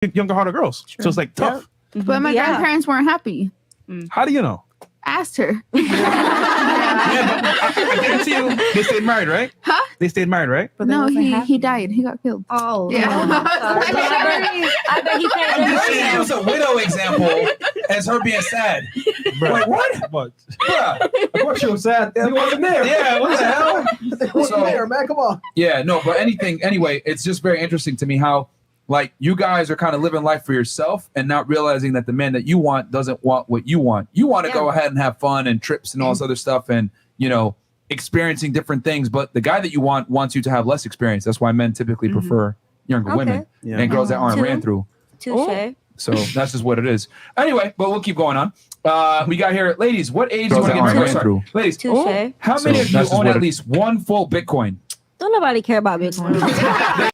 younger, harder girls. So it's like tough. Yep. But my grandparents weren't happy. How do you know? Asked her. I guarantee you, they stayed married, right? Huh? They stayed married, right? But no, he died. He got killed. Oh, yeah. I bet he paid. I'm just saying, use a widow example as her being sad. Like what? But Bruh. Of course you were sad. He wasn't there. Yeah, what the hell? He wasn't there, man. Come on. Yeah, no, but anyway, it's just very interesting to me how like you guys are kind of living life for yourself and not realizing that the man that you want doesn't want what you want. You want to go ahead and have fun and trips and all this other stuff and, you know, experiencing different things. But the guy that you want wants you to have less experience. That's why men typically prefer younger women and girls that aren't ran through. Touche. So that's just what it is. Anyway, but we'll keep going on. We got here, ladies, what age do you want to get married? Sorry. Ladies, Touche. how many of you own at least one full Bitcoin? Don't nobody care about Bitcoin.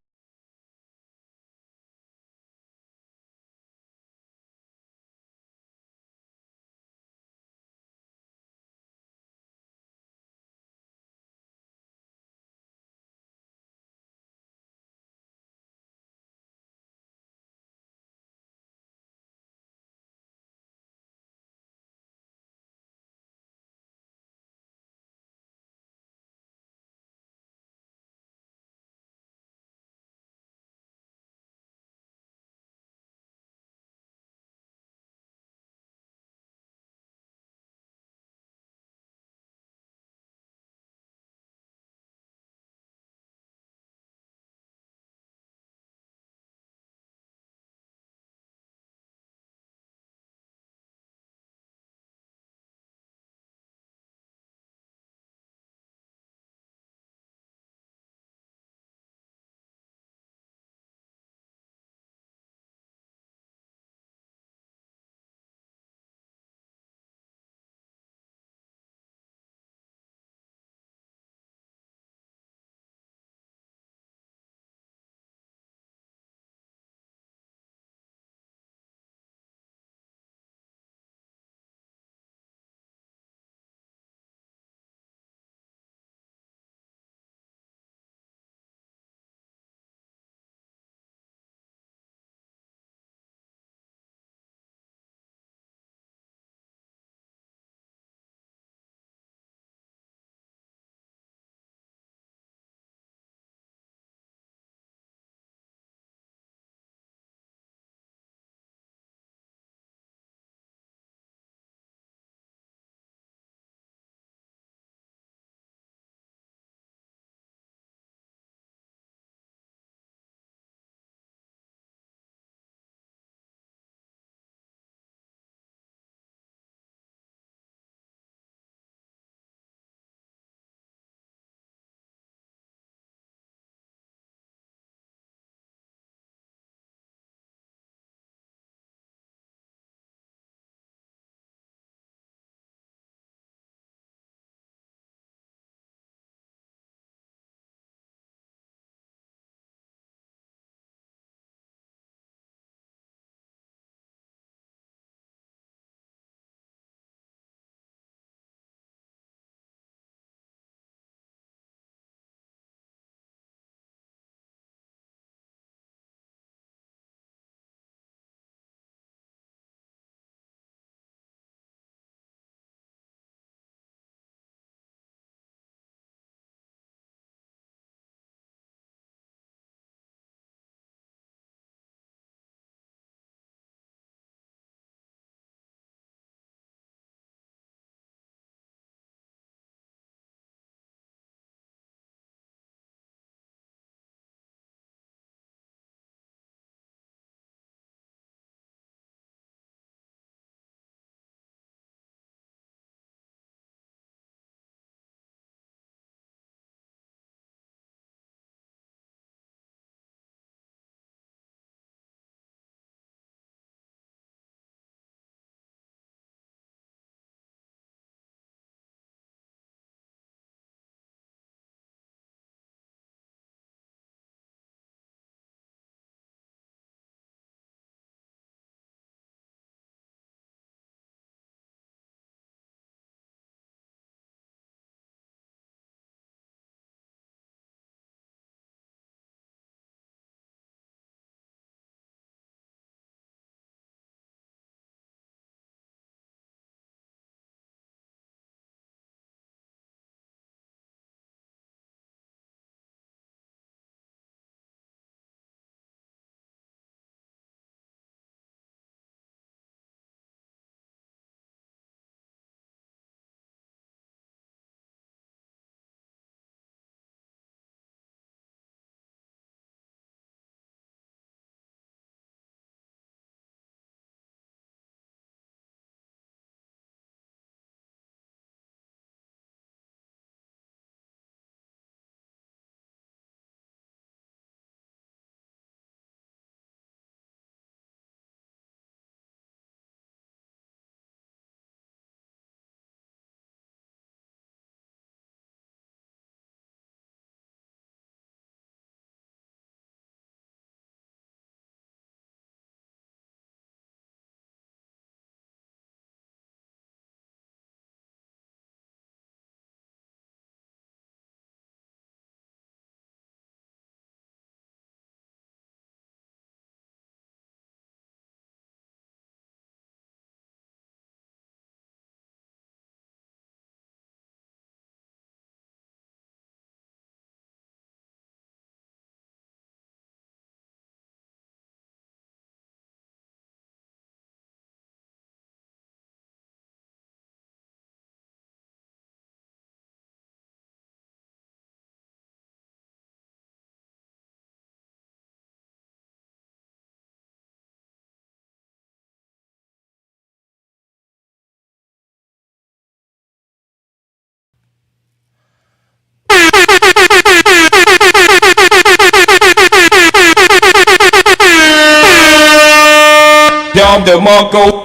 Down the Mongo.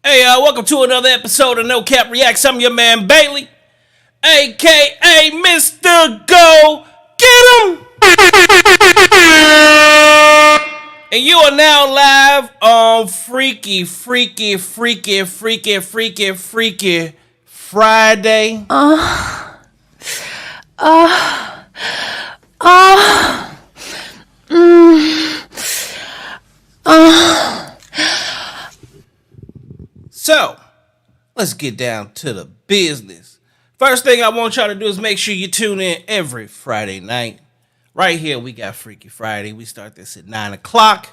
Hey, welcome to another episode of No Cap Reacts. I'm your man Bailey, aka Mr. Go Get 'em. And you are now live on Freaky Friday. So, let's get down to the business. First thing I want y'all to do is make sure you tune in every Friday night. Right here, we got Freaky Friday. We start this at 9 o'clock.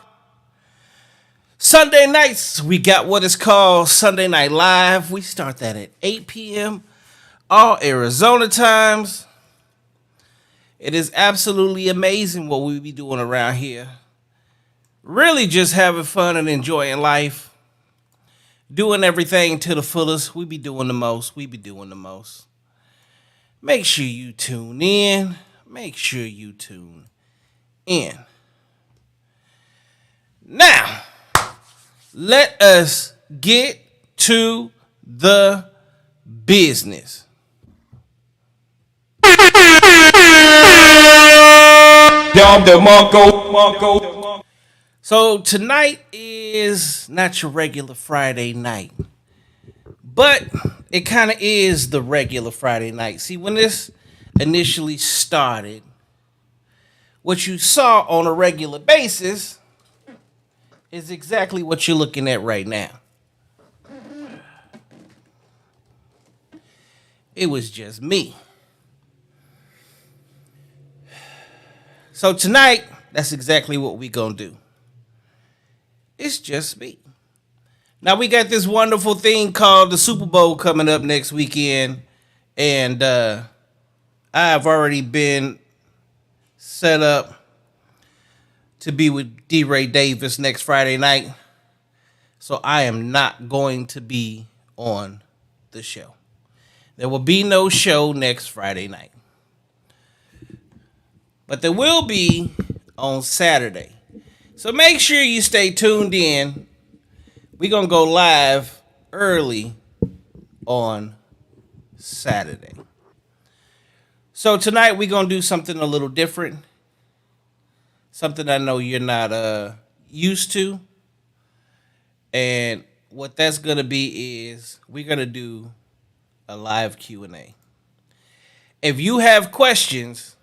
Sunday nights, we got what is called Sunday Night Live. We start that at 8 p.m. all Arizona times. It is absolutely amazing what we be doing around here. Really just having fun and enjoying life. Doing everything to the fullest. We be doing the most. Make sure you tune in. Now, let us get to the business. Down the Mongo. So tonight is not your regular Friday night, but it kind of is the regular Friday night. See, when this initially started, what you saw on a regular basis is exactly what you're looking at right now. It was just me. So tonight, that's exactly what we gonna do. It's just me. Now we got this wonderful thing called the Super Bowl coming up next weekend. And I've already been set up to be with D-Ray Davis next Friday night. So I am not going to be on the show. There will be no show next Friday night. But there will be on Saturday. So make sure you stay tuned in. We're going to go live early on Saturday. So tonight we're going to do something a little different. Something I know you're not used to. And what that's going to be is we're going to do a live Q&A. If you have questions,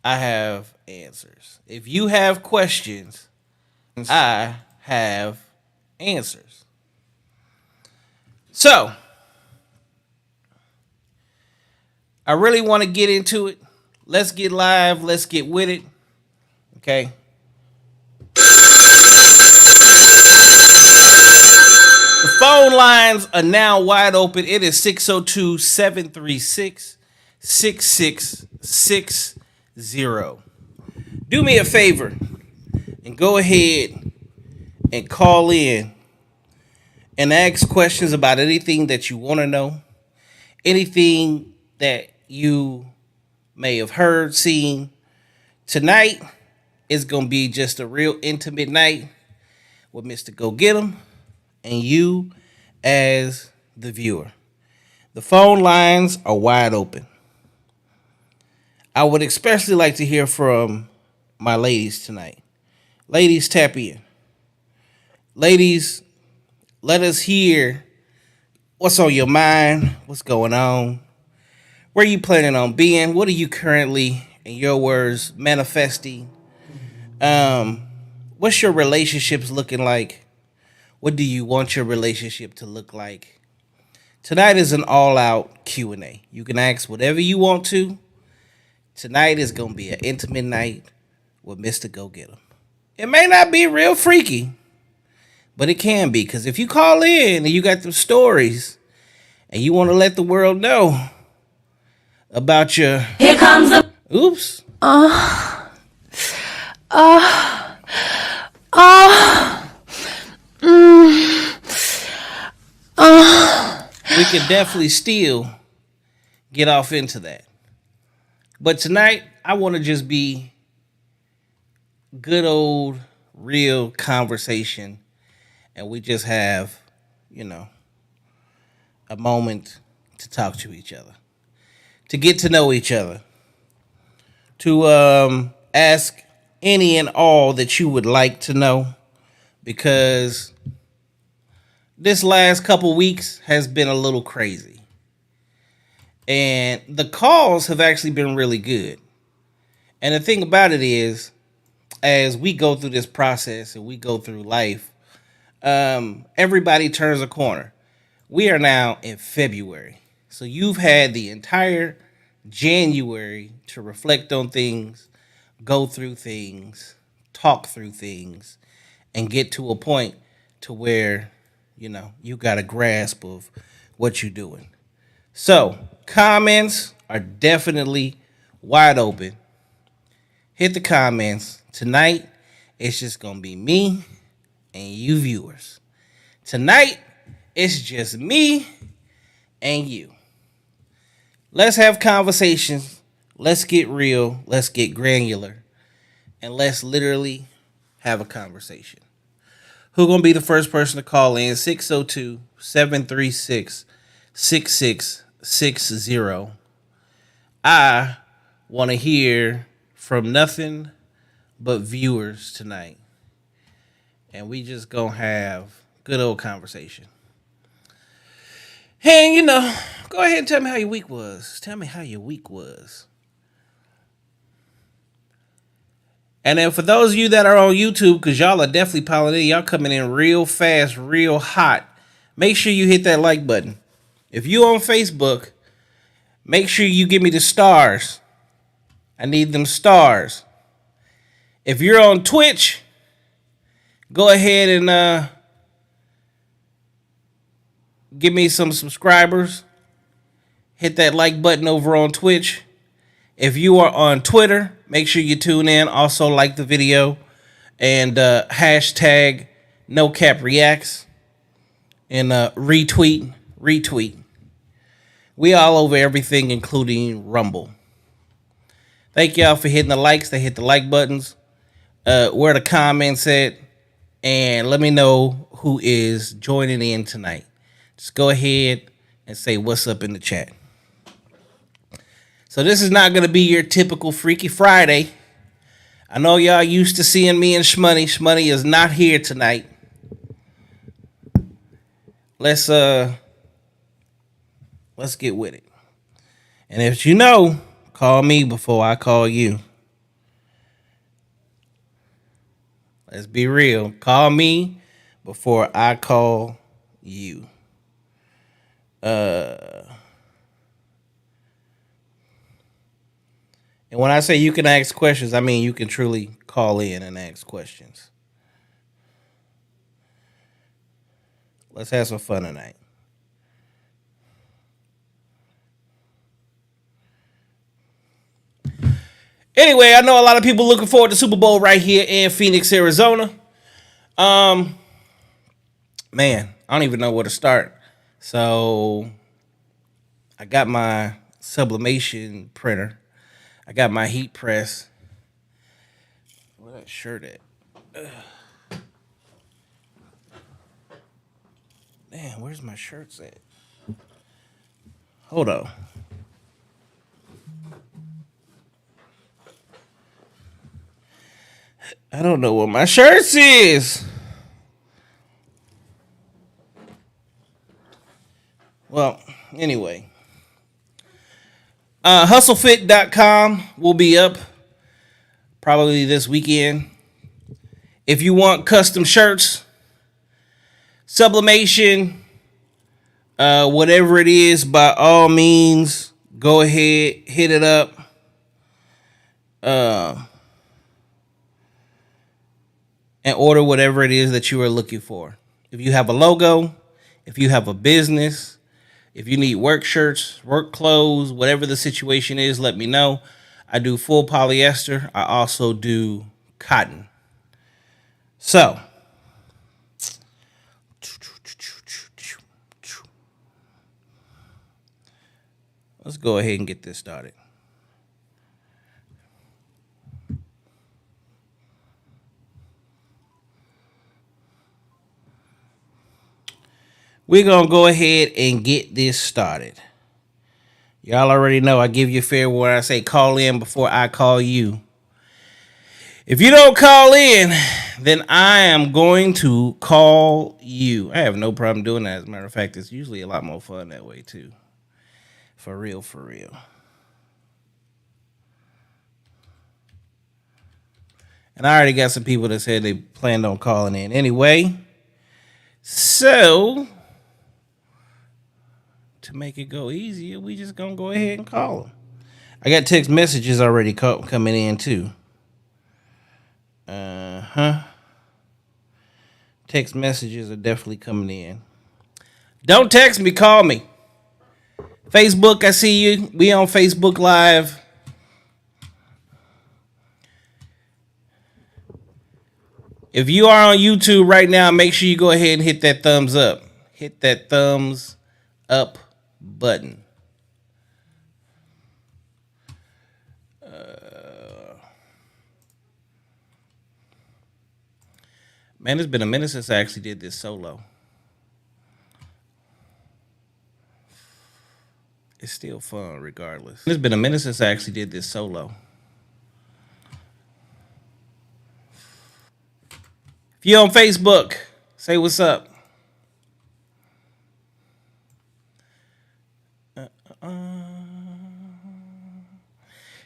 I have answers. If you have questions, I have answers. So, I really want to get into it. Let's get live. Let's get with it. Okay. The phone lines are now wide open. It is 602-736-6660. Do me a favor and go ahead and call in and ask questions about anything that you want to know, anything that you may have heard, seen. Tonight is going to be just a real intimate night with Mr. Go Get 'em and you as the viewer. The phone lines are wide open. I would especially like to hear from my ladies tonight. Ladies, tap in. Ladies, let us hear what's on your mind, what's going on, where you planning on being, what are you currently, in your words, manifesting. What's your relationships looking like? What do you want your relationship to look like? Tonight is an all-out Q&A. You can ask whatever you want to. Tonight is going to be an intimate night with Mr. Go Get 'em. It may not be real freaky, but it can be. Because if you call in and you got some stories and you want to let the world know about your... Here comes the... Oops. We can definitely still get off into that. But tonight, I want to just be good old, real conversation. And we just have, a moment to talk to each other. To get to know each other. To ask any and all that you would like to know. Because this last couple weeks has been a little crazy. And the calls have actually been really good. And the thing about it is, as we go through this process and we go through life, everybody turns a corner. We are now in February. So you've had the entire January to reflect on things, go through things, talk through things, and get to a point to where, you got a grasp of what you're doing. So, comments are definitely wide open. Hit the comments. Tonight, it's just going to be me and you viewers. Tonight, it's just me and you. Let's have conversations. Let's get real. Let's get granular. And let's literally have a conversation. Who's going to be the first person to call in? 602-736-6660. I want to hear from nothing but viewers tonight. And we just going to have good old conversation. And, go ahead and tell me how your week was. Tell me how your week was. And then for those of you that are on YouTube, because y'all are definitely piling in, y'all coming in real fast, real hot, make sure you hit that like button. If you on Facebook, make sure you give me the stars. I need them stars. If you're on Twitch, go ahead and give me some subscribers. Hit that like button over on Twitch. If you are on Twitter, make sure you tune in. Also like the video. And hashtag nocappreacts. And retweet. We all over everything, including Rumble. Thank y'all for hitting the likes. They hit the like buttons. Where the comments at. And let me know who is joining in tonight. Just go ahead and say what's up in the chat. So this is not going to be your typical Freaky Friday. I know y'all used to seeing me and Shmoney. Shmoney is not here tonight. Let's get with it. And if you know, call me before I call you. Let's be real. Call me before I call you. And when I say you can ask questions, I mean you can truly call in and ask questions. Let's have some fun tonight. Anyway, I know a lot of people looking forward to Super Bowl right here in Phoenix, Arizona. Man, I don't even know where to start. So I got my sublimation printer. I got my heat press. Where's that shirt at? Damn, where's my shirts at? Hold on. I don't know what my shirts is. Well, anyway. Hustlefit.com will be up probably this weekend. If you want custom shirts, sublimation, whatever it is, by all means, go ahead, hit it up. and order whatever it is that you are looking for. If you have a logo, if you have a business, if you need work shirts, work clothes, whatever the situation is, let me know. I do full polyester. I also do cotton. So, let's go ahead and get this started. We're going to go ahead and get this started. Y'all already know I give you fair warning. I say call in before I call you. If you don't call in, then I am going to call you. I have no problem doing that. As a matter of fact, it's usually a lot more fun that way too. For real, for real. And I already got some people that said they planned on calling in anyway. So, to make it go easier, we just gonna go ahead and call them. I got text messages already coming in too. Text messages are definitely coming in. Don't text me, call me. Facebook, I see you. We on Facebook Live. If you are on YouTube right now, make sure you go ahead and hit that thumbs up. Hit that thumbs up button. Man, it's been a minute since I actually did this solo. It's still fun regardless. It's been a minute since I actually did this solo. If you're on Facebook, say what's up.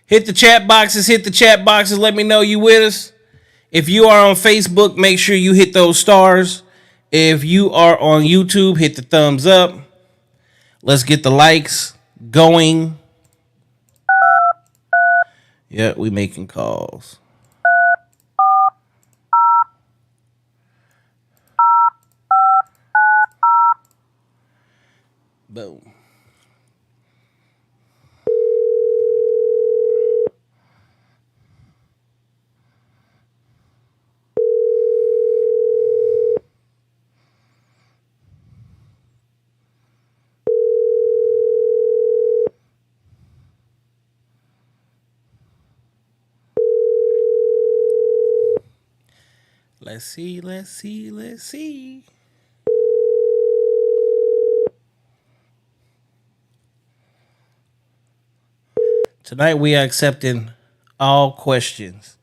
Hit the chat boxes. Hit the chat boxes. Let me know you with us. If you are on Facebook, make sure you hit those stars. If you are on YouTube, hit the thumbs up. Let's get the likes going. Yeah, we making calls. Boom. Let's see. Tonight we are accepting all questions.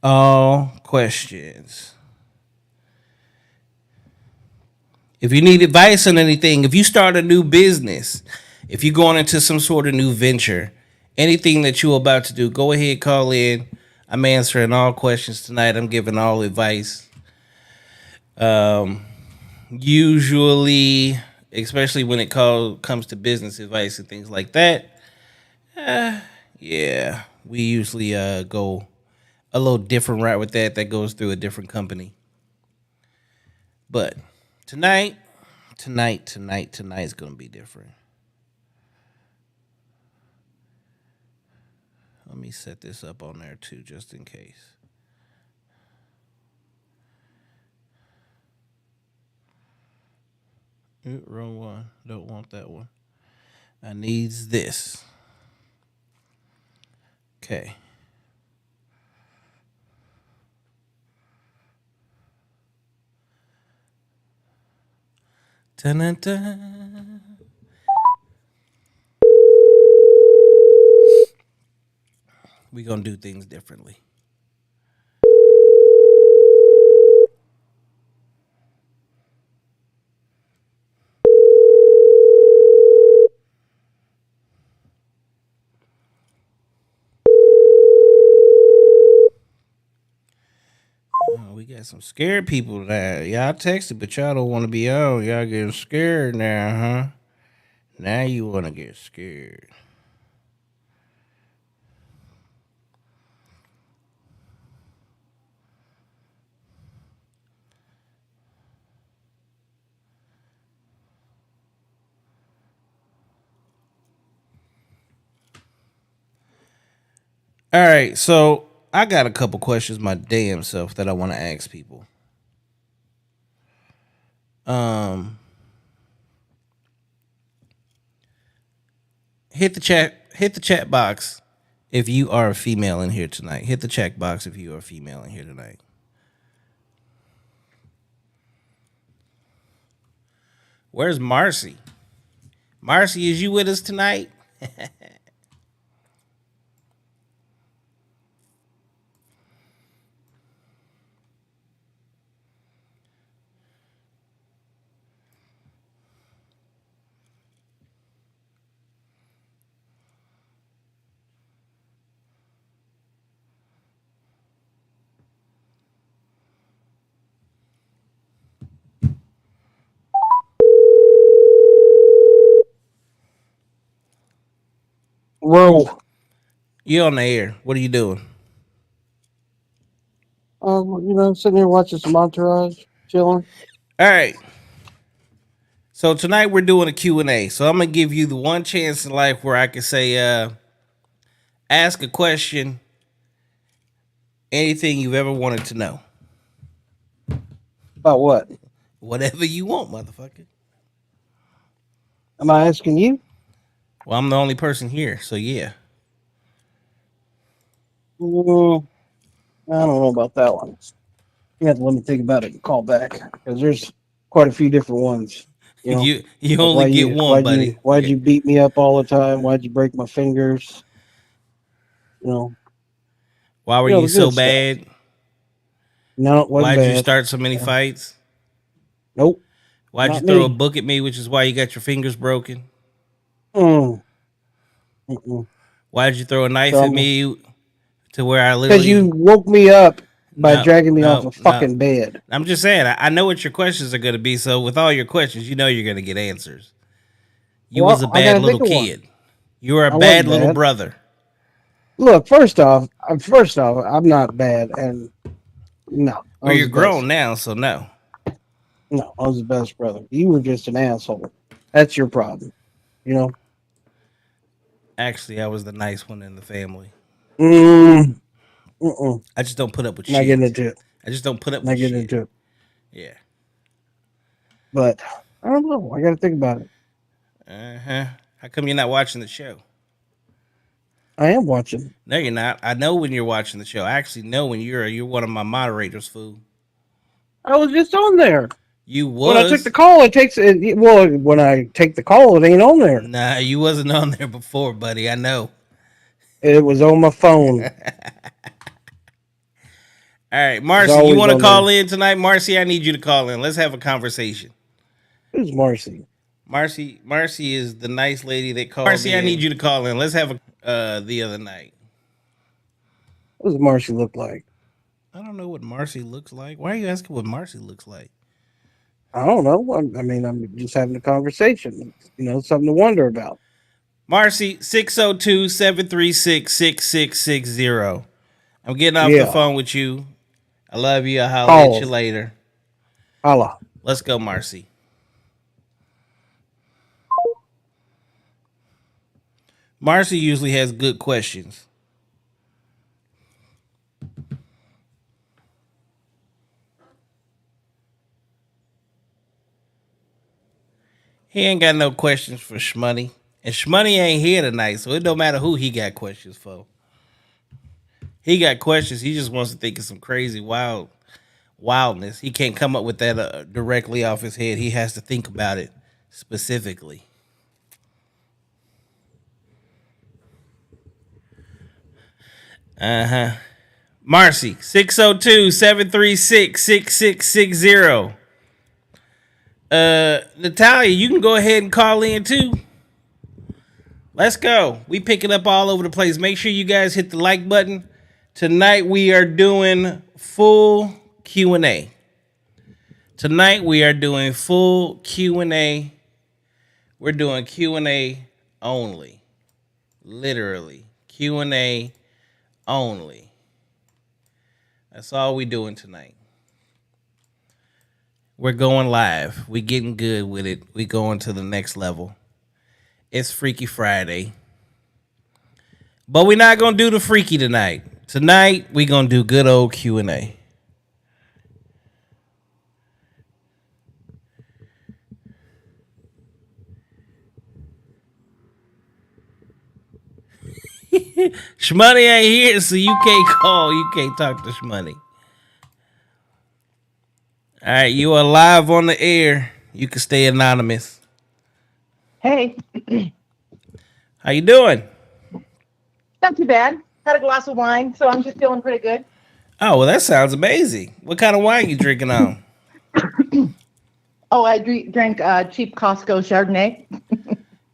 All questions. If you need advice on anything, if you start a new business, if you're going into some sort of new venture, anything that you're about to do, go ahead, call in. I'm answering all questions tonight. I'm giving all advice. Usually, especially when it comes to business advice and things like that, yeah, we usually go a little different route with that. That goes through a different company. But tonight is going to be different. Let me set this up on there too, just in case. Ooh, wrong one. Don't want that one. I needs this. Okay. Dun-dun-dun. We're going to do things differently. We got some scared people now. Y'all texted, but y'all don't want to be on. Y'all getting scared now, huh? Now you want to get scared. All right, so I got a couple questions my damn self that I want to ask people. Hit the chat box if you are a female in here tonight. Hit the chat box if you are a female in here tonight. Where's Marcy? Marcy, is you with us tonight? Whoa. You on the air. What are you doing? Sitting here watching some Entourage, chilling. All right. So tonight we're doing a Q&A. So I'm going to give you the one chance in life where I can say, ask a question, anything you've ever wanted to know. About what? Whatever you want, motherfucker. Am I asking you? Well, I'm the only person here, so yeah. I don't know about that one. You have to let me think about it and call back because there's quite a few different ones. You Like only get one, buddy. Why'd you beat me up all the time? Why'd you break my fingers? Why were the you good so stuff. bad? No, it wasn't Why'd bad. you start so many fights? Nope. Why'd Not you throw me. a book at me, which is why you got your fingers broken? Mm. Mm-mm. Why'd you throw a knife So at me to where I Because literally... you woke me up by No, dragging me off no, a fucking bed. I'm just saying, I know what your questions are going to be, so with all your questions, you know you're going to get answers. You was a I bad gotta little think of one. kid. You were a I bad wasn't little bad. brother. Look, first off, I'm not bad, and no, I Well, was you're the grown best. now, so no. No, I was the best brother. You were just an asshole. That's your problem. Actually, I was the nice one in the family. Mm, mm-mm. I just don't put up with Not getting shit. into it. I just don't put up Not with getting shit. into it. Yeah. But I don't know. I got to think about it. Uh-huh. How come you're not watching the show? I am watching. No, you're not. I know when you're watching the show. I actually know when you're one of my moderators, fool. I was just on there. You was. When I took the call, when I take the call, it ain't on there. Nah, you wasn't on there before, buddy. I know. It was on my phone. All right, Marcy, you want to call in tonight? Marcy, I need you to call in. Let's have a conversation. Who's Marcy? Marcy is the nice lady that called Marcy, in. I need you to call in. Let's have a the other night. What does Marcy look like? I don't know what Marcy looks like. Why are you asking what Marcy looks like? I don't know. I'm just having a conversation. Something to wonder about. Marcy, 602-736-6660. I'm getting off the phone with you. I love you. I'll holler at you later. Holla. Let's go, Marcy. Marcy usually has good questions. He ain't got no questions for Shmoney. And Shmoney ain't here tonight, so it don't matter who he got questions for. He got questions. He just wants to think of some crazy wildness. He can't come up with that directly off his head. He has to think about it specifically. Uh-huh. Marcy, 602-736-6660. Natalia, you can go ahead and call in too. Let's go. We pick it up all over the place. Make sure you guys hit the like button. Tonight we are doing full Q&A. Tonight we are doing full Q&A. We're doing Q&A only. Literally. Q&A only. That's all we doing tonight. We're going live. We getting good with it. We going to the next level. It's Freaky Friday. But we're not gonna do the freaky tonight. Tonight we gonna do good old Q&A. Shmoney ain't here, so you can't call. You can't talk to Shmoney. All right, you are live on the air. You can stay anonymous. Hey, How you doing? not too bad. Had a glass of wine, so I'm just feeling pretty good. Oh, well, that sounds amazing. What kind of wine you drinking on? Oh, I drank cheap Costco Chardonnay.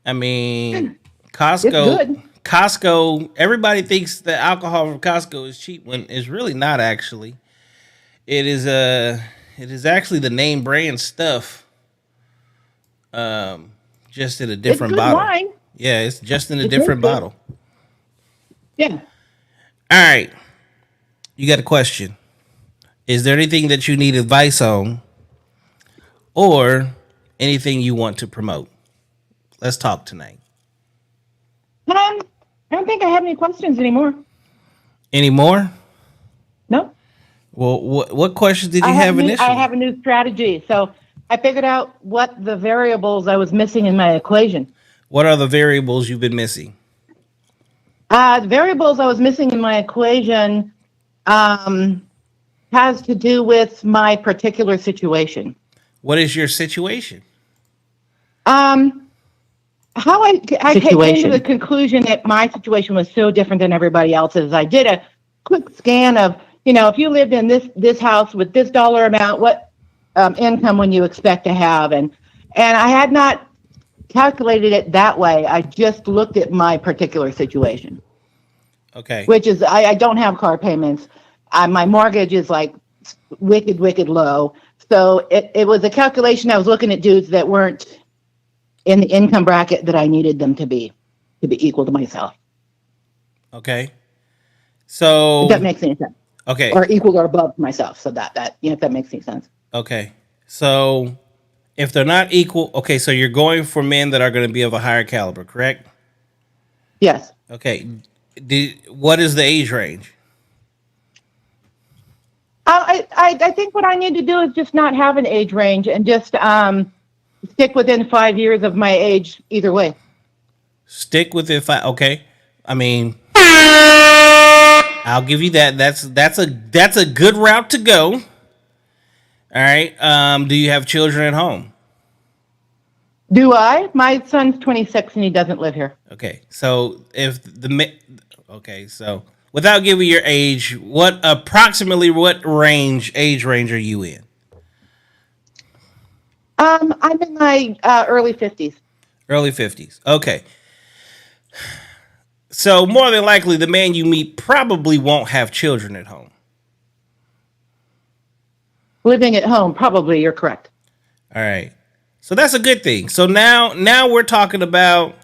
I mean, It's Costco. good. Costco. Everybody thinks that alcohol from Costco is cheap when it's really not. Actually, it is. It is actually the name brand stuff. Just in a different It's good bottle. wine. Yeah, it's just in a It different tastes good. bottle. Yeah. All right. You got a question. Is there anything that you need advice on or anything you want to promote? Let's talk tonight. I don't think I have any questions anymore. Any more? No. Well, what questions did you have initially? I have a new strategy. So I figured out what the variables I was missing in my equation. What are the variables you've been missing? The variables I was missing in my equation has to do with my particular situation. What is your situation? How I came to the conclusion that my situation was so different than everybody else's. I did a quick scan of, if you lived in this house with this dollar amount, what income would you expect to have? And I had not calculated it that way. I just looked at my particular situation. Okay. Which is, I don't have car payments. My mortgage is like wicked low. So it was a calculation. I was looking at dudes that weren't in the income bracket that I needed them to be equal to myself. Okay. So If that makes any sense. Okay. Or equal or above myself. So that if that makes any sense. Okay. So if they're not equal, okay, so you're going for men that are going to be of a higher caliber, correct? Yes. Okay. What is the age range? I think what I need to do is just not have an age range and just stick within 5 years of my age either way. Stick within 5. Okay. I mean, I'll give you that. That's a good route to go. All right. Do you have children at home? Do I? My son's 26 and he doesn't live here. Okay. So so without giving your age, approximately what age range are you in? I'm in my early 50s. Early 50s. Okay. So more than likely, the man you meet probably won't have children at home. Living at home, probably. You're correct. All right. So that's a good thing. So now we're talking about,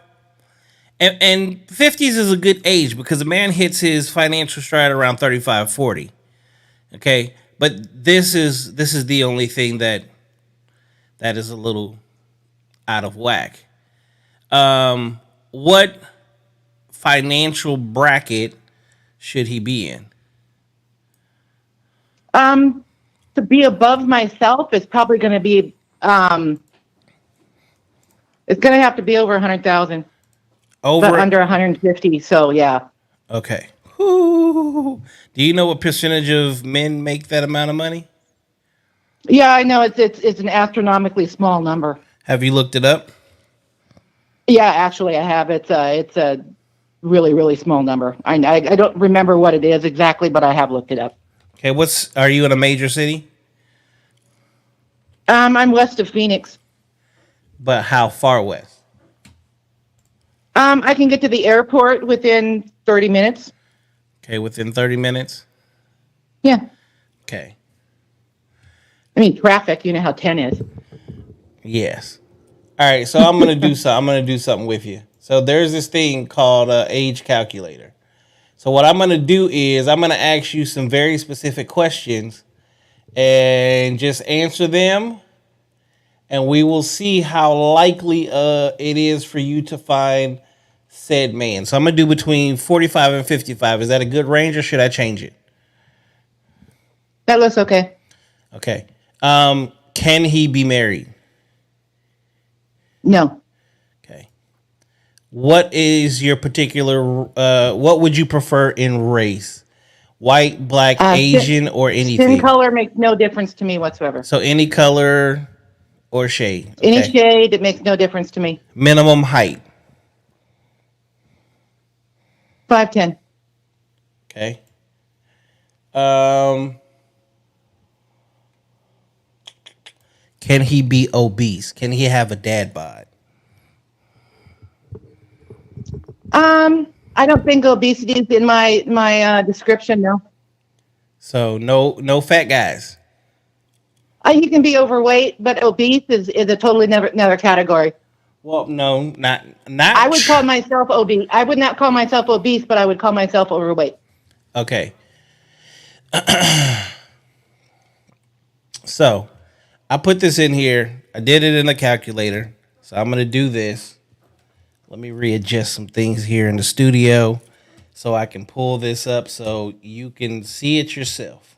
and 50s is a good age because a man hits his financial stride around 35, 40. Okay. But this is the only thing that is a little out of whack. What financial bracket should he be in? To be above myself is probably going to be it's going to have to be over 100,000. But under 150. So yeah. Okay. Ooh. Do you know what percentage of men make that amount of money? Yeah, I know it's an astronomically small number. Have you looked it up? Yeah, actually, I have. It's a really small number. I don't remember what it is exactly, but I have looked it up. Okay, are you in a major city? I'm west of Phoenix. But how far west? I can get to the airport within 30 minutes. Okay, within 30 minutes? Yeah. Okay. I mean, traffic, you know how 10 is. Yes. All right, so I'm going to do something with you. So there's this thing called age calculator. So what I'm going to do is I'm going to ask you some very specific questions and just answer them. And we will see how likely it is for you to find said man. So I'm gonna do between 45 and 55. Is that a good range, or should I change it? That looks okay. Okay. Can he be married? No. Okay. What is your particular? What would you prefer in race? White, black, Asian, or anything? Skin color makes no difference to me whatsoever. So any color or shade. Okay. Any shade, it makes no difference to me. Minimum height. 5'10". Okay. Can he be obese? Can he have a dad bod? I don't think obesity is in my description. No. So no fat guys. He can be overweight, but obese is a totally another category. Well, no, not. I would call myself obese. I would not call myself obese, but I would call myself overweight. Okay. So, I put this in here. I did it in the calculator. So I'm gonna do this. Let me readjust some things here in the studio so I can pull this up so you can see it yourself.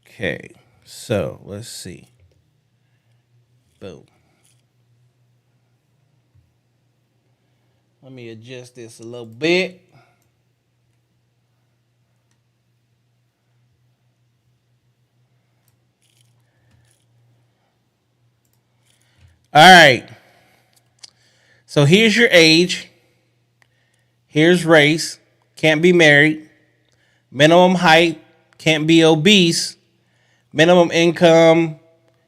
Okay, so let's see. Boom. Let me adjust this a little bit. All right. So here's your age. Here's race. Can't be married. Minimum height. Can't be obese. Minimum income.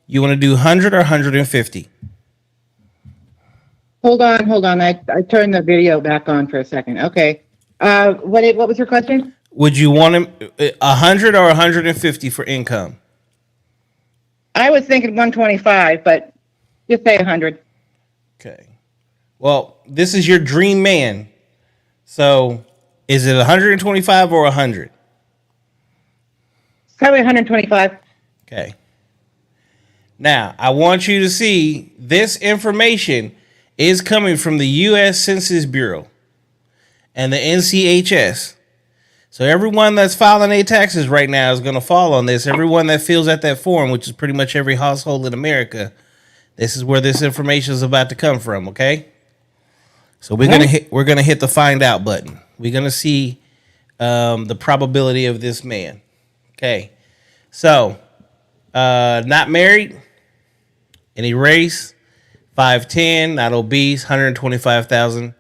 You want to do 100 or 150? Hold on. I turned the video back on for a second. Okay. What was your question? Would you want him 100 or 150 for income? I was thinking 125, but just say 100. Okay. Well, this is your dream man. So, is it 125 or 100? Probably 125. Okay. Now, I want you to see this information is coming from the U.S. Census Bureau and the NCHS. So everyone that's filing their taxes right now is going to fall on this. Everyone that fills out that form, which is pretty much every household in America, this is where this information is about to come from, okay? So we're gonna hit the find out button. We're gonna see the probability of this man. Okay. So not married, any race, 5'10", not obese, 125,000.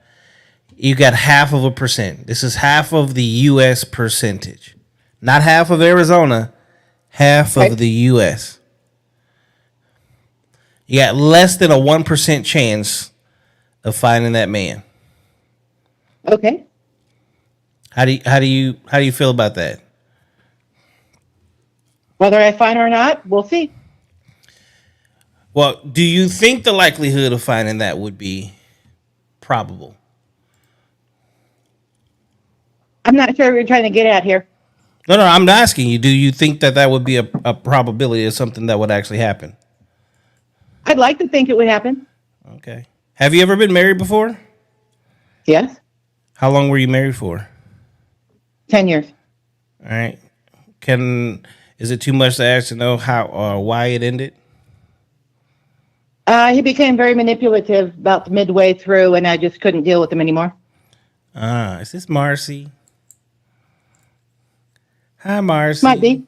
You got 0.5%. This is half of the U.S. percentage. Not half of Arizona, half of the U.S. You got less than a 1% chance of finding that man. Okay. How do you feel about that? Whether I find or not, we'll see. Well, do you think the likelihood of finding that would be probable? I'm not sure what you're trying to get at here. No, I'm asking you. Do you think that would be a probability of something that would actually happen? I'd like to think it would happen. Okay. Have you ever been married before? Yes. How long were you married for? 10 years. All right. Is it too much to ask to know how or why it ended? He became very manipulative about midway through, and I just couldn't deal with him anymore. Is this Marcy? Hi, Marcy. Might be.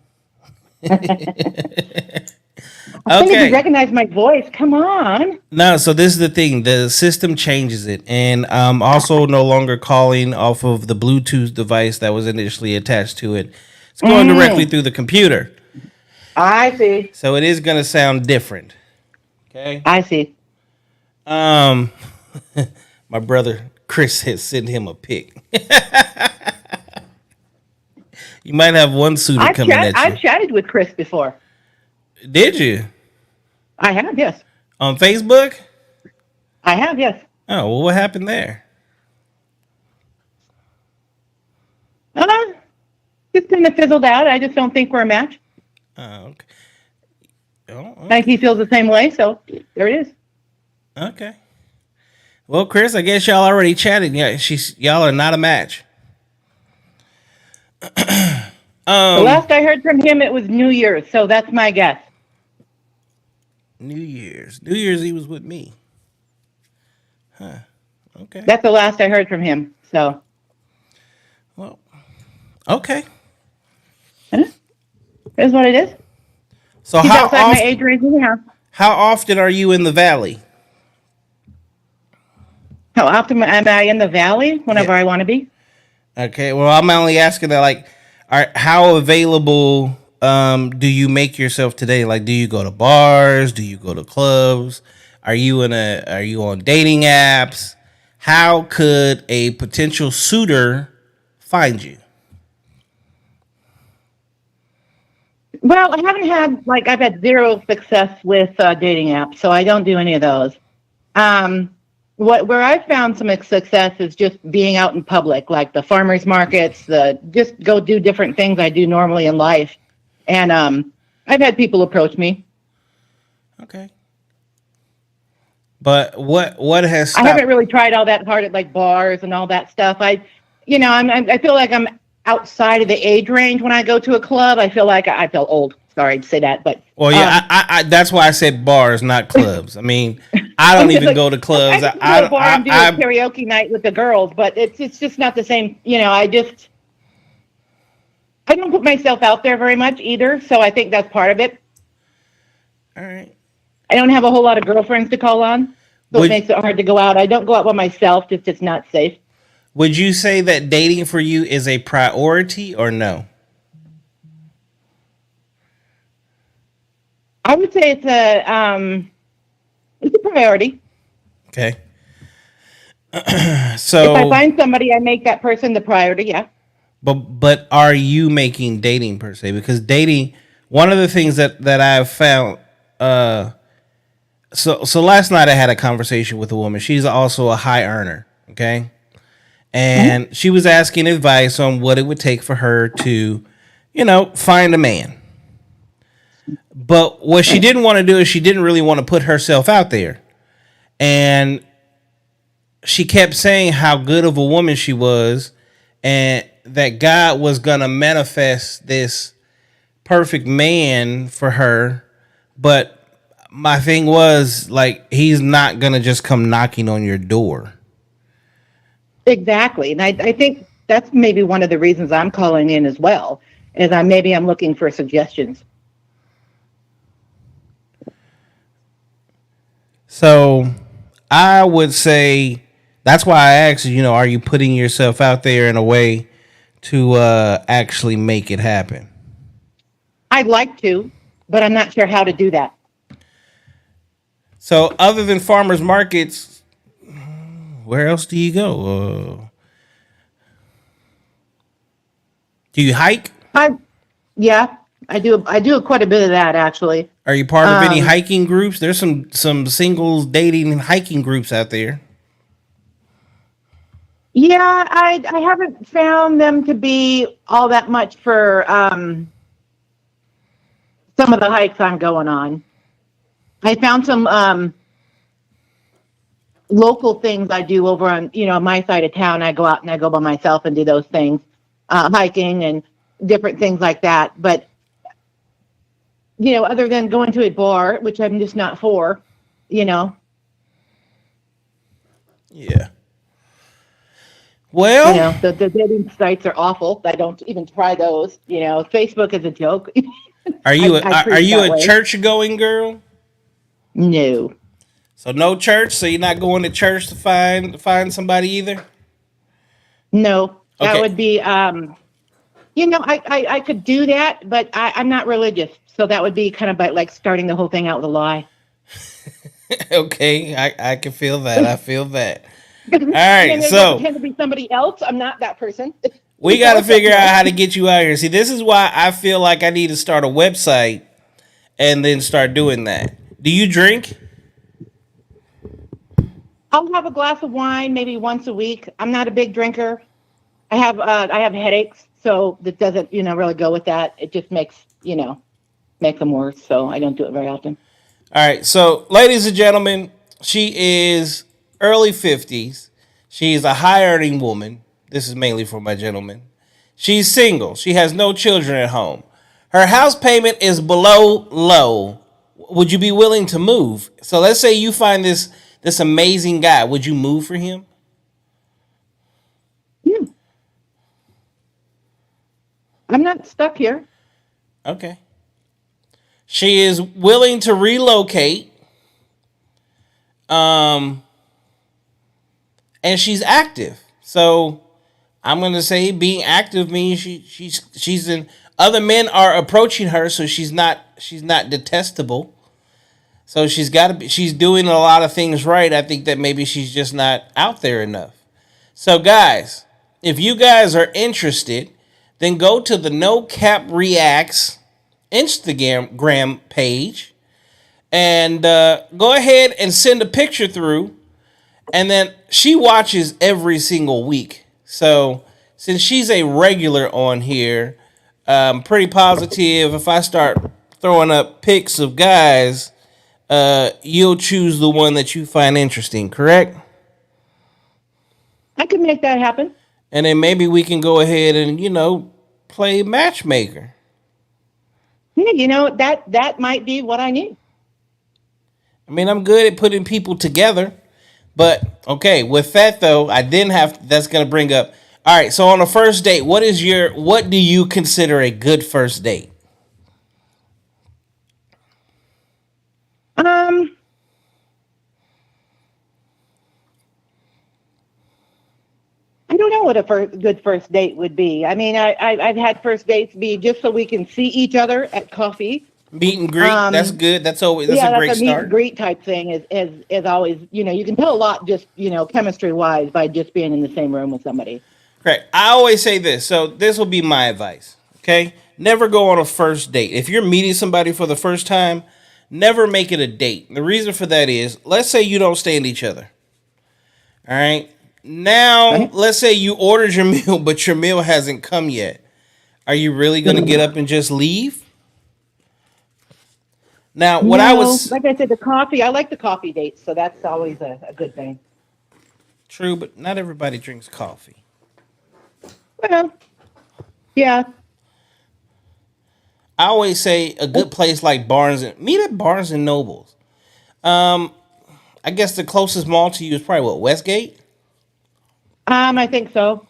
I think you recognize my voice. Come on. No, so this is the thing. The system changes it. And I'm also no longer calling off of the Bluetooth device that was initially attached to it. It's going directly through the computer. I see. So it is going to sound different. Okay. I see. My brother Chris has sent him a pic. You might have one suitor coming at you. I've chatted with Chris before. Did you? I have, yes. On Facebook? I have, yes. Oh, well, what happened there? just kind of fizzled out. I just don't think we're a match. Okay. Oh, okay. Like he feels the same way, so there it is. Okay. Well, Chris, I guess y'all already chatted. Yeah, y'all are not a match. The last I heard from him, it was New Year's, so that's my guess. New Year's he was with me. Huh. Okay. That's the last I heard from him. So. Well. Okay. Is what it is. So he's how outside often, my age range anyhow. How often are you in the valley? How often am I in the valley? Whenever I want to be. Okay. Well, I'm only asking that. Like, how available do you make yourself today? Like, do you go to bars? Do you go to clubs? Are you on dating apps? How could a potential suitor find you? Well, I haven't had, I've had zero success with dating apps, so I don't do any of those. Where I've found some success is just being out in public, like the farmers markets, just go do different things I do normally in life. And I've had people approach me. Okay. But what has stopped? I haven't really tried all that hard at bars and all that stuff. I feel like I'm outside of the age range when I go to a club. I feel old. Sorry to say that, but well, yeah, I that's why I said bars, not clubs. I mean, I don't even go to clubs. I go to a bar and do a karaoke night with the girls, but it's just not the same. I don't put myself out there very much either, so I think that's part of it. All right. I don't have a whole lot of girlfriends to call on, so it makes it hard to go out. I don't go out by myself, just it's not safe. Would you say that dating for you is a priority or no? I would say it's a priority. Okay. So if I find somebody, I make that person the priority. Yeah. But are you making dating per se? Because dating, one of the things that I've found. So last night I had a conversation with a woman. She's also a high earner. Okay. And she was asking advice on what it would take for her to, find a man. But what she didn't want to do is she didn't really want to put herself out there. And she kept saying how good of a woman she was and that God was going to manifest this perfect man for her. But my thing was, he's not going to just come knocking on your door. Exactly. And I think that's maybe one of the reasons I'm calling in as well, is I'm looking for suggestions. So I would say that's why I asked, are you putting yourself out there in a way to actually make it happen? I'd like to, but I'm not sure how to do that. So other than farmers markets, where else do you go? Do you hike? Yeah, I do quite a bit of that, actually. Are you part of any hiking groups? There's some singles dating and hiking groups out there. Yeah, I haven't found them to be all that much for some of the hikes I'm going on. I found some local things I do over on, my side of town. I go out and I go by myself and do those things, hiking and different things like that. But, other than going to a bar, which I'm just not for, Yeah. Well, the dating sites are awful. I don't even try those. Facebook is a joke. Are you a church going girl? No. So no church. So you're not going to church to find somebody either. No, that Okay. would be. I could do that, but I'm not religious, so that would be kind of like starting the whole thing out with a lie. Okay, I can feel that. I feel that. All right, so pretend to be somebody else. I'm not that person. we got to figure out how to get you out here. See, this is why I feel like I need to start a website and then start doing that. Do you drink? I'll have a glass of wine maybe once a week. I'm not a big drinker. I have headaches, So that doesn't, really go with that. It just makes them worse. So I don't do it very often. All right. So, ladies and gentlemen, she is early 50s. She's a high earning woman. This is mainly for my gentlemen. She's single. She has no children at home. Her house payment is below low. Would you be willing to move? So let's say you find this amazing guy. Would you move for him? Yeah. I'm not stuck here. Okay. She is willing to relocate. And she's active. So I'm gonna say being active means she's in. Other men are approaching her, so she's not detestable. So she's doing a lot of things right. I think that maybe she's just not out there enough. So guys, if you guys are interested, then go to the nocappreacts Instagram page and go ahead and send a picture through. And then she watches every single week. So since she's a regular on here, pretty positive. If I start throwing up pics of guys, you'll choose the one that you find interesting, correct? I could make that happen. And then maybe we can go ahead and, play matchmaker. Yeah, that might be what I need. I mean, I'm good at putting people together. But, okay, with that, though, that's going to bring up, all right, so on a first date, what do you consider a good first date? I don't know what a good first date would be. I mean, I've had first dates be just so we can see each other at coffee. Meet and greet. That's good. That's a great start. Meet and greet type thing is always, you can tell a lot just, chemistry wise by just being in the same room with somebody. Correct. I always say this. So this will be my advice. Okay. Never go on a first date. If you're meeting somebody for the first time, never make it a date. The reason for that is, let's say you don't stand each other. All right. Now, let's say you ordered your meal, but your meal hasn't come yet. Are you really going to get up and just leave? Now, like I said, I like the coffee dates, so that's always a good thing. True, but not everybody drinks coffee. Well, yeah. I always say a good place like meet at Barnes and Nobles. I guess the closest mall to you is probably Westgate? I think so.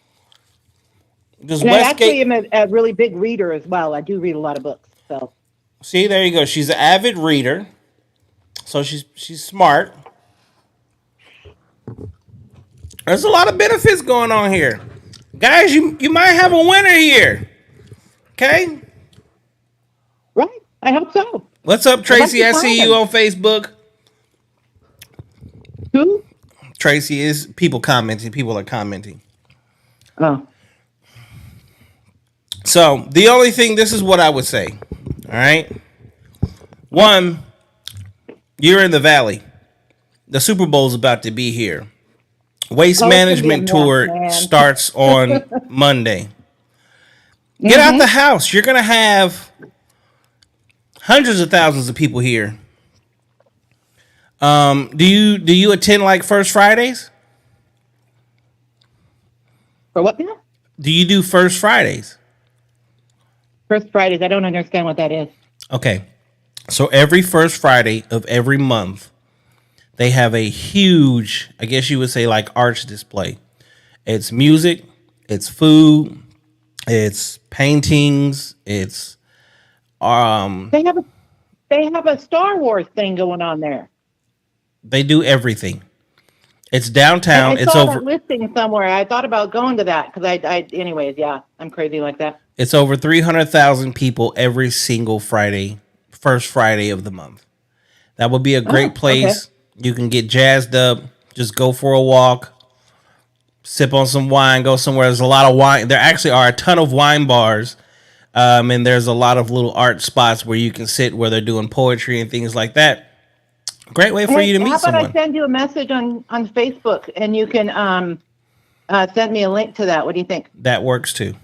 I actually am a really big reader as well. I do read a lot of books, so. See, there you go. She's an avid reader, so she's smart. There's a lot of benefits going on here, guys. You might have a winner here. Okay, right? I hope so. What's up, Tracy? I see you on Facebook. Who? Tracy is people commenting. People are commenting. Oh. So the only thing, this is what I would say. All right. One, you're in the Valley. The Super Bowl is about to be here. Waste Management Tour starts on Monday. Get out the house. You're going to have hundreds of thousands of people here. Do you attend like First Fridays? For what now? Do you do First Fridays? First Fridays, I don't understand what that is. Okay. So every first Friday of every month, they have a huge, I guess you would say, like arts display. It's music, it's food, it's paintings, it's They have a Star Wars thing going on there. They do everything. It's downtown. I saw that listing somewhere. I thought about going to that because anyways, yeah, I'm crazy like that. It's over 300,000 people every single Friday, first Friday of the month. That would be a great place. Okay. You can get jazzed up, just go for a walk, sip on some wine, go somewhere. There's a lot of wine. There actually are a ton of wine bars, and there's a lot of little art spots where you can sit where they're doing poetry and things like that. Great way for you to meet someone. How about I send you a message on Facebook, and you can send me a link to that? What do you think? That works too.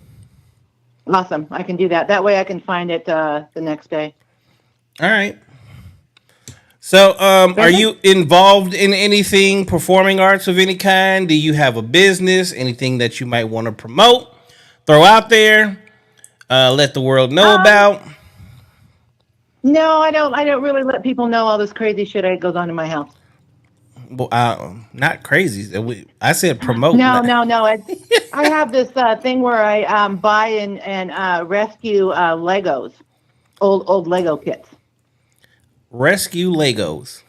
Awesome. I can do that. That way I can find it the next day. All right. So, are you involved in anything, performing arts of any kind? Do you have a business? Anything that you might want to promote, throw out there, let the world know about? No, I don't. I don't really let people know all this crazy shit that goes on in my house. Well, not crazy. I said promote. No. I have this thing where I buy and rescue Legos, old Lego kits. Rescue Legos.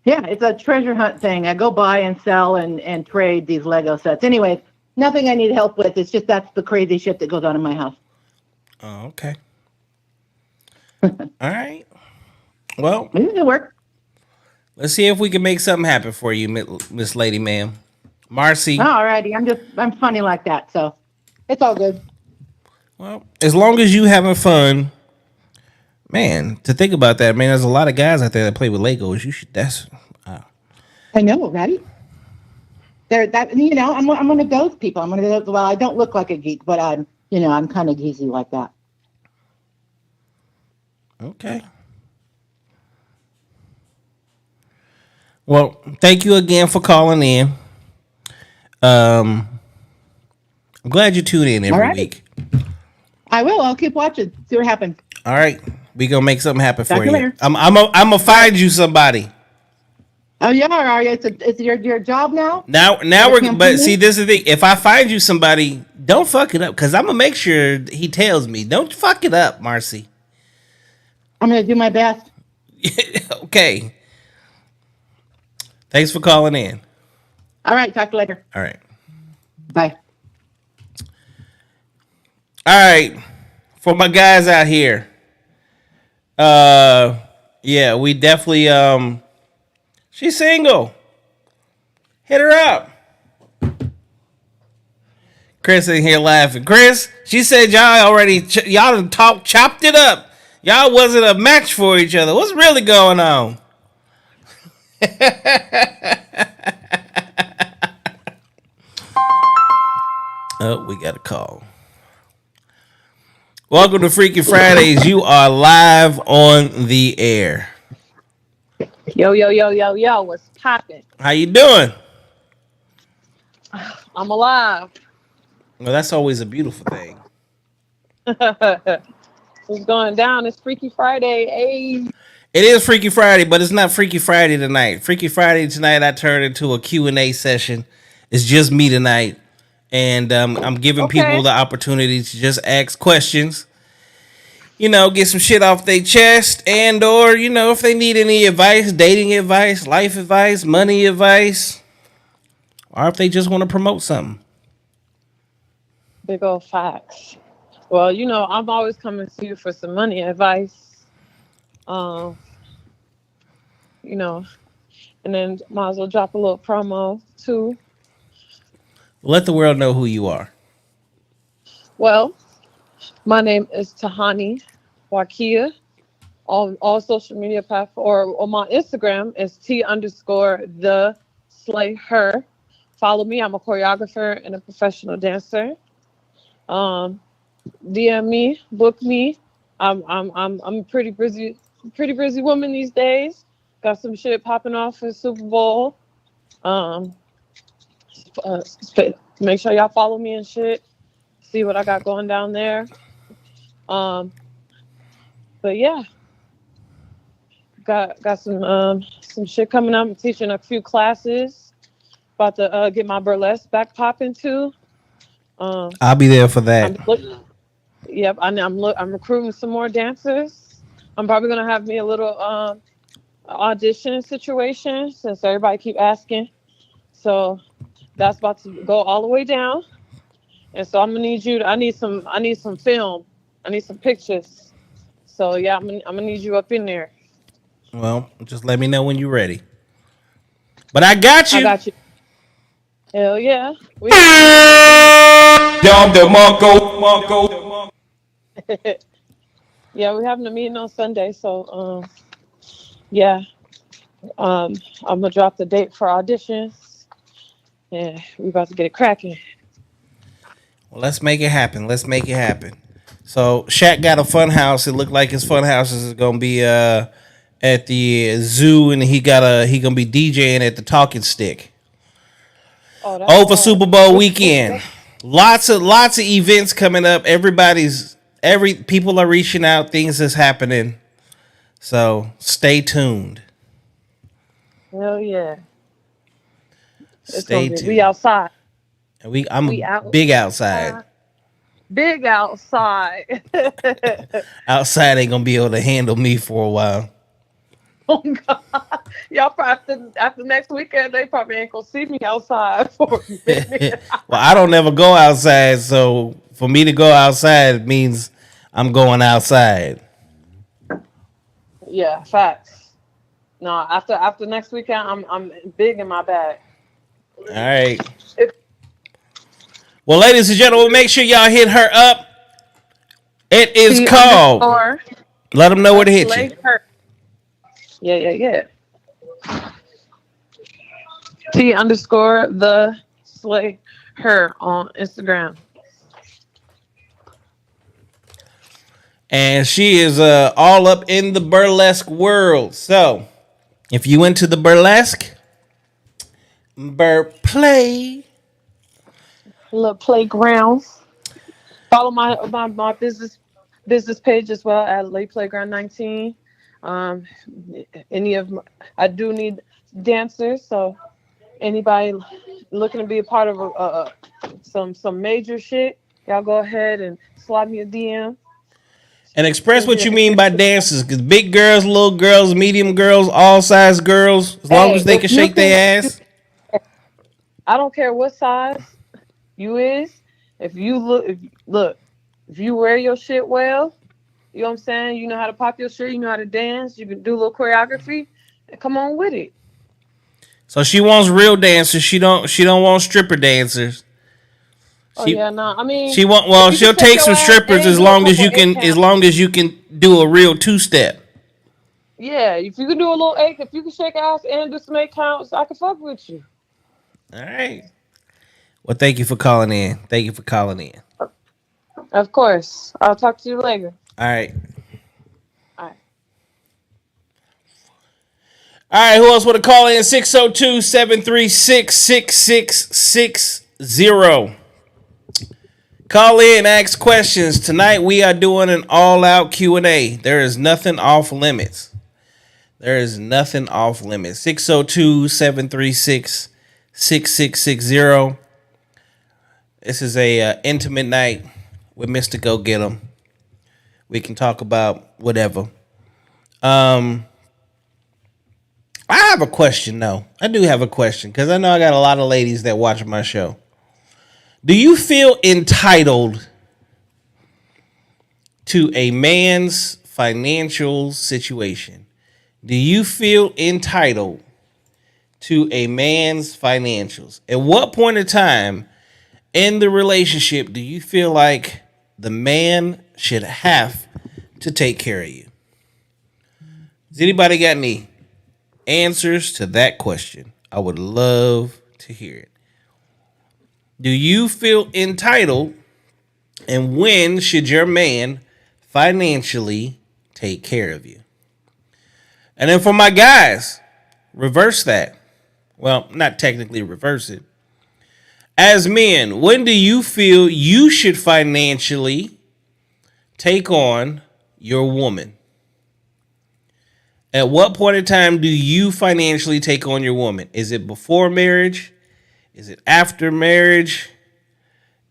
Yeah, it's a treasure hunt thing. I go buy and sell and trade these Lego sets. Anyways, nothing I need help with. It's just that's the crazy shit that goes on in my house. Oh, okay. All right. Well, it work. Let's see if we can make something happen for you, Miss Lady Ma'am. Marcy. All righty. I'm funny like that, so it's all good. Well, as long as you having fun, man. To think about that, man. There's a lot of guys out there that play with Legos. You should. I know, right? I'm one of those people. I'm one of those. Well, I don't look like a geek, but I'm kind of geeky like that. Okay. Well, thank you again for calling in. I'm glad you tune in every week. I will. I'll keep watching. See what happens. All right, we gonna make something happen Talk for to you. later. I'm gonna find you somebody. Oh yeah, are you? It's your job now. Now we're. But see, this is the thing. If I find you somebody, don't fuck it up, because I'm gonna make sure he tells me. Don't fuck it up, Marcy. I'm gonna do my best. Okay. Thanks for calling in. All right. Talk to you later. All right. Bye. All right. For my guys out here. Yeah, we definitely she's single. Hit her up. Chris in here laughing. Chris, she said y'all done chopped it up. Y'all wasn't a match for each other. What's really going on? Oh, we got a call. Welcome to Freaky Fridays. You are live on the air. Yo, what's poppin'? How you doing? I'm alive. Well, that's always a beautiful thing. What's going down? It's Freaky Friday. Hey. It is Freaky Friday, but it's not Freaky Friday tonight. Freaky Friday tonight, I turned into a Q&A session. It's just me tonight. And I'm giving people the opportunity to just ask questions. You know, get some shit off their chest. And or, if they need any advice, dating advice, life advice, money advice. Or if they just want to promote something. Big old facts. Well, I'm always coming to you for some money advice. And then might as well drop a little promo too. Let the world know who you are. Well, my name is Tahani Wakia. On all social media platforms, or on my Instagram is T_the_slay_her. Follow me. I'm a choreographer and a professional dancer. DM me, book me. I'm a pretty busy woman these days. Got some shit popping off for Super Bowl. Make sure y'all follow me and shit. See what I got going down there. But yeah, got some shit coming up. I'm teaching a few classes. About to get my burlesque back popping too. I'll be there for that. I'm recruiting some more dancers. I'm probably gonna have me a little audition situation since everybody keep asking. So that's about to go all the way down. And so I'm gonna need you. I need some film. I need some pictures. So yeah, I'm gonna need you up in there. Well, just let me know when you're ready. But I got you. Hell yeah. Dom the Monko. Yeah, we're having a meeting on Sunday, so yeah. I'm gonna drop the date for auditions. Yeah, we're about to get it cracking. Well, let's make it happen. Let's make it happen. So Shaq got a fun house. It looked like his fun house is gonna be at the zoo, and he gonna be DJing at the Talking Stick. Over Super Bowl weekend. Lots of events coming up. People are reaching out. Things is happening. So stay tuned. Hell yeah. Stay tuned. We outside. And I'm big outside. Big outside. Outside ain't gonna be able to handle me for a while. Oh God. Y'all probably after next weekend they probably ain't gonna see me outside for a minute. Well, I don't ever go outside, so for me to go outside it means I'm going outside. Yeah, facts. No, after next weekend I'm big in my bag. All right. Well, ladies and gentlemen, make sure y'all hit her up. It is called. Let them know where to hit you. Yeah. T_the slay her on Instagram. And she is all up in the burlesque world. So, if you into the burlesque, play. Little playgrounds. Follow my business page as well at Late Playground 19. I do need dancers, so anybody looking to be a part of some major shit, y'all go ahead and slide me a DM. And express what you mean by dancers, because big girls, little girls, medium girls, all size girls, as long as they can shake their ass. I don't care what size you is. If you wear your shit well, you know what I'm saying? You know how to pop your shit, you know how to dance, you can do a little choreography. Come on with it. So she wants real dancers. She don't want stripper dancers. She'll take some strippers as long as you can do a real two-step. Yeah, if you can do a little eight, if you can shake ass and do some 8 counts, I can fuck with you. All right. Well, thank you for calling in. Of course. I'll talk to you later. All right. Who else want to call in? 602-736-6660. Call in, ask questions. Tonight we are doing an all-out Q&A. There is nothing off limits. 602-736-6660. This is a intimate night with Mr. Go Get 'em. We can talk about whatever. I have a question, though. I do have a question, because I know I got a lot of ladies that watch my show. Do you feel entitled to a man's financial situation? Do you feel entitled to a man's financials? At what point in time in the relationship do you feel like the man should have to take care of you? Has anybody got any answers to that question? I would love to hear it. Do you feel entitled, and when should your man financially take care of you? And then for my guys, reverse that. Well, not technically reverse it. As men, when do you feel you should financially take on your woman? At what point in time do you financially take on your woman? Is it before marriage? Is it after marriage?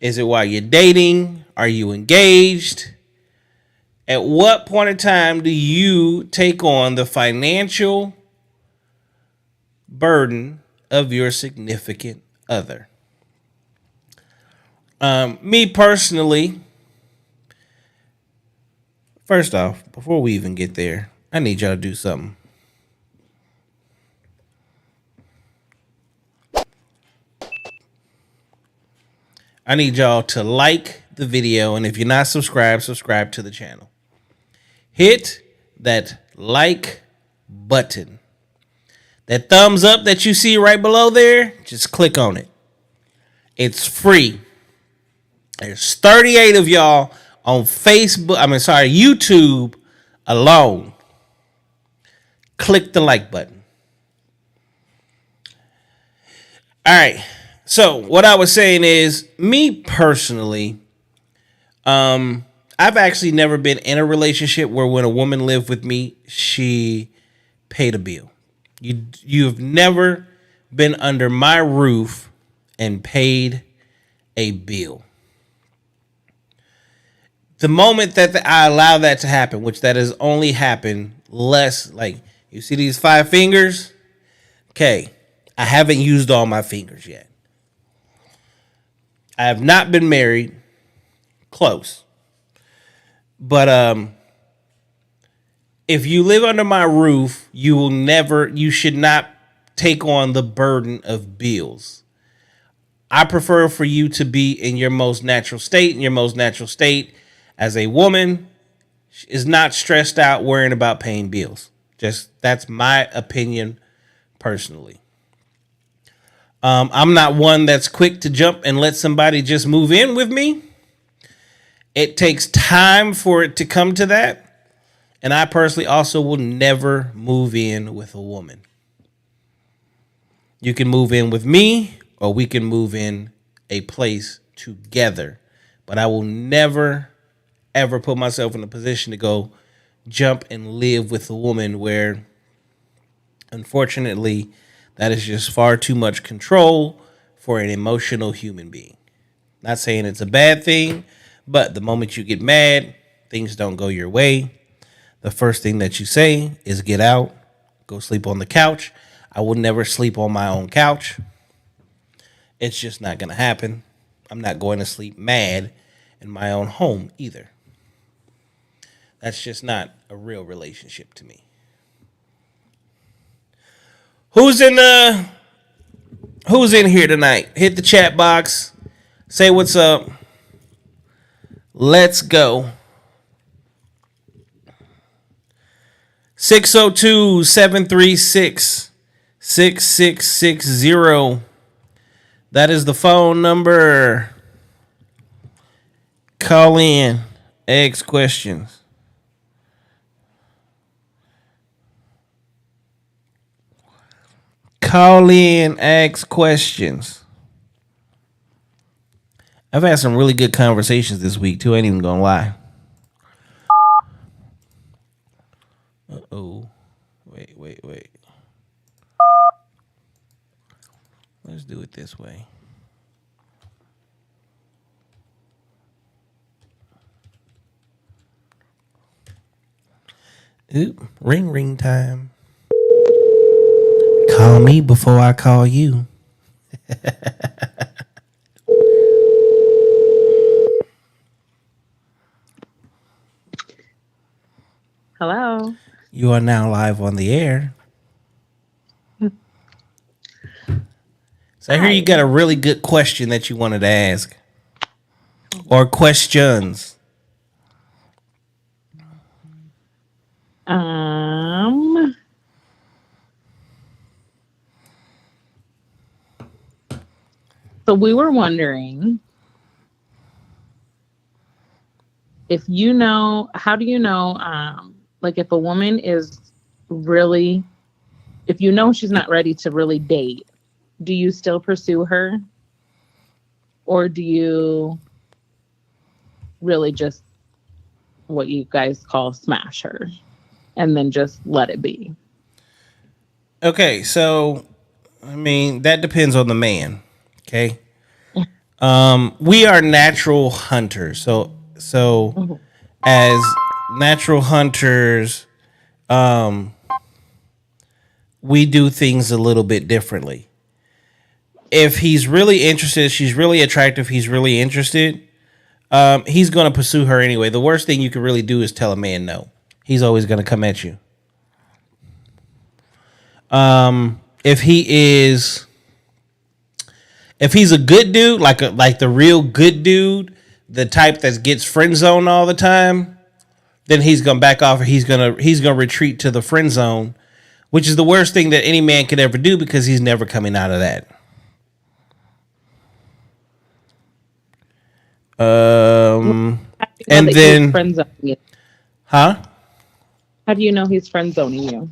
Is it while you're dating? Are you engaged? At what point in time do you take on the financial burden of your significant other? Me personally, first off, before we even get there, I need y'all to do something. I need y'all to like the video, and if you're not subscribed, subscribe to the channel. Hit that like button. That thumbs up that you see right below there, just click on it. It's free. There's 38 of y'all on YouTube alone. Click the like button. All right. So what I was saying is, me personally, I've actually never been in a relationship where when a woman lived with me, she paid a bill. You've never been under my roof and paid a bill. The moment that I allow that to happen, which that has only happened less, like you see these 5 fingers? Okay, I haven't used all my fingers yet. I have not been married. Close. But if you live under my roof, you should not take on the burden of bills. I prefer for you to be in your most natural state. And your most natural state as a woman is not stressed out worrying about paying bills. That's my opinion personally. I'm not one that's quick to jump and let somebody just move in with me. It takes time for it to come to that. And I personally also will never move in with a woman. You can move in with me, or we can move in a place together. But I will never, ever put myself in a position to go jump and live with a woman where, unfortunately, that is just far too much control for an emotional human being. Not saying it's a bad thing, but the moment you get mad, things don't go your way. The first thing that you say is get out, go sleep on the couch. I will never sleep on my own couch. It's just not going to happen. I'm not going to sleep mad in my own home either. That's just not a real relationship to me. Who's in here tonight? Hit the chat box. Say what's up. Let's go. 602-736-6660. That is the phone number. Call in. Ask questions. Call in. Ask questions. I've had some really good conversations this week, too. I ain't even gonna lie. Uh-oh. Wait. Let's do it this way. Oop, ring time. Call me before I call you. Hello. You are now live on the air. So I hear you got a really good question that you wanted to ask. Or questions. So we were wondering if you know, how do you know, like if a woman is really, if you know she's not ready to really date, do you still pursue her? Or do you really just what you guys call smash her and then just let it be? Okay, so I mean that depends on the man. Okay. We are natural hunters. So as natural hunters, we do things a little bit differently. If he's really interested, she's really attractive, he's really interested, he's going to pursue her anyway. The worst thing you can really do is tell a man no. He's always going to come at you. If he's a good dude, like the real good dude, the type that gets friend zoned all the time, then he's gonna back off, or he's gonna retreat to the friend zone, which is the worst thing that any man could ever do because he's never coming out of that. And He's then, friend zoning you? huh? How do you know he's friend zoning you?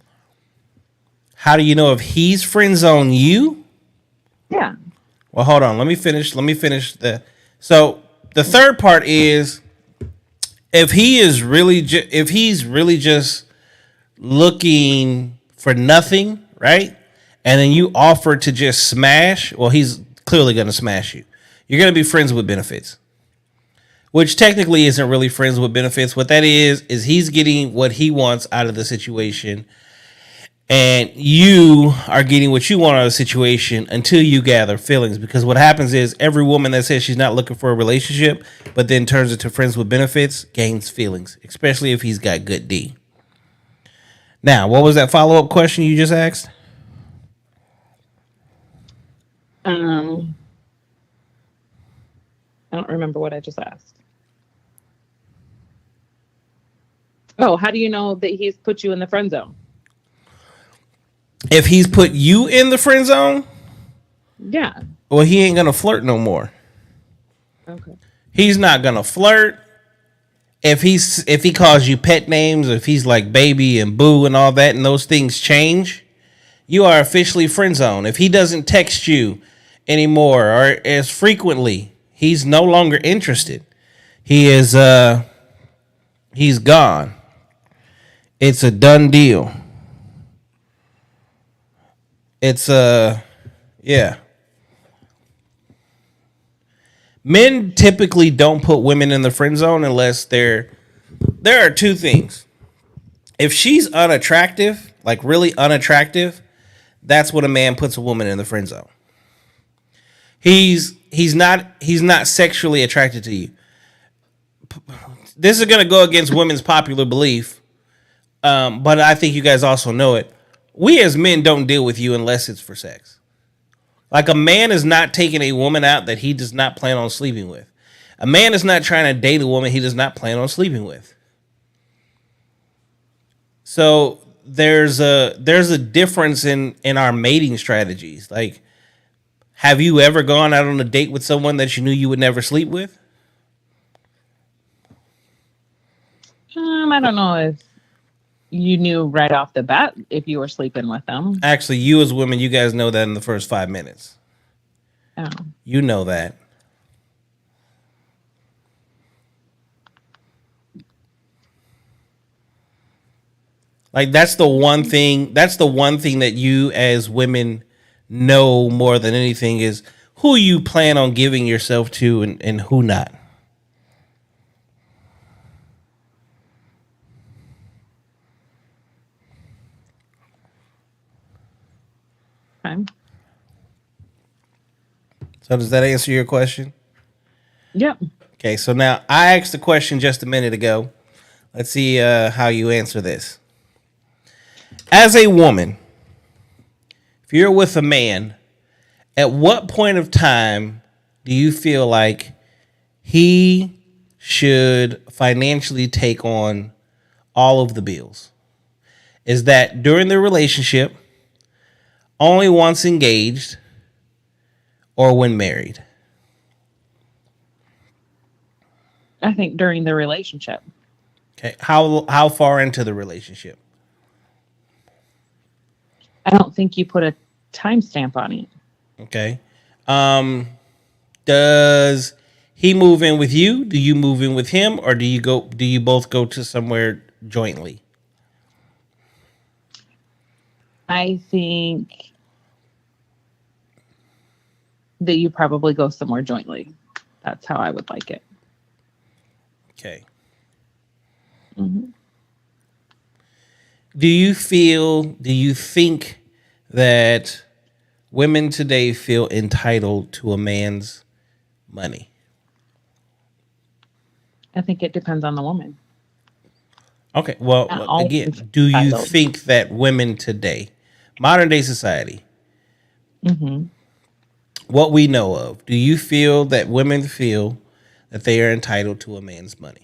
How do you know if he's friend zone you? Yeah. Well, hold on. Let me finish. So the third part is if he's really just looking for nothing, right? And then you offer to just smash. Well, he's clearly going to smash you. You're going to be friends with benefits, which technically isn't really friends with benefits. What that is he's getting what he wants out of the situation, and you are getting what you want out of the situation until you gather feelings. Because what happens is every woman that says she's not looking for a relationship, but then turns into friends with benefits, gains feelings, especially if he's got good D. Now, what was that follow-up question you just asked? I don't remember what I just asked. Oh, how do you know that he's put you in the friend zone? If he's put you in the friend zone, Yeah. well, he ain't gonna flirt no more. Okay. He's not gonna flirt. If he calls you pet names, if he's like baby and boo and all that, and those things change, you are officially friend zone. If he doesn't text you anymore or as frequently, he's no longer interested. He's gone. It's a done deal. It's yeah. Men typically don't put women in the friend zone unless there are two things. If she's unattractive, like really unattractive, that's when a man puts a woman in the friend zone. He's not sexually attracted to you. This is gonna go against women's popular belief, but I think you guys also know it. We as men don't deal with you unless it's for sex. Like a man is not taking a woman out that he does not plan on sleeping with. A man is not trying to date a woman he does not plan on sleeping with. So there's a difference in our mating strategies. Like, have you ever gone out on a date with someone that you knew you would never sleep with? I don't know if you knew right off the bat if you were sleeping with them. Actually, you as women, you guys know that in the first 5 minutes. Oh. You know that. Like that's the one thing that you as women know more than anything is who you plan on giving yourself to and who not. Okay. So does that answer your question? Yep. Okay, so now I asked the question just a minute ago. Let's see how you answer this. As a woman, if you're with a man, at what point of time do you feel like he should financially take on all of the bills? Is that during the relationship, only once engaged, or when married? I think during the relationship. Okay, how far into the relationship? I don't think you put a timestamp on it. Okay. Does he move in with you? Do you move in with him, or do you both go to somewhere jointly? I think that you probably go somewhere jointly. That's how I would like it. Okay. Mm-hmm. Do you think that women today feel entitled to a man's money? I think it depends on the woman. Okay. Well, again, do you think that women today, modern day society, what we know of, do you feel that women feel that they are entitled to a man's money?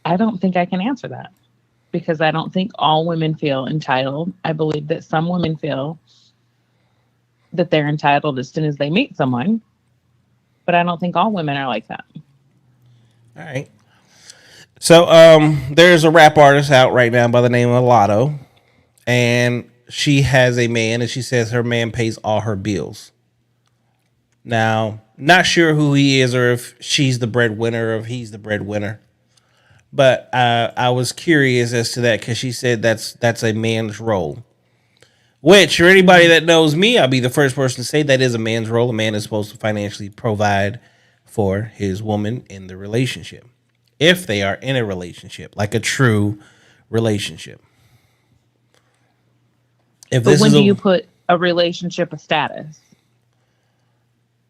I don't think I can answer that. because I don't think all women feel entitled. I believe that some women feel that they're entitled as soon as they meet someone, but I don't think all women are like that. All right. So there's a rap artist out right now by the name of Lotto, and she has a man, and she says her man pays all her bills. Now, not sure who he is or if she's the breadwinner or if he's the breadwinner. But I was curious as to that because she said that's a man's role. Which, for anybody that knows me, I'll be the first person to say that is a man's role. A man is supposed to financially provide for his woman in the relationship. If they are in a relationship, like a true relationship. If But when do you put a relationship a status?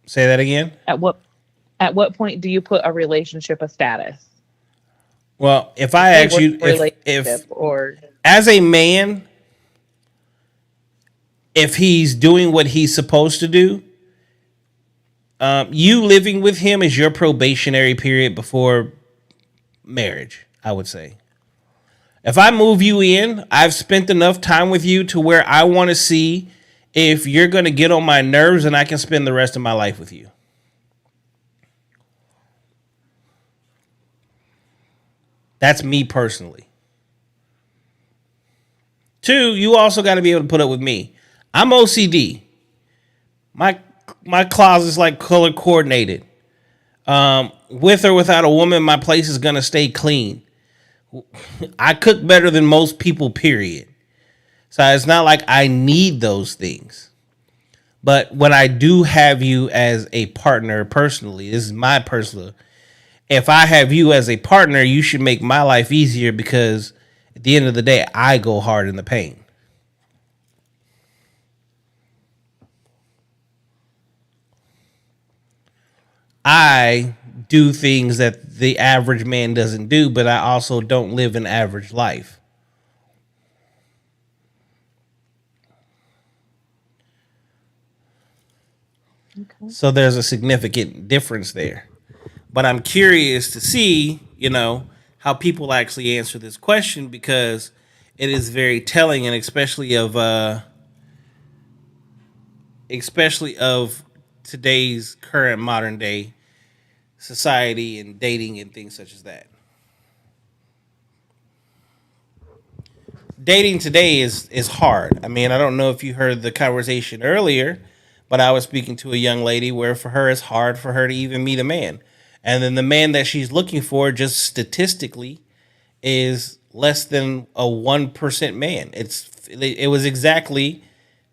Say that again? At what point do you put a relationship a status? Well, if I ask you, if or as a man, if he's doing what he's supposed to do, you living with him is your probationary period before marriage, I would say. If I move you in, I've spent enough time with you to where I want to see if you're going to get on my nerves and I can spend the rest of my life with you. That's me personally. 2, you also got to be able to put up with me. I'm OCD. My closet's like color coordinated. With or without a woman, my place is going to stay clean. I cook better than most people, period. So it's not like I need those things. But when I do have you as a partner personally, this is my personal. If I have you as a partner, you should make my life easier because at the end of the day, I go hard in the paint. I do things that the average man doesn't do, but I also don't live an average life. Okay. So there's a significant difference there. But I'm curious to see, how people actually answer this question because it is very telling, and especially of today's current modern day society and dating and things such as that. Dating today is hard. I mean, I don't know if you heard the conversation earlier, but I was speaking to a young lady where for her it's hard for her to even meet a man. And then the man that she's looking for just statistically is less than a 1% man. It was exactly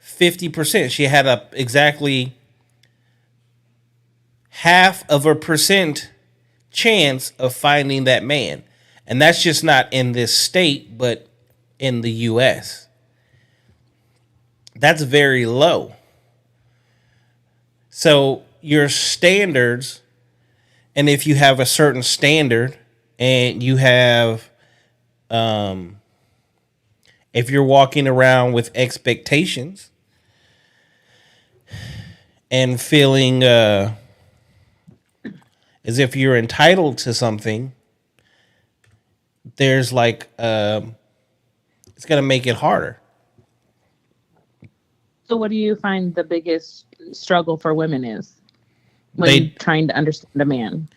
50%. She had exactly 0.5% chance of finding that man. And that's just not in this state, but in the US. That's very low. So your standards, and if you have a certain standard and you have, if you're walking around with expectations and feeling as if you're entitled to something, there's it's going to make it harder. So what do you find the biggest struggle for women is when trying to understand a man?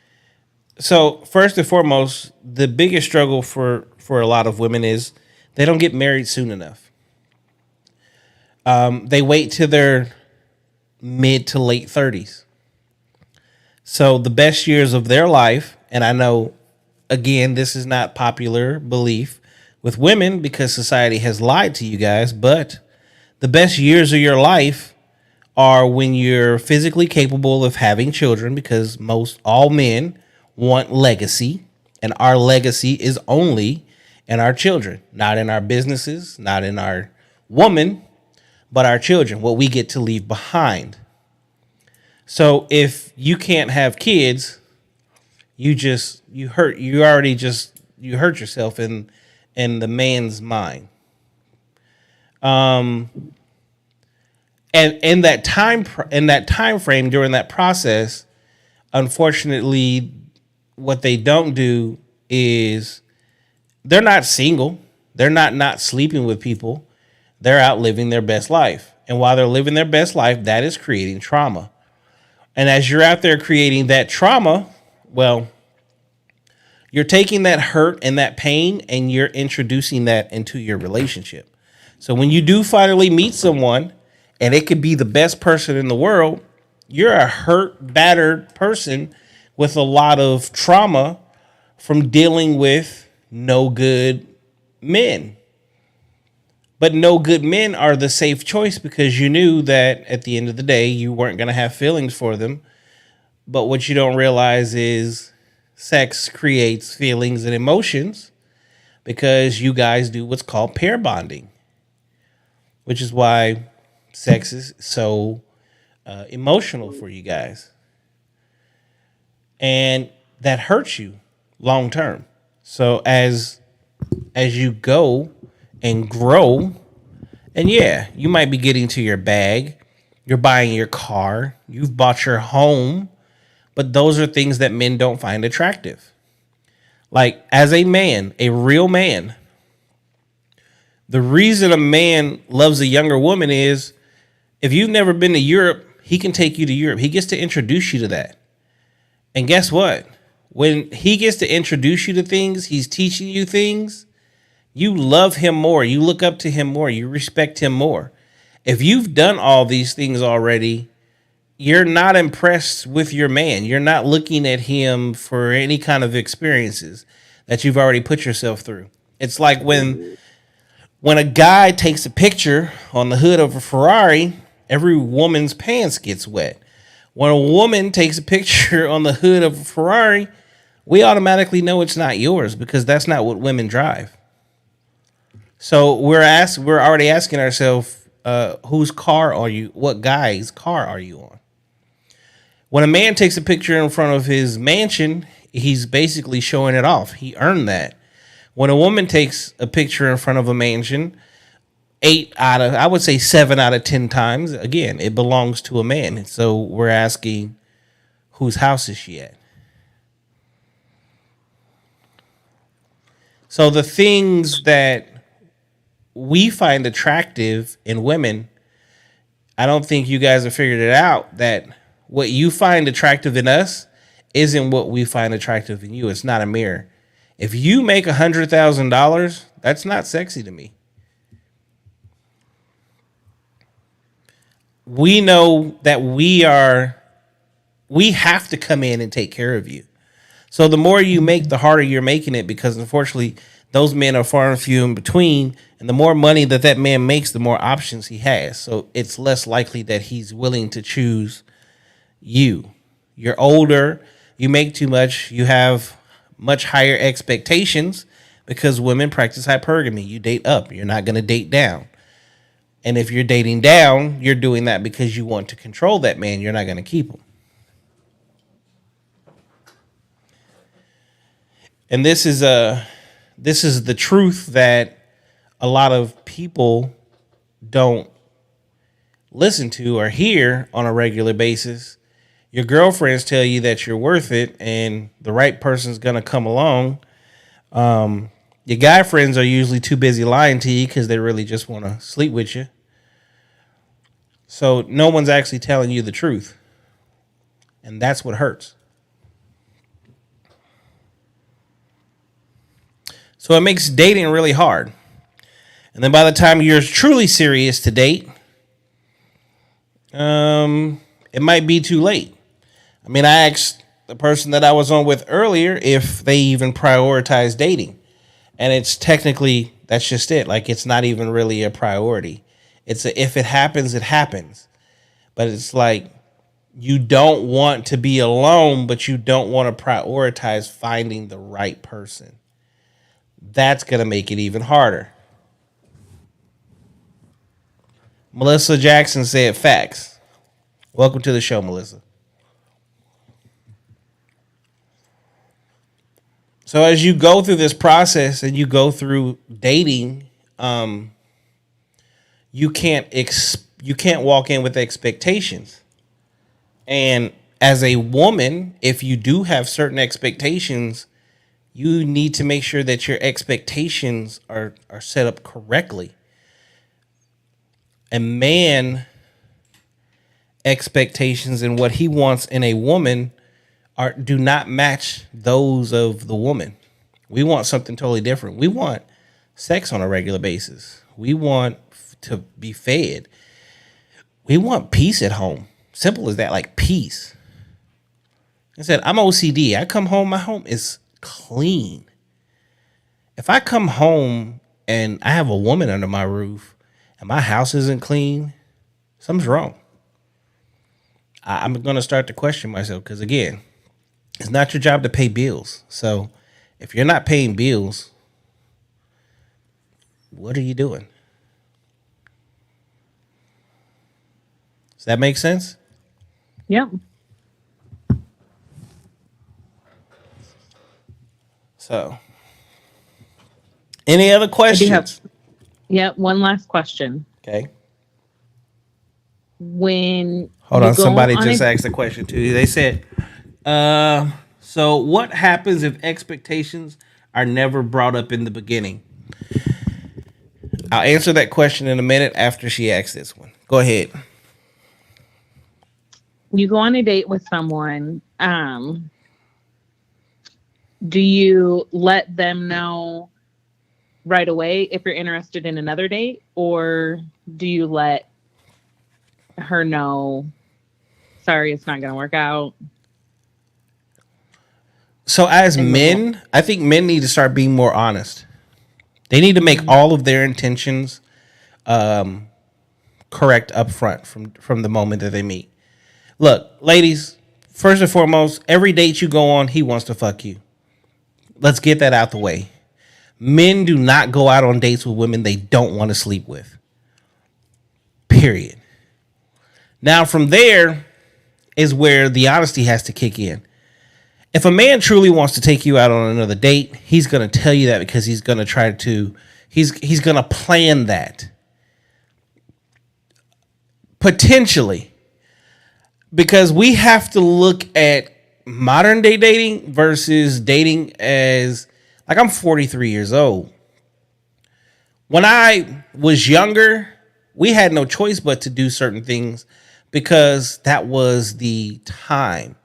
So first and foremost, the biggest struggle for a lot of women is they don't get married soon enough. They wait till their mid to late 30s. So the best years of their life, and I know, again, this is not popular belief with women because society has lied to you guys, but the best years of your life are when you're physically capable of having children, because all men want legacy, and our legacy is only in our children, not in our businesses, not in our woman, but our children, what we get to leave behind. So if you can't have kids, you hurt yourself in the man's mind. And in that time frame during that process, unfortunately, what they don't do is they're not single. They're not sleeping with people. They're out living their best life. And while they're living their best life, that is creating trauma. And as you're out there creating that trauma, well, you're taking that hurt and that pain and you're introducing that into your relationship. So when you do finally meet someone, and it could be the best person in the world, you're a hurt, battered person with a lot of trauma from dealing with no good men. But no good men are the safe choice because you knew that at the end of the day, you weren't going to have feelings for them. But what you don't realize is sex creates feelings and emotions because you guys do what's called pair bonding, which is why sex is so emotional for you guys. And that hurts you long term. So as you go and grow, and yeah, you might be getting to your bag, you're buying your car, you've bought your home, but those are things that men don't find attractive. Like, as a man, a real man, the reason a man loves a younger woman is if you've never been to Europe, he can take you to Europe. He gets to introduce you to that. And guess what? When he gets to introduce you to things, he's teaching you things, you love him more. You look up to him more. You respect him more. If you've done all these things already, you're not impressed with your man. You're not looking at him for any kind of experiences that you've already put yourself through. It's like when a guy takes a picture on the hood of a Ferrari, every woman's pants gets wet. When a woman takes a picture on the hood of a Ferrari, we automatically know it's not yours because that's not what women drive. So we're already asking ourselves, whose car are you? What guy's car are you on? When a man takes a picture in front of his mansion, he's basically showing it off. He earned that. When a woman takes a picture in front of a mansion, 7 out of 10 times, again, it belongs to a man. So we're asking, whose house is she at? So the things that we find attractive in women, I don't think you guys have figured it out that what you find attractive in us isn't what we find attractive in you. It's not a mirror. If you make $100,000, that's not sexy to me. We know that we have to come in and take care of you. So the more you make, the harder you're making it because unfortunately those men are far and few in between. And the more money that man makes, the more options he has. So it's less likely that he's willing to choose you. You're older, you make too much, you have much higher expectations because women practice hypergamy. You date up, you're not going to date down. And if you're dating down, you're doing that because you want to control that man. You're not going to keep him. And this is the truth that a lot of people don't listen to or hear on a regular basis. Your girlfriends tell you that you're worth it and the right person's going to come along. Your guy friends are usually too busy lying to you because they really just want to sleep with you. So no one's actually telling you the truth. And that's what hurts. So it makes dating really hard. And then by the time you're truly serious to date, it might be too late. I mean, I asked the person that I was on with earlier if they even prioritize dating. And it's technically, that's just it. Like, it's not even really a priority. It's if it happens, it happens. But it's like, you don't want to be alone, but you don't want to prioritize finding the right person. That's going to make it even harder. Melissa Jackson said facts. Welcome to the show, Melissa. So as you go through this process and you go through dating, you can't walk in with expectations. And as a woman, if you do have certain expectations, you need to make sure that your expectations are set up correctly. A man expectations and what he wants in a woman do not match those of the woman. We want something totally different. We want sex on a regular basis. We want to be fed. We want peace at home. Simple as that, like peace. I said, I'm OCD. I come home, my home is clean. If I come home and I have a woman under my roof and my house isn't clean, something's wrong. I'm going to start to question myself because, again, it's not your job to pay bills. So if you're not paying bills, what are you doing? Does that make sense? Yep. So, any other questions? One last question. Okay. When Hold on, somebody just asked a question too. They said, so what happens if expectations are never brought up in the beginning? I'll answer that question in a minute after she asks this one. Go ahead. You go on a date with someone, do you let them know right away if you're interested in another date, or do you let her know, sorry, it's not going to work out? So as men, I think men need to start being more honest. They need to make all of their intentions correct up front from the moment that they meet. Look, ladies, first and foremost, every date you go on, he wants to fuck you. Let's get that out the way. Men do not go out on dates with women they don't want to sleep with. Period. Now, from there is where the honesty has to kick in. If a man truly wants to take you out on another date, he's going to tell you that because he's going to try to, he's going to plan that. Potentially. Because we have to look at modern day dating versus dating as, like, I'm 43 years old. When I was younger, we had no choice but to do certain things because that was the time,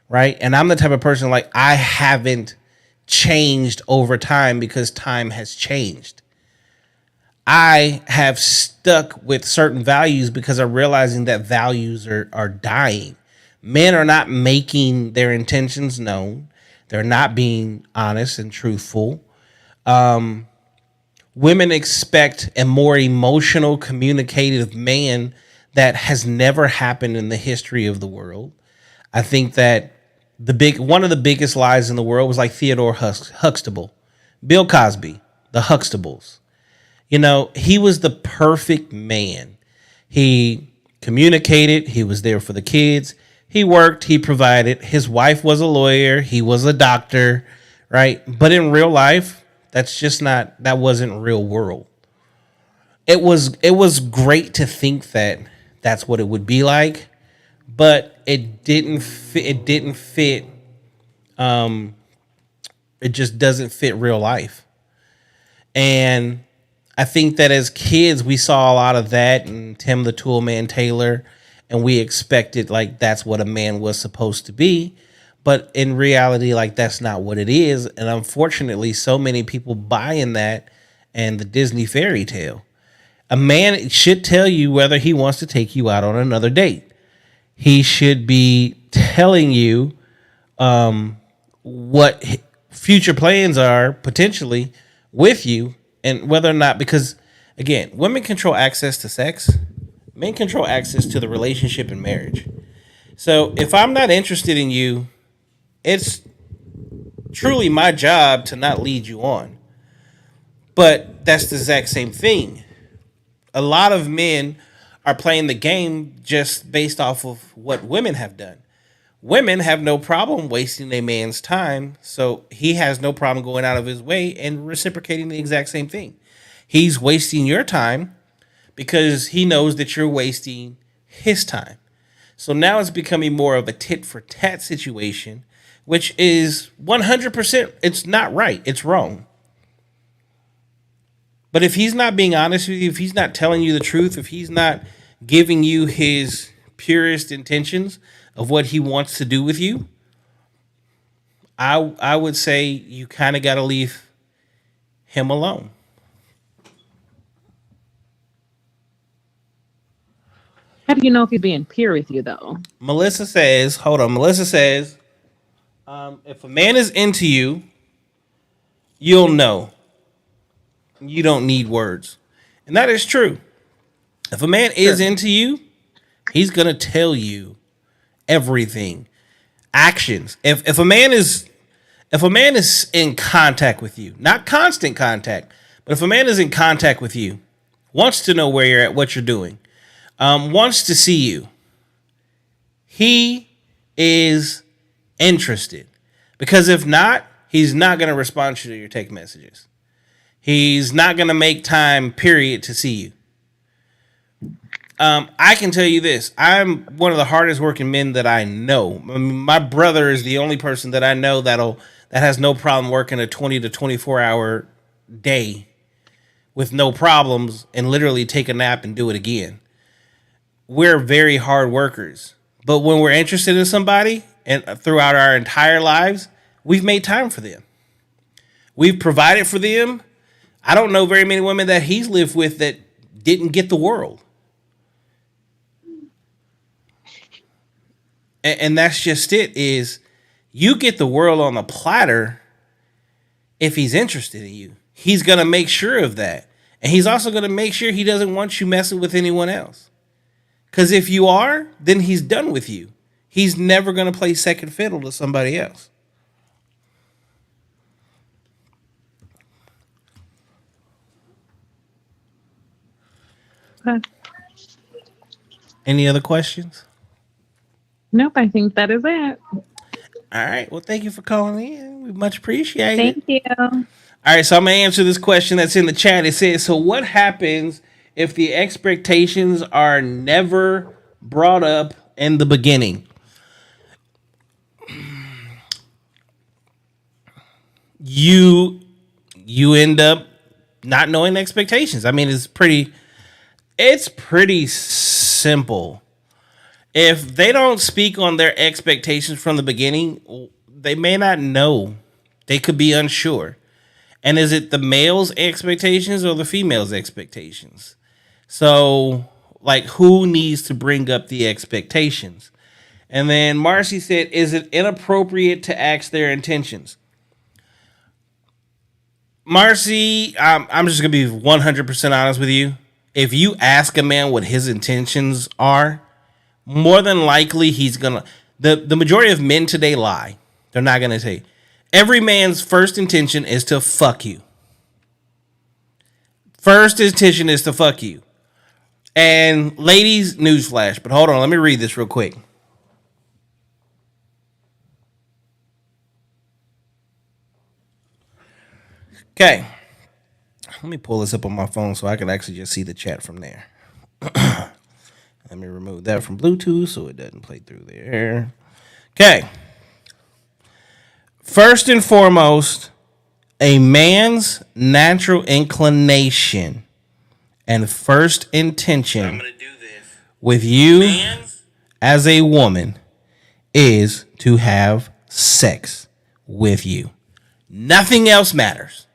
right? And I'm the type of person, like, I haven't changed over time because time has changed. I have stuck with certain values because I'm realizing that values are dying. Men are not making their intentions known. They're not being honest and truthful. Women expect a more emotional, communicative man that has never happened in the history of the world. I think that one of the biggest lies in the world was like Theodore Huxtable, Bill Cosby, the Huxtables. You know, he was the perfect man. He communicated. He was there for the kids. He worked. He provided. His wife was a lawyer. He was a doctor, right? But in real life, that wasn't real world. It was great to think that that's what it would be like, but it didn't fit. It didn't fit. It just doesn't fit real life. And I think that as kids, we saw a lot of that in Tim the Toolman Taylor, and we expected like that's what a man was supposed to be. But in reality, like that's not what it is. And unfortunately, so many people buy in that and the Disney fairy tale. A man should tell you whether he wants to take you out on another date. He should be telling you what future plans are potentially with you. And whether or not, because again, women control access to sex, men control access to the relationship and marriage. So if I'm not interested in you, it's truly my job to not lead you on. But that's the exact same thing. A lot of men are playing the game just based off of what women have done. Women have no problem wasting a man's time, so he has no problem going out of his way and reciprocating the exact same thing. He's wasting your time because he knows that you're wasting his time. So now it's becoming more of a tit for tat situation which is 100%. It's not right. It's wrong. But if he's not being honest with you, if he's not telling you the truth, if he's not giving you his purest intentions of what he wants to do with you, I would say you kind of got to leave him alone. How do you know if he's being pure with you, though? Melissa says, if a man is into you, you'll know. You don't need words. And that is true. If a man is into you, he's going to tell you everything. Actions. If a man is in contact with you, not constant contact, but if a man is in contact with you, wants to know where you're at, what you're doing, wants to see you, he is interested. Because if not, he's not going to respond to your text messages. He's not going to make time, period, to see you. I can tell you this. I'm one of the hardest working men that I know. I mean, my brother is the only person that I know that has no problem working a 20 to 24 hour day with no problems and literally take a nap and do it again. We're very hard workers. But when we're interested in somebody and throughout our entire lives, we've made time for them. We've provided for them. I don't know very many women that he's lived with that didn't get the world. And that's just it, is you get the world on a platter if he's interested in you. He's going to make sure of that. And he's also going to make sure he doesn't want you messing with anyone else. Because if you are, then he's done with you. He's never going to play second fiddle to somebody else. Okay. Any other questions? Nope, I think that is it. All right. Well, thank you for calling in. We much appreciate it. Thank you. All right. So I'm going to answer this question that's in the chat. It says, so what happens if the expectations are never brought up in the beginning? You end up not knowing expectations. I mean, it's pretty simple. If they don't speak on their expectations from the beginning, they may not know. They could be unsure. And is it the male's expectations or the female's expectations? So, like, who needs to bring up the expectations? And then Marcy said, is it inappropriate to ask their intentions? Marcy, I'm just going to be 100% honest with you. If you ask a man what his intentions are, more than likely he's going to... The majority of men today lie. They're not going to say. Every man's first intention is to fuck you. First intention is to fuck you. And ladies, newsflash, but hold on, let me read this real quick. Okay. Let me pull this up on my phone so I can actually just see the chat from there. Let me remove that from Bluetooth so it doesn't play through there. Okay. First and foremost, a man's natural inclination and first intention with you as a woman is to have sex with you. Nothing else matters.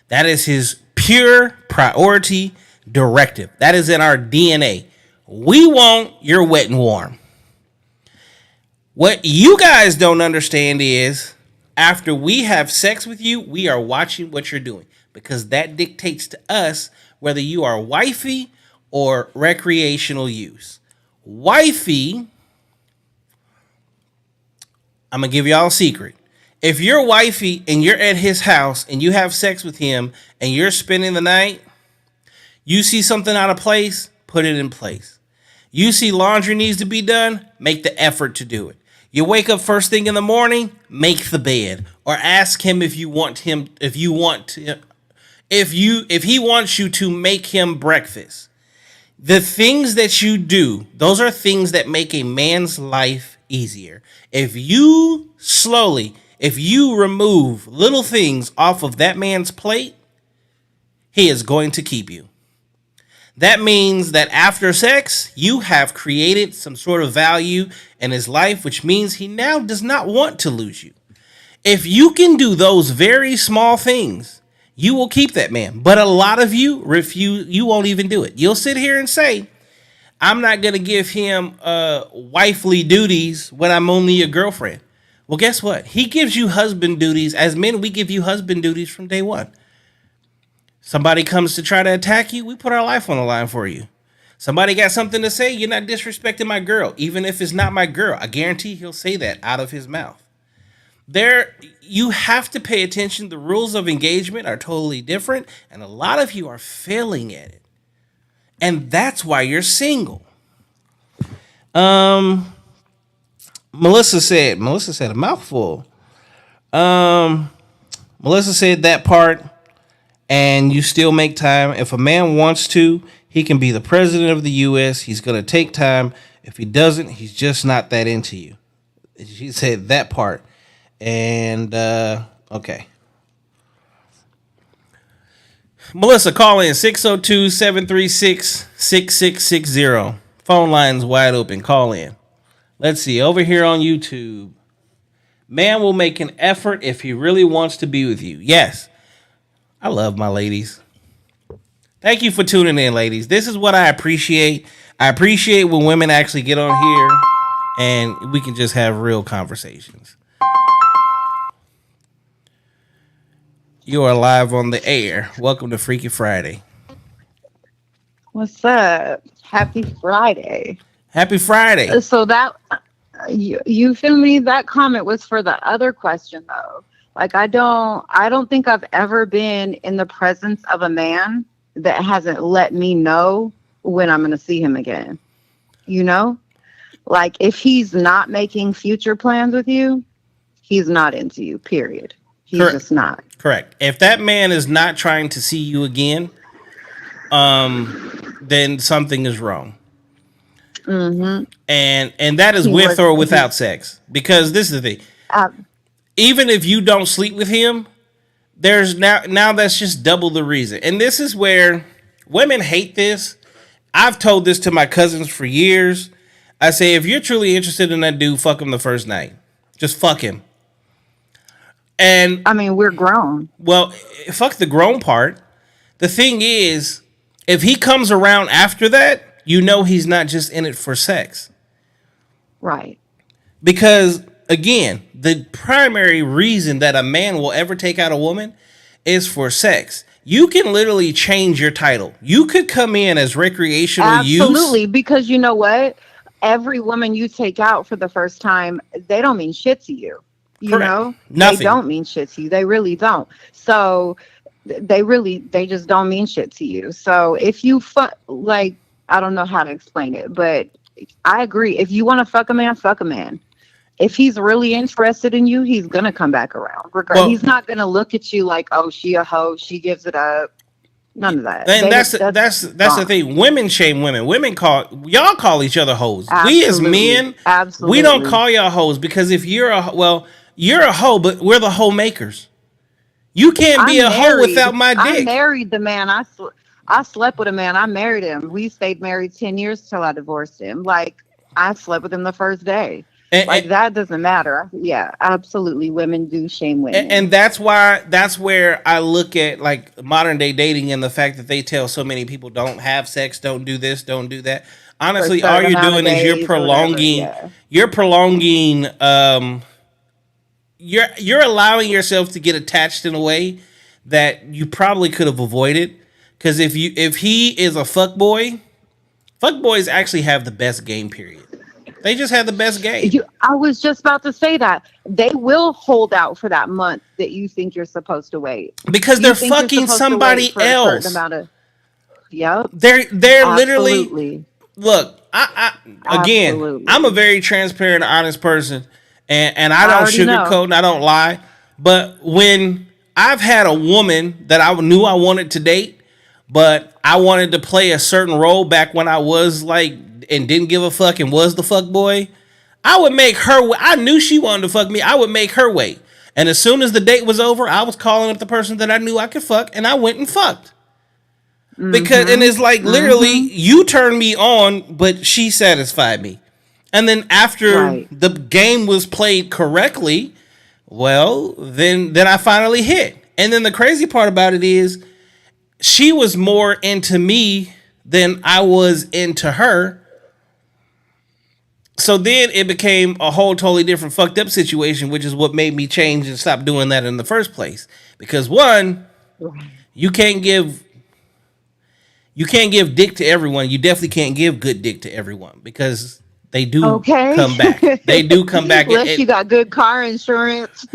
That is his pure priority directive. That is in our DNA. We want your wet and warm. What you guys don't understand is after we have sex with you, we are watching what you're doing because that dictates to us whether you are wifey or recreational use. Wifey, I'm going to give y'all a secret. If you're wifey and you're at his house and you have sex with him and you're spending the night, you see something out of place, put it in place. You see laundry needs to be done, make the effort to do it. You wake up first thing in the morning, make the bed, or ask him if he wants you to make him breakfast. The things that you do, those are things that make a man's life easier. If you remove little things off of that man's plate, he is going to keep you. That means that after sex, you have created some sort of value in his life, which means he now does not want to lose you. If you can do those very small things, you will keep that man. But a lot of you refuse. You won't even do it. You'll sit here and say, I'm not going to give him wifely duties when I'm only a girlfriend. Well, guess what? He gives you husband duties. As men, we give you husband duties from day one. Somebody comes to try to attack you, we put our life on the line for you. Somebody got something to say, you're not disrespecting my girl. Even if it's not my girl, I guarantee he'll say that out of his mouth. You have to pay attention. The rules of engagement are totally different, and a lot of you are failing at it. And that's why you're single. Melissa said a mouthful. Melissa said that part. And you still make time. If a man wants to, he can be the president of the U.S. He's going to take time. If he doesn't, he's just not that into you. She said that part. And, okay. Melissa, call in 602-736-6660. Phone line's wide open. Call in. Let's see. Over here on YouTube. Man will make an effort if he really wants to be with you. Yes. I love my ladies. Thank you for tuning in, ladies. This is what I appreciate. I appreciate when women actually get on here and we can just have real conversations. You are live on the air. Welcome to Freaky Friday. What's up? Happy Friday. Happy Friday. So that, you feel me? That comment was for the other question, though. Like, I don't think I've ever been in the presence of a man that hasn't let me know when I'm going to see him again. You know? Like, if he's not making future plans with you, he's not into you, period. He's Correct. Just not. Correct. If that man is not trying to see you again, then something is wrong. Mm-hmm. And that is with or without sex. Because this is the thing. Even if you don't sleep with him, there's now that's just double the reason. And this is where women hate this. I've told this to my cousins for years. I say, if you're truly interested in that dude, fuck him the first night. Just fuck him. And I mean, we're grown. Well, fuck the grown part. The thing is, if he comes around after that, you know he's not just in it for sex. Right. Because again, the primary reason that a man will ever take out a woman is for sex. You can literally change your title. You could come in as recreational use. Absolutely, because you know what? Every woman you take out for the first time, they don't mean shit to you. You Correct. know? Nothing. They don't mean shit to you. They really don't. So they just don't mean shit to you. So if you like, I don't know how to explain it, but I agree. If you want to fuck a man, fuck a man. If he's really interested in you, he's going to come back around. Well, he's not going to look at you like, oh, she a hoe, she gives it up. None of that. And that's the thing. Women shame women. Y'all call each other hoes. Absolutely. We as men, we don't call y'all hoes because if you're a hoe, but we're the hoe makers. You can't be a hoe without my dick. I married the man. I slept with a man. I married him. We stayed married 10 years till I divorced him. Like, I slept with him the first day. That doesn't matter. Yeah, absolutely. Women do shame women. And that's where I look at like modern day dating and the fact that they tell so many people don't have sex, don't do this, don't do that. Honestly, all you're doing is you're prolonging, you're allowing yourself to get attached in a way that you probably could have avoided. Because if he is a fuckboys actually have the best game period. They just have the best game. I was just about to say that. They will hold out for that month that you think you're supposed to wait. Because they're fucking somebody else. Yep. They're literally... Look, again, I'm a very transparent, honest person. And I don't sugarcoat and I don't lie. But when I've had a woman that I knew I wanted to date, but I wanted to play a certain role back when I was like... and didn't give a fuck and was the fuck boy, I would make her. I knew she wanted to fuck me. I would make her wait. And as soon as the date was over, I was calling up the person that I knew I could fuck, and I went and fucked. Because and it's like literally you turned me on, but she satisfied me. And then after the game was played correctly, well, then I finally hit. And then the crazy part about it is she was more into me than I was into her. So then it became a whole totally different fucked up situation, which is what made me change and stop doing that in the first place. Because one, you can't give dick to everyone. You definitely can't give good dick to everyone because they do come back. They do come back. Unless you got good car insurance.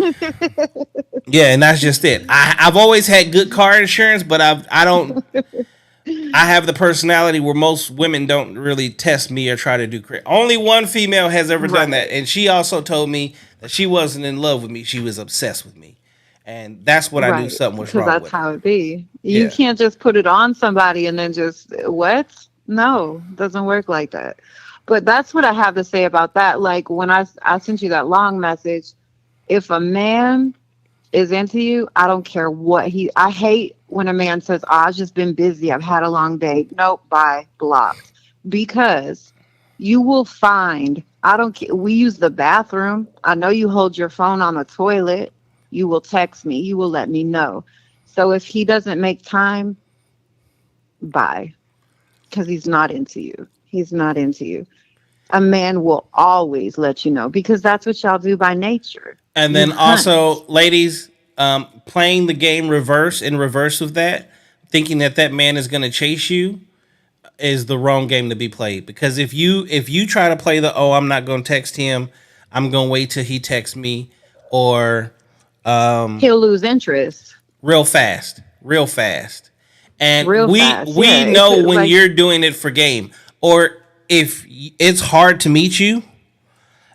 Yeah, and that's just it. I've always had good car insurance, but I don't. I have the personality where most women don't really test me or try to do crazy. Only one female has ever done that, and she also told me that she wasn't in love with me. She was obsessed with me, and that's what I knew something was wrong with. Because that's how it be. You can't just put it on somebody and then just what? No, doesn't work like that. But that's what I have to say about that. Like when I sent you that long message, if a man is into you, I don't care what I hate when a man says, oh, I've just been busy. I've had a long day. Nope, bye, blocked. Because you will find, I don't care. We use the bathroom. I know you hold your phone on the toilet. You will text me. You will let me know. So if he doesn't make time, bye. Because he's not into you. He's not into you. A man will always let you know because that's what y'all do by nature. And then also, ladies, playing the game in reverse with that, thinking that man is going to chase you is the wrong game to be played. Because if you try to play I'm not going to text him, I'm going to wait till he texts me, or he'll lose interest real fast. And we Yeah, know when you're doing it for game, or if it's hard to meet you,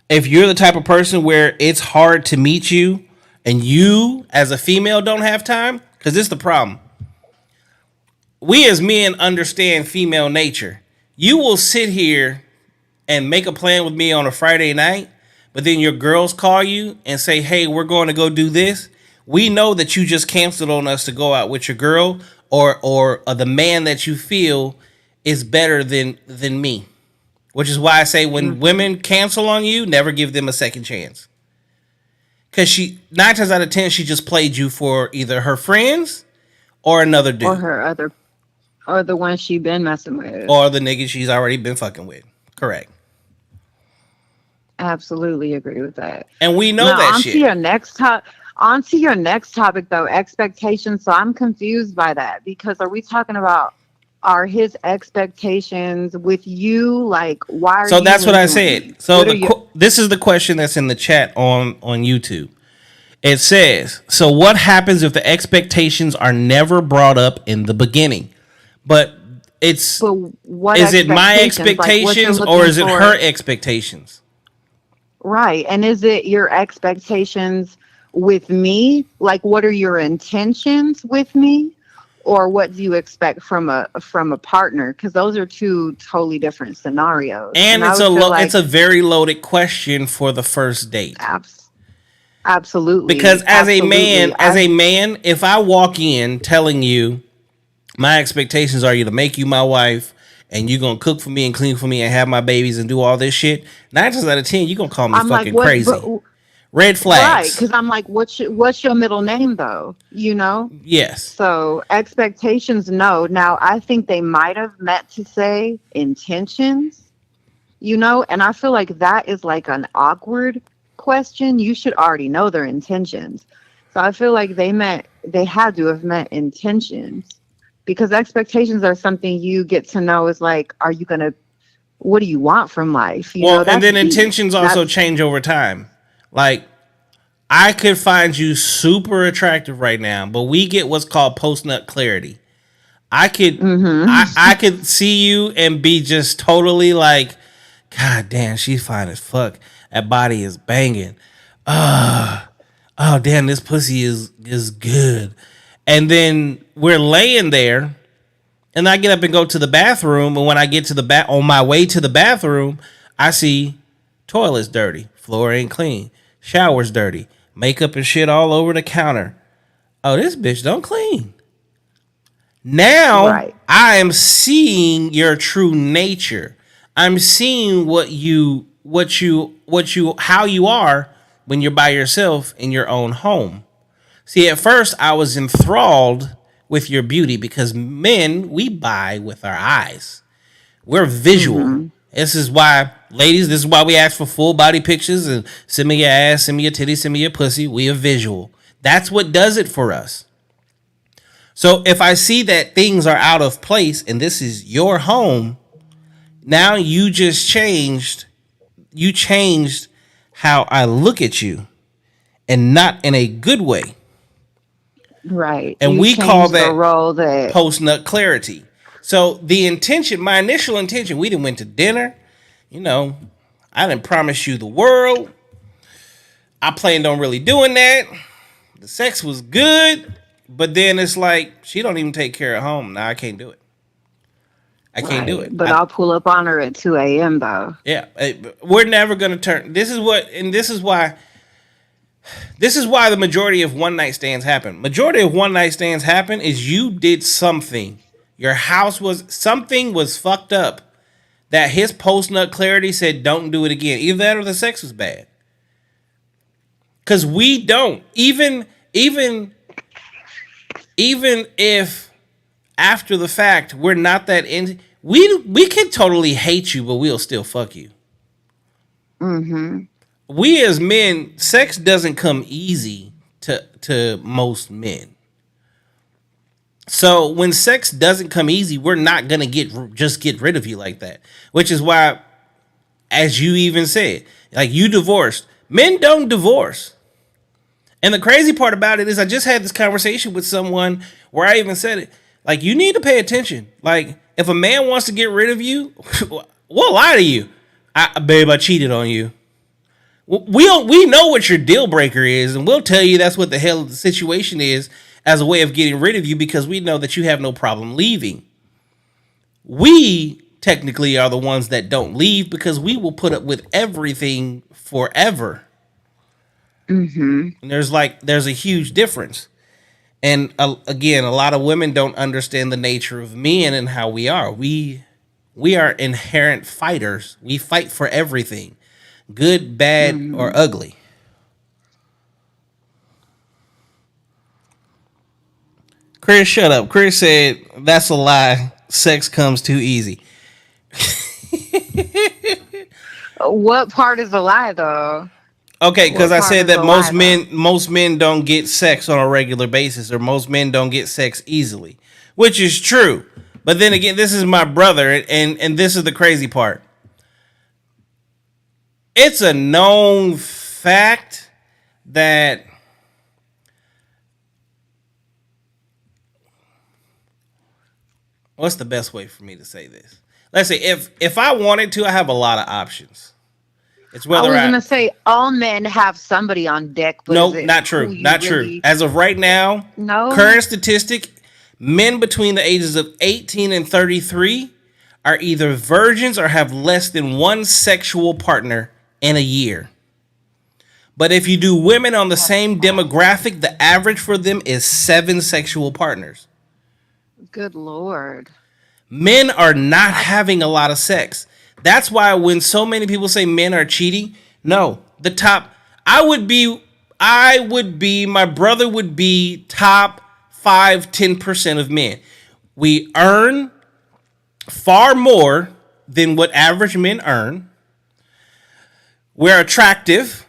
if you're the type of person where it's hard to meet you and you as a female don't have time, because this is the problem. We as men understand female nature. You will sit here and make a plan with me on a Friday night, but then your girls call you and say, hey, we're going to go do this. We know that you just canceled on us to go out with your girl or the man that you feel is better than me. Which is why I say when women cancel on you, never give them a second chance. Because 9 times out of 10, she just played you for either her friends or another dude. Or the one she been messing with. Or the nigga she's already been fucking with. Correct. Absolutely agree with that. And we know that shit. On to your next topic, though, expectations. So I'm confused by that. Because are we talking about, are his expectations with you? Like, why are you? So that's what I said. So this is the question that's in the chat on YouTube. It says, so what happens if the expectations are never brought up in the beginning? But is it my expectations or is it her expectations? Right. And is it your expectations with me? Like, what are your intentions with me? Or what do you expect from a partner? Because those are two totally different scenarios. And it's a very loaded question for the first date. Absolutely. Because as a man, if I walk in telling you my expectations are you to make you my wife and you're gonna cook for me and clean for me and have my babies and do all this shit, 9 times out of 10 you're gonna call me crazy. Red flags. Right, because I'm like, what's your middle name, though? You know? Yes. So expectations, no. Now, I think they might have meant to say intentions, you know? And I feel like that is like an awkward question. You should already know their intentions. So I feel like they had to have meant intentions. Because expectations are something you get to know is like, what do you want from life? You know, and then intentions also change over time. Like, I could find you super attractive right now, but we get what's called post-nut clarity. I could I could see you and be just totally like, God damn, she's fine as fuck. That body is banging. Oh damn, this pussy is good. And then we're laying there, and I get up and go to the bathroom, and when I get to on my way to the bathroom, I see Toilet's dirty. Floor ain't clean. Shower's dirty. Makeup and shit all over the counter. Oh, this bitch don't clean. Now I am seeing your true nature. I'm seeing how you are when you're by yourself in your own home. See, at first I was enthralled with your beauty because men, we buy with our eyes. We're visual. Mm-hmm. This is why, ladies, this is why we ask for full body pictures and send me your ass, send me your titties, send me your pussy. We are visual. That's what does it for us. So if I see that things are out of place and this is your home, now you just changed. You changed how I look at you, and not in a good way. Right. And you we call that role that post-nut clarity. So the intention, my initial intention, we didn't went to dinner. You know, I didn't promise you the world. I planned on really doing that. The sex was good, but then it's like, she don't even take care of home. Now I can't do it. I can't do it. But I'll pull up on her at 2 a.m. though. Yeah. We're never going to turn. This is why the majority of one night stands happen. Majority of one night stands happen is you did something. Your house something was fucked up that his post-nut clarity said don't do it again. Either that or the sex was bad. Because we don't. Even if after the fact we're not that in, we can totally hate you, but we'll still fuck you. Mm-hmm. We as men, sex doesn't come easy to most men. So when sex doesn't come easy, we're not gonna get rid of you like that. Which is why, as you even said, like you divorced. Men don't divorce. And the crazy part about it is I just had this conversation with someone where I even said it. Like, you need to pay attention. Like, if a man wants to get rid of you, we'll lie to you. Babe, I cheated on you. We know what your deal breaker is, and we'll tell you that's what the hell the situation is as a way of getting rid of you because we know that you have no problem leaving. We technically are the ones that don't leave because we will put up with everything forever. Mm-hmm. And there's a huge difference. And again, a lot of women don't understand the nature of men and how we are. We are inherent fighters. We fight for everything. Good, bad, or ugly. Chris, shut up. Chris said, that's a lie. Sex comes too easy. What part is a lie, though? Okay, because I said that most men don't get sex on a regular basis, or most men don't get sex easily, which is true. But then again, this is my brother, and this is the crazy part. It's a known fact that what's the best way for me to say this? Let's say if I wanted to, I have a lot of options. It's whether I was gonna say all men have somebody on deck. But no, not true. Not true. As of right now, current statistic, men between the ages of 18 and 33 are either virgins or have less than one sexual partner in a year. But if you do women on the same demographic, the average for them is 7 sexual partners. Good Lord. Men are not having a lot of sex. That's why when so many people say men are cheating, no, my brother would be top 5-10% of men. We earn far more than what average men earn. We're attractive.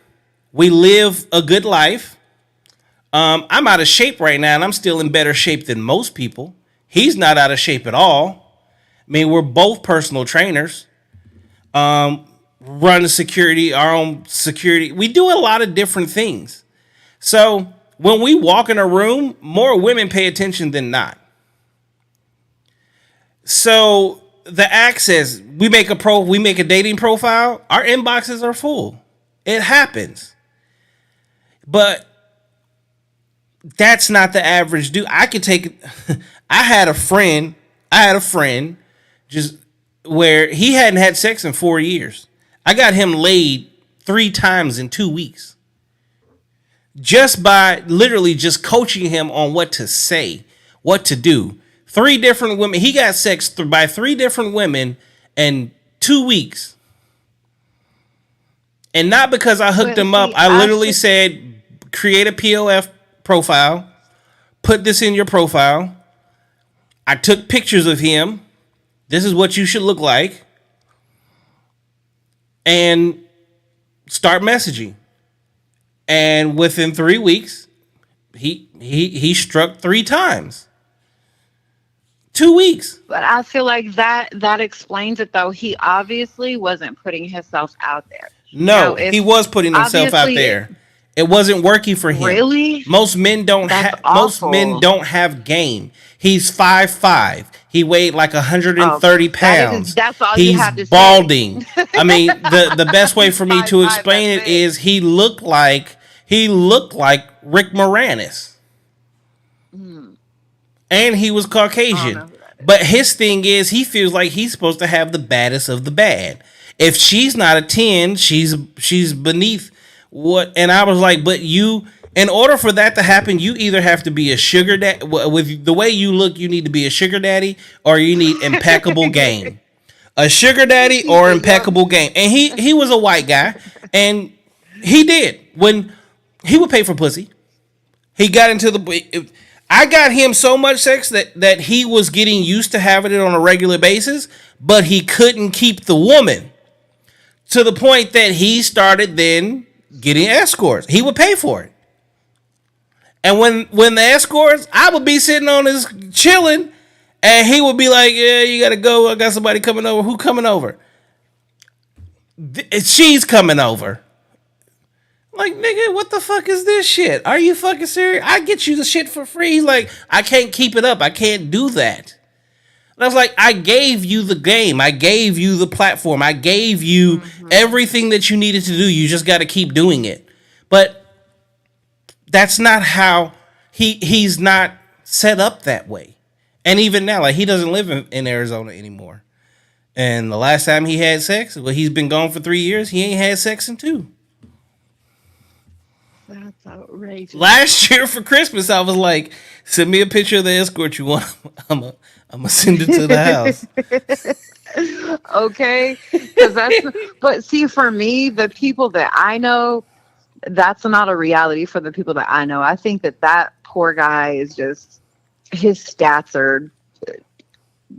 We live a good life. I'm out of shape right now, and I'm still in better shape than most people. He's not out of shape at all. I mean, we're both personal trainers. Run security, our own security. We do a lot of different things. So when we walk in a room, more women pay attention than not. So the access, we make a dating profile, our inboxes are full. It happens. But that's not the average dude. I had a friend just where he hadn't had sex in 4 years. I got him laid 3 times in 2 weeks. Just by literally just coaching him on what to say, what to do. 3 different women. He got sex by 3 different women in 2 weeks. And not because I hooked him up. I literally said, create a POF profile. Put this in your profile. I took pictures of him. This is what you should look like. And start messaging. And within 3 weeks, he struck 3 times. 2 weeks. But I feel like that explains it, though. He obviously wasn't putting himself out there. No, he was putting himself out there. It wasn't working for him. Really? Most men don't have game. He's 5'5". He weighed like 130 pounds. That's all He's you have to balding. say. I mean, the best way for me to explain it is he looked like Rick Moranis. And he was Caucasian. But his thing is he feels like he's supposed to have the baddest of the bad. If she's not a 10, she's beneath what. And I was like, but you, in order for that to happen, you either have to be a sugar daddy. With the way you look, you need to be a sugar daddy, or you need impeccable game. A sugar daddy or impeccable game. And he was a white guy, and he did. When he would pay for pussy, he got into the. I got him so much sex that he was getting used to having it on a regular basis, but he couldn't keep the woman. To the point that he started then getting escorts. He would pay for it. And when the escorts, I would be sitting on his chilling, and he would be like, yeah, you got to go. I got somebody coming over. Who coming over? She's coming over. Like, nigga, what the fuck is this shit? Are you fucking serious? I get you the shit for free. He's like, I can't keep it up. I can't do that. And I was like, I gave you the game. I gave you the platform. I gave you everything that you needed to do. You just got to keep doing it. But that's not how he's not set up that way. And even now, like, he doesn't live in Arizona anymore. And the last time he had sex, well, he's been gone for 3 years. He ain't had sex in 2. That's outrageous. Last year for Christmas, I was like, send me a picture of the escort you want. I'm gonna send it to the house. Okay, but see, for me, the people that I know, that's not a reality for the people that I know. I think that poor guy is just, his stats are,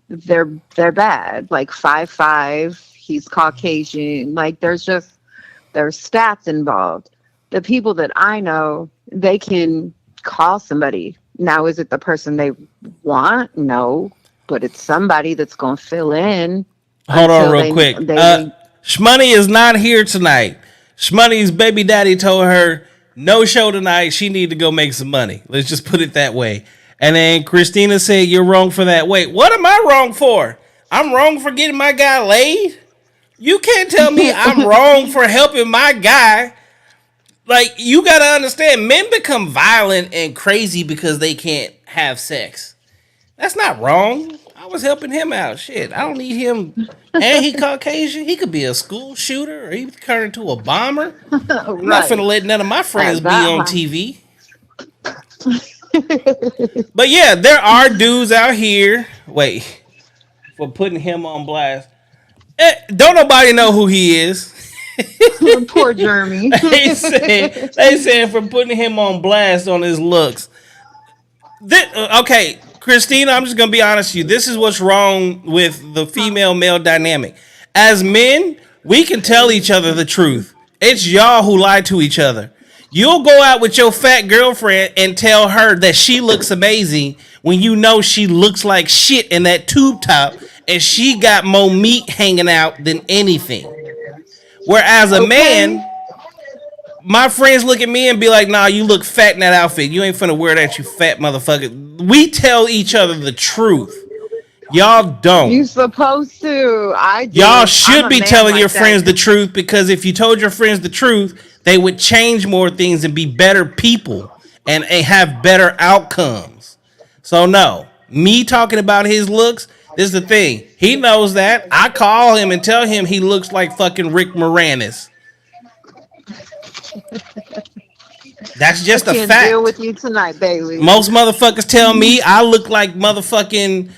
they're bad. Like 5'5", he's Caucasian. Like there's stats involved. The people that I know, they can call somebody. Now, is it the person they want? No, but it's somebody that's going to fill in. Hold on real quick. Shmoney is not here tonight. Shmoney's baby daddy told her, no show tonight. She need to go make some money. Let's just put it that way. And then Christina said, you're wrong for that. Wait, what am I wrong for? I'm wrong for getting my guy laid? You can't tell me I'm wrong for helping my guy. Like, you got to understand, men become violent and crazy because they can't have sex. That's not wrong. I was helping him out. Shit, I don't need him. And he Caucasian. He could be a school shooter, or he could turn into a bomber. Right. I'm not finna let none of my friends be on TV. But yeah, there are dudes out here. Wait, for putting him on blast. Don't nobody know who he is. Poor Jeremy. they said for putting him on blast on his looks. Okay, Christina, I'm just gonna be honest with you. This is what's wrong with the female-male dynamic. As men, we can tell each other the truth. It's y'all who lie to each other. You'll go out with your fat girlfriend and tell her that she looks amazing when you know she looks like shit in that tube top and she got more meat hanging out than anything. Whereas a man, my friends look at me and be like, nah, you look fat in that outfit. You ain't finna wear that, you fat motherfucker. We tell each other the truth. Y'all don't. You supposed to. I do. Y'all should be telling your friends the truth, because if you told your friends the truth, they would change more things and be better people and have better outcomes. So no, me talking about his looks, This is the thing. He knows that. I call him and tell him he looks like fucking Rick Moranis. That's just I a can't fact. deal with you tonight, baby. Most motherfuckers tell me I look like motherfucking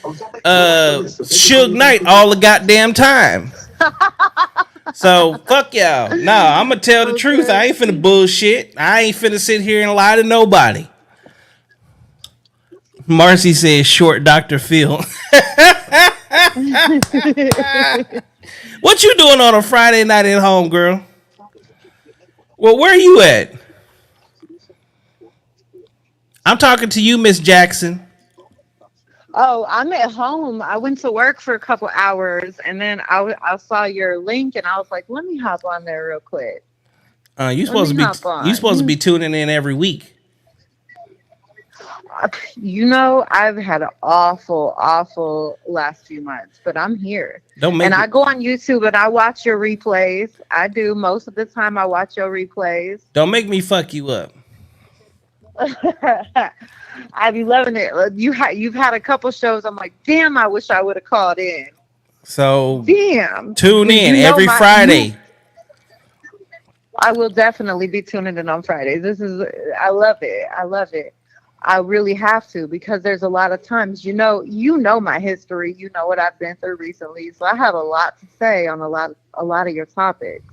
Suge Knight all the goddamn time. So fuck y'all. Nah, I'm gonna tell the truth. I ain't finna bullshit. I ain't finna sit here and lie to nobody. Marcy says short Dr. Phil. What you doing on a Friday night at home, girl? Well, where are you at? I'm talking to you, Miss Jackson. Oh, I'm at home. I went to work for a couple hours, and then I saw your link, and I was like, "Let me hop on there real quick." You supposed to be tuning in every week. You know, I've had an awful last few months, but I'm here. I go on YouTube and I watch your replays. I do most of the time. I watch your replays. Don't make me fuck you up. I be loving it. You've had a couple shows. I'm like, damn, I wish I would have called in. So damn, tune in every Friday. I will definitely be tuning in on Fridays. I love it. I love it. I really have to, because there's a lot of times, you know my history. You know what I've been through recently, so I have a lot to say on a lot of your topics.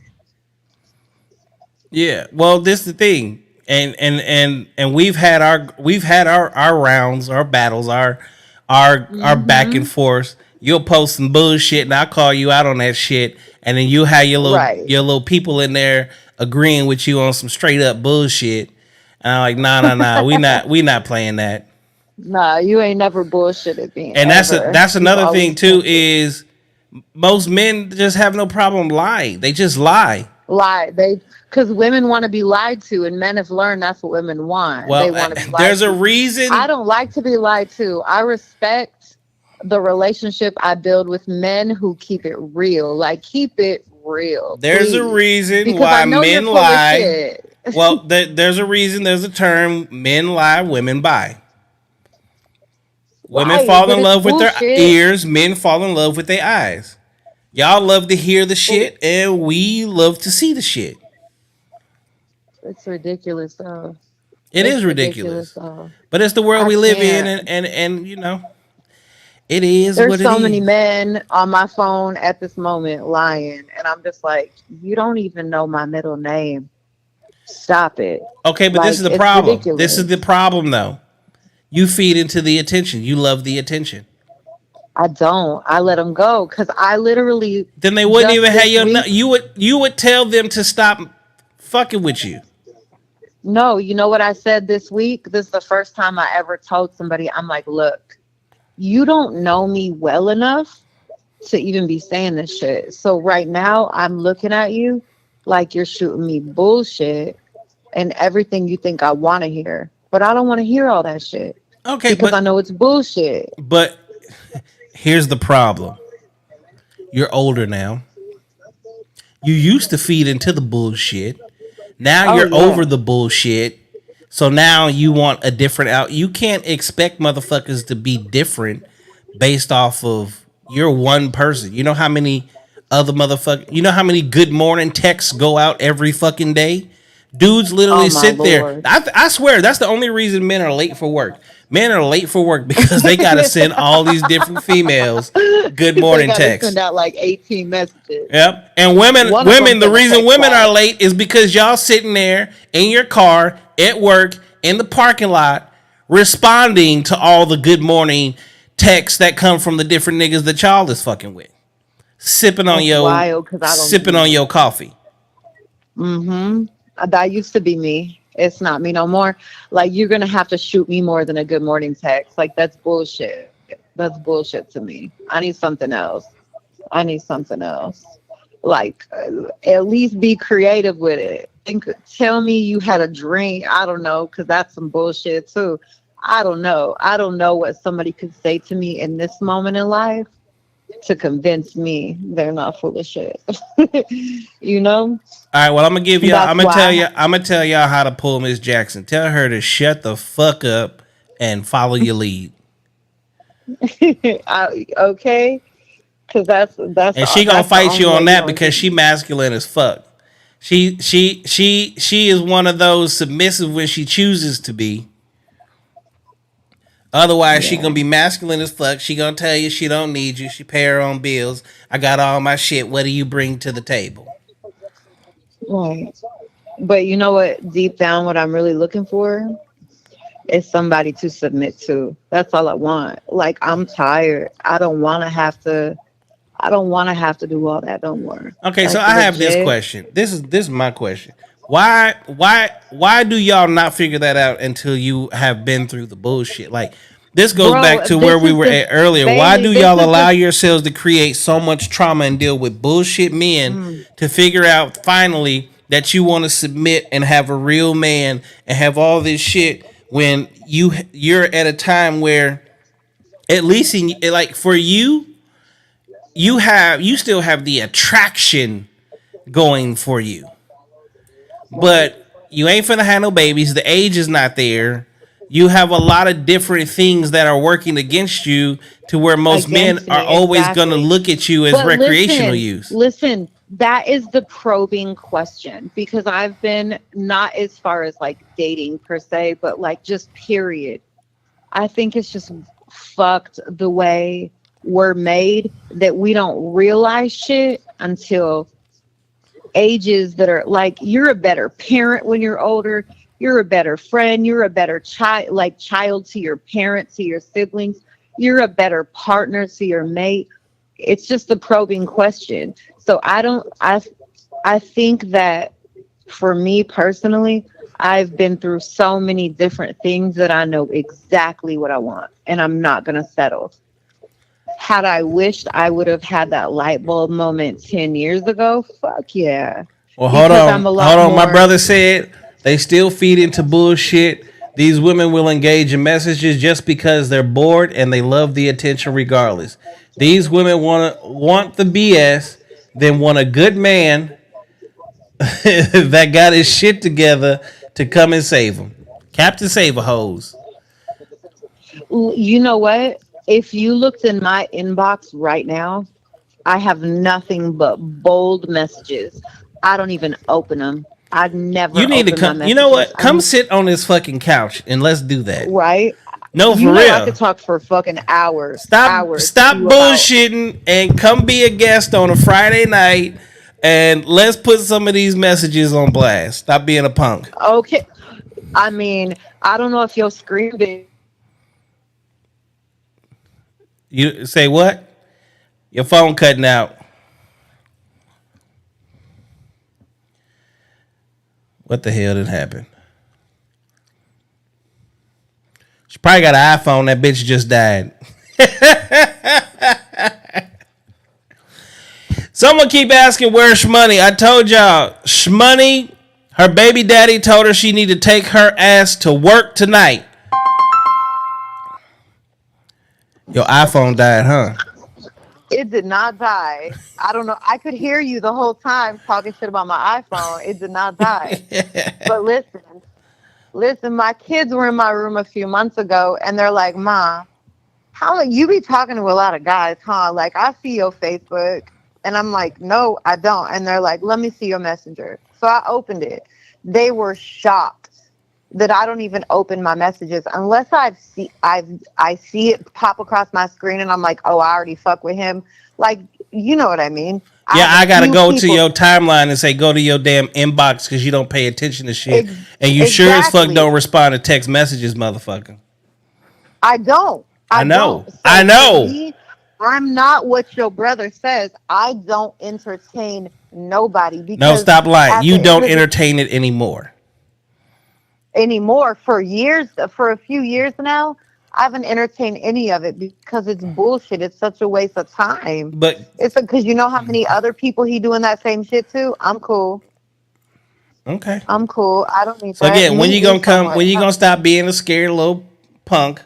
Yeah, well, this is the thing. And we've had our rounds, our battles, our back and forth. You'll post some bullshit and I'll call you out on that shit, and then you have your little people in there agreeing with you on some straight up bullshit. And I'm like, nah, we not playing that. Nah, you ain't never bullshitted me. And that's another thing too, is most men just have no problem lying. They just lie. Because women want to be lied to, and men have learned that's what women want. Well, they want to be lied there's to. a reason. I don't like to be lied to. I respect the relationship I build with men who keep it real. Like, keep it real. There's a reason why men lie. Well, there's a reason. There's a term: men lie, women buy. Women fall in love with their ears. Men fall in love with their eyes. Y'all love to hear the shit, and we love to see the shit. It's ridiculous, though. It is ridiculous, but it's the world we live in, and you know, it is. There's so many men on my phone at this moment lying, and I'm just like, you don't even know my middle name. Stop it. Okay, but this is the problem. Ridiculous. This is the problem, though. You feed into the attention. You love the attention. I don't. I let them go, because I literally. Then they wouldn't even have your. You would tell them to stop fucking with you. No, you know what I said this week? This is the first time I ever told somebody. I'm like, look, you don't know me well enough to even be saying this shit. So right now, I'm looking at you like you're shooting me bullshit and everything you think I want to hear. But I don't want to hear all that shit. Okay, because I know it's bullshit. But here's the problem. You're older now. You used to feed into the bullshit. Now you're over the bullshit. So now you want a different out. You can't expect motherfuckers to be different based off of you're one person. You know how many other motherfuckers, you know how many good morning texts go out every fucking day? Dudes literally sit there. I swear that's the only reason men are late for work. Men are late for work because they got to send all these different females good morning texts. Send out like 18 messages. Yep. And women, the reason women are late is because y'all sitting there in your car, at work, in the parking lot, responding to all the good morning texts that come from the different niggas that y'all is fucking with. Sipping on your coffee. Mm-hmm. That used to be me. It's not me no more. Like, you're going to have to shoot me more than a good morning text. Like, that's bullshit. That's bullshit to me. I need something else. Like, at least be creative with it. Tell me you had a dream. I don't know, because that's some bullshit too. I don't know. I don't know what somebody could say to me in this moment in life to convince me they're not full of shit. You know? All right, well, I'm gonna tell y'all how to pull Miss Jackson. Tell her to shut the fuck up and follow your lead. Okay, because that's And she gonna that's the fight you only way on you that gonna because get she masculine as fuck. She is one of those submissive when she chooses to be. Otherwise, she gonna be masculine as fuck. She gonna tell you she don't need you. She pay her own bills. I got all my shit. What do you bring to the table? right. But you know what? Deep down, what I'm really looking for is somebody to submit to. That's all I want. Like I'm tired. I don't want to have to. I don't want to have to do all that no more. Okay, so Like I have this legit. question. This is my question. Why do y'all not figure that out until you have been through the bullshit? Like this goes back Bro, to where this we is were the at earlier. Why Bailey, do this y'all is allow the yourselves to create so much trauma and deal with bullshit men to figure out finally that you want to submit and have a real man and have all this shit when you're at a time where at least in like for you you still have the attraction going for you. But you ain't finna have no babies. The age is not there. You have a lot of different things that are working against you to where most men against are me, always gonna exactly. look at you as But recreational listen, use. listen, that is the probing question because I've been not as far as like dating per se, but like just period. I think it's just fucked the way we're made that we don't realize shit until ages that are like you're a better parent when you're older, you're a better friend, you're a better child to your parents, to your siblings, you're a better partner to your mate. It's just a probing question. So I think that for me personally, I've been through so many different things that I know exactly what I want and I'm not going to settle. Had I wished I would have had that light bulb moment 10 years ago, fuck yeah. Well, Because I'm a hold lot on. My more. brother said they still feed into bullshit. These women will engage in messages just because they're bored and they love the attention regardless. These women want the BS, then want a good man that got his shit together to come and save them. Captain Save a Hose. You know what? If you looked in my inbox right now, I have nothing but bold messages. I don't even open them. I'd You never need to open my come. You know messages. what? Come sit on this fucking couch and let's do that. Right? No, You for know I could real. talk for fucking hours, hours to Stop you about. bullshitting and come be a guest on a Friday night and let's put some of these messages on blast. Stop being a punk. Okay, I mean, I don't know if your screen big. You say what? Your phone cutting out. What the hell did happen? She probably got an iPhone. That bitch just died. Someone keep asking where's Shmoney. I told y'all, Shmoney, her baby daddy told her she need to take her ass to work tonight. Your iPhone died, huh? It did not die. I don't know. I could hear you the whole time talking shit about my iPhone. It did not die. But listen, my kids were in my room a few months ago and they're like, "Mom, how you be talking to a lot of guys, huh? Like I see your Facebook." And I'm like, "No, I don't." And they're like, "Let me see your messenger." So I opened it. They were shocked that I don't even open my messages unless I see it pop across my screen and I'm like, "Oh, I already fuck with him." Like, you know what I mean? Yeah, I gotta go to people- your timeline and say go to your damn inbox because you don't pay attention to shit, and you sure as fuck Exactly. don't respond to text messages, motherfucker. I don't. I know. Don't. So I know. for me, I'm not what your brother says. I don't entertain nobody because No, stop lying. at You the don't end of entertain it anymore. anymore for years, for a few years now. I haven't entertained any of it because it's bullshit. It's such a waste of time. But it's because you know how many other people he doing that same shit to. I'm cool. Okay. I'm cool. I don't need So that. again, when Meet you me gonna come? somewhere. When you gonna stop being a scared little punk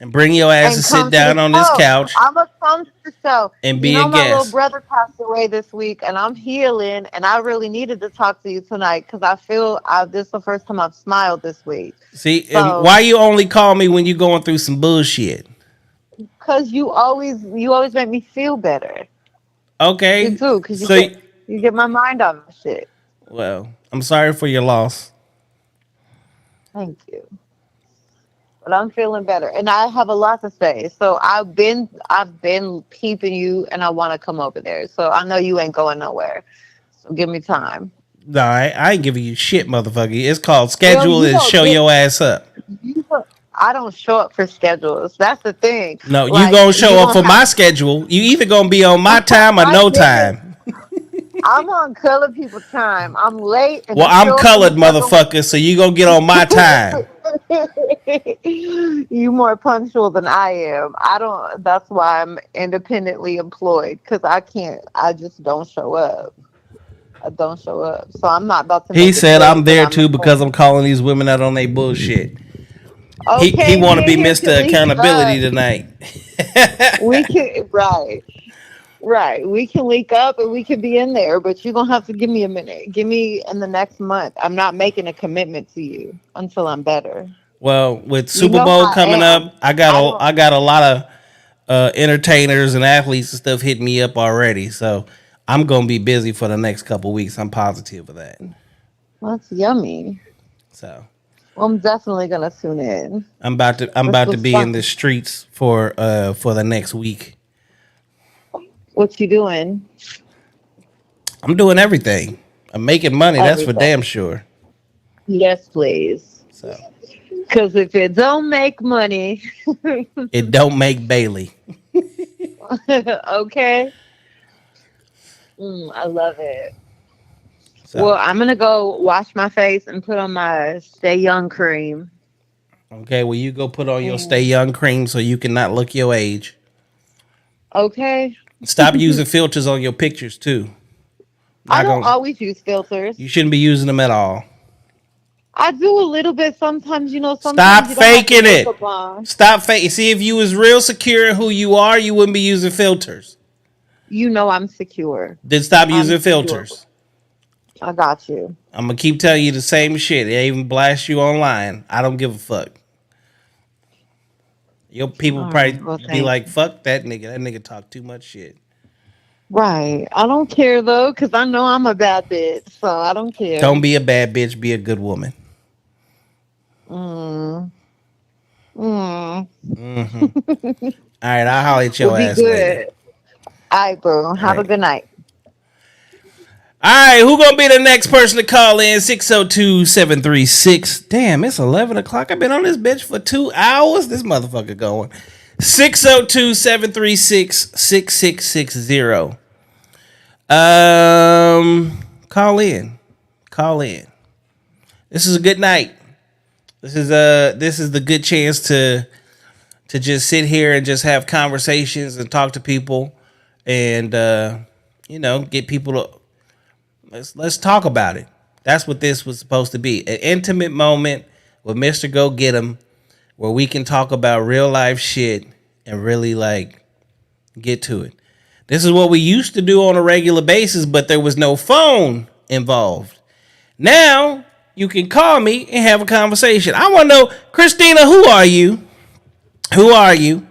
and bring your ass And to come sit to down the on this show. couch I'm a come to the show. and You be know, a my little guest? brother passed away this week, and I'm healing, and I really needed to talk to you tonight because I feel this is the first time I've smiled this week. See, So, why you only call me when you going through some bullshit? Cause you always make me feel better. Okay. You do, cause So, you get my mind off of shit. well, I'm sorry for your loss. Thank you. But I'm feeling better, and I have a lot to say. So I've been peeping you, and I want to come over there. So I know you ain't going nowhere. So give me time. No, I ain't giving you shit, motherfucker. It's called Well, schedule you and don't show get. your ass up. I don't show up for schedules. That's the thing. No, you Like gonna you show up gonna for have. my schedule. You either gonna be on my time or I no didn't. time. I'm on color people time. I'm late and Well, I I'm show up in colored, the fucking. motherfucker, so you gonna get on my time. You more punctual than I am. I don't. That's why I'm independently employed because I can't. I just don't show up. I don't show up. So I'm not about to He make a said I'm date that there I'm too not because going. I'm calling these women out on their bullshit. He Okay, want to me be and him can Mr. link Accountability up. tonight. We can right. We can link up and we can be in there, but you're gonna have to give me a minute. Give me in the next month. I'm not making a commitment to you until I'm better. Well, with You Super know Bowl how I coming am. up, I got I don't. a lot of entertainers and athletes and stuff hitting me up already. So I'm gonna be busy for the next couple weeks. I'm positive of that. That's yummy. So Well, I'm definitely gonna tune in. I'm This about to was be in the fun. streets for the next week. What you doing? I'm doing everything. I'm making money. That's for Everything. damn sure. Yes, please. So Because if it don't make money, it don't make Bailey. okay. I love it. Well, So I'm gonna go wash my face and put on my Stay Young cream. okay, well you go put on your Stay And Young cream so you cannot look your age. okay. Stop using filters on your pictures too. I Not don't gonna. always use filters. You shouldn't be using them at all. I do a little bit sometimes. Stop Sometimes you don't have your faking it. makeup on. Stop fake. See, if you was real secure in who you are, you wouldn't be using filters. You know I'm secure. Then stop I'm using secure. filters. I got you. I'm gonna keep telling you the same shit. They even blast you online. I don't give a fuck. Your people All probably right. Well, be thank like, you. "Fuck that nigga. That nigga talk too much shit." Right. I don't care though, because I know I'm a bad bitch, so I don't Don't care. be a bad bitch. Be a good woman. Mm. Mm. Mm-hmm. All right, I'll holler at We'll your be ass later. good. All right, bro. All Have a right. good night. All right, who gonna be the next person to call in? 602-736. Damn, it's 11 o'clock. I've been on this bitch for 2 hours. This motherfucker going. 602-736-6660. Call in. Call in. This is a good night. This is the good chance to just sit here and just have conversations and talk to people and get people to let's talk about it. That's what this was supposed to be. An intimate moment with Mr. Go Get 'em where we can talk about real life shit and really get to it. This is what we used to do on a regular basis, but there was no phone involved. Now you can call me and have a conversation. I want to know, Christina, who are you? Who are you?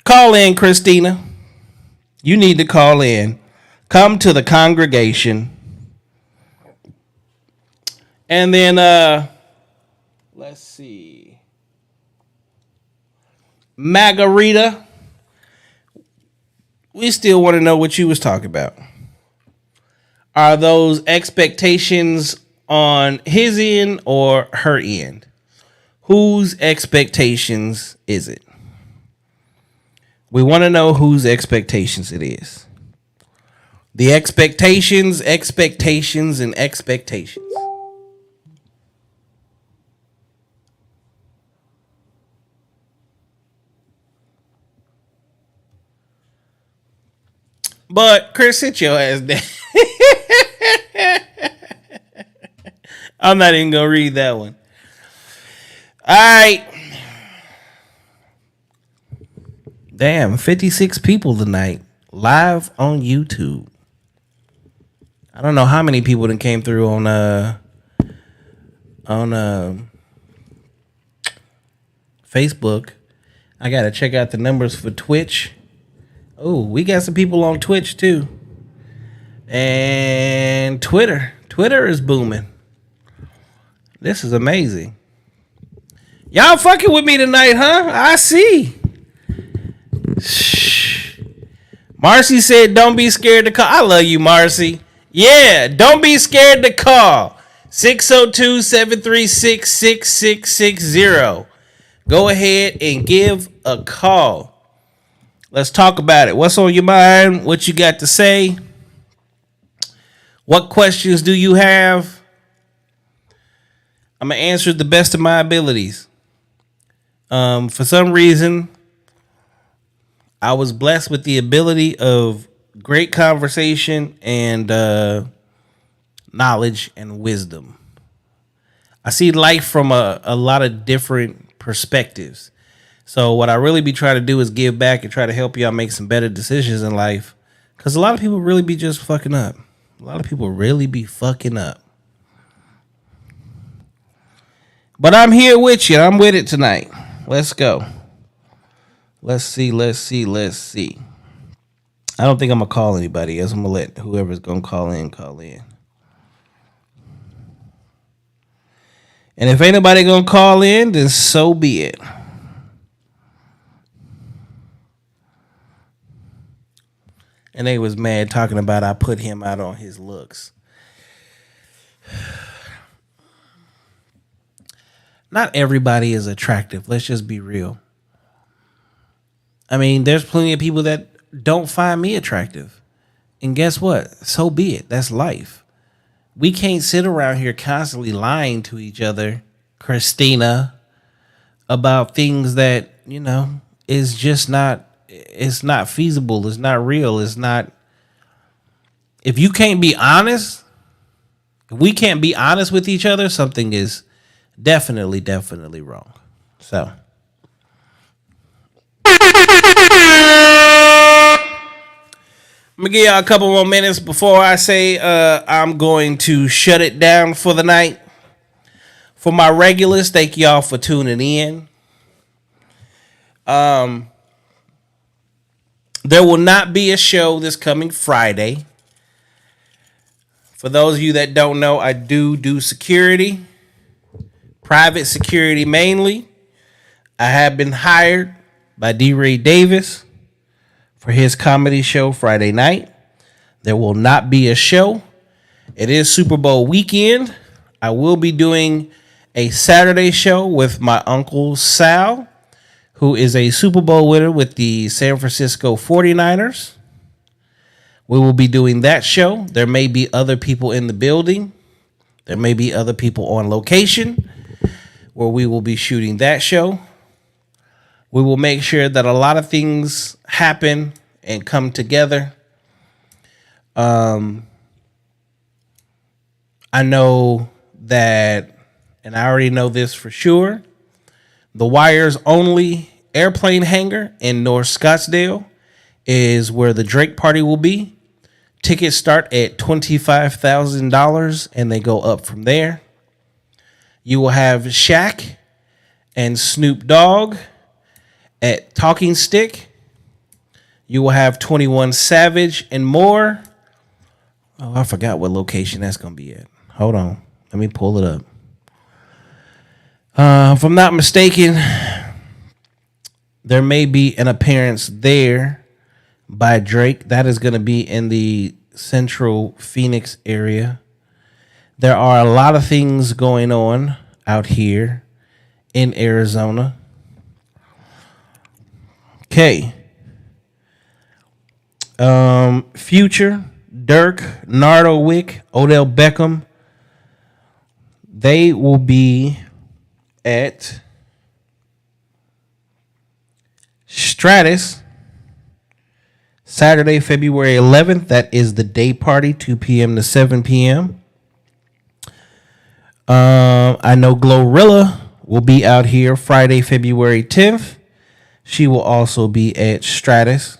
Call in, Christina. You need to call in. Come to the congregation. And then let's see. Margarita. We still want to know what you was talking about. Are those expectations on his end or her end? Whose expectations is it? We want to know whose expectations it is. The expectations, and expectations. But Chris, sit your ass down. I'm not even gonna read that one. All right. Damn, 56 people tonight live on YouTube. I don't know how many people that came through on Facebook. I gotta check out the numbers for Twitch. Oh, we got some people on Twitch too. And Twitter. Twitter is booming. This is amazing. Y'all fucking with me tonight, huh? I see. Shh. Marcy said, don't be scared to call. I love you, Marcy. Yeah, don't be scared to call. 602-736-6660. Go ahead and give a call. Let's talk about it. What's on your mind? What you got to say? What questions do you have? I'm going to answer the best of my abilities. For some reason, I was blessed with the ability of great conversation and knowledge and wisdom. I see life from a lot of different perspectives. So what I really be trying to do is give back and try to help y'all make some better decisions in life. Because a lot of people really be just fucking up. A lot of people really be fucking up. But I'm here with you. I'm with it tonight. Let's go. Let's see. I don't think I'm going to call anybody else. I'm going to let whoever's going to call in. And if ain't nobody going to call in, then so be it. And they was mad talking about I put him out on his looks. Not everybody is attractive. Let's just be real. I mean, there's plenty of people that don't find me attractive. And guess what? So be it. That's life. We can't sit around here constantly lying to each other, Christina, about things that, you know, is just not, it's not feasible. It's not real. It's not. If you can't be honest, if we can't be honest with each other, something is definitely wrong. So. I'm going to give y'all a couple more minutes before I say I'm going to shut it down for the night. For my regulars, thank y'all for tuning in. There will not be a show this coming Friday. For those of you that don't know, I do security. Private security mainly. I have been hired by D. Ray Davis for his comedy show Friday night. There will not be a show. It is Super Bowl weekend. I will be doing a Saturday show with my uncle Sal, who is a Super Bowl winner with the San Francisco 49ers. We will be doing that show. There may be other people in the building. There may be other people on location where we will be shooting that show. We will make sure that a lot of things happen and come together. I know that, and I already know this for sure, the Wire's only airplane hangar in North Scottsdale is where the Drake party will be. Tickets start at $25,000 and they go up from there. You will have Shaq and Snoop Dogg at Talking Stick. You will have 21 Savage and more. Oh, I forgot what location that's going to be at. Hold on. Let me pull it up. If I'm not mistaken, there may be an appearance there by Drake. That is going to be in the central Phoenix area. There are a lot of things going on out here in Arizona. Okay. Future, Dirk, Nardo Wick, Odell Beckham. They will be at Stratus Saturday, February 11th. That is the day party, 2 p.m. to 7 p.m. I know Glorilla will be out here Friday, February 10th. She will also be at Stratus.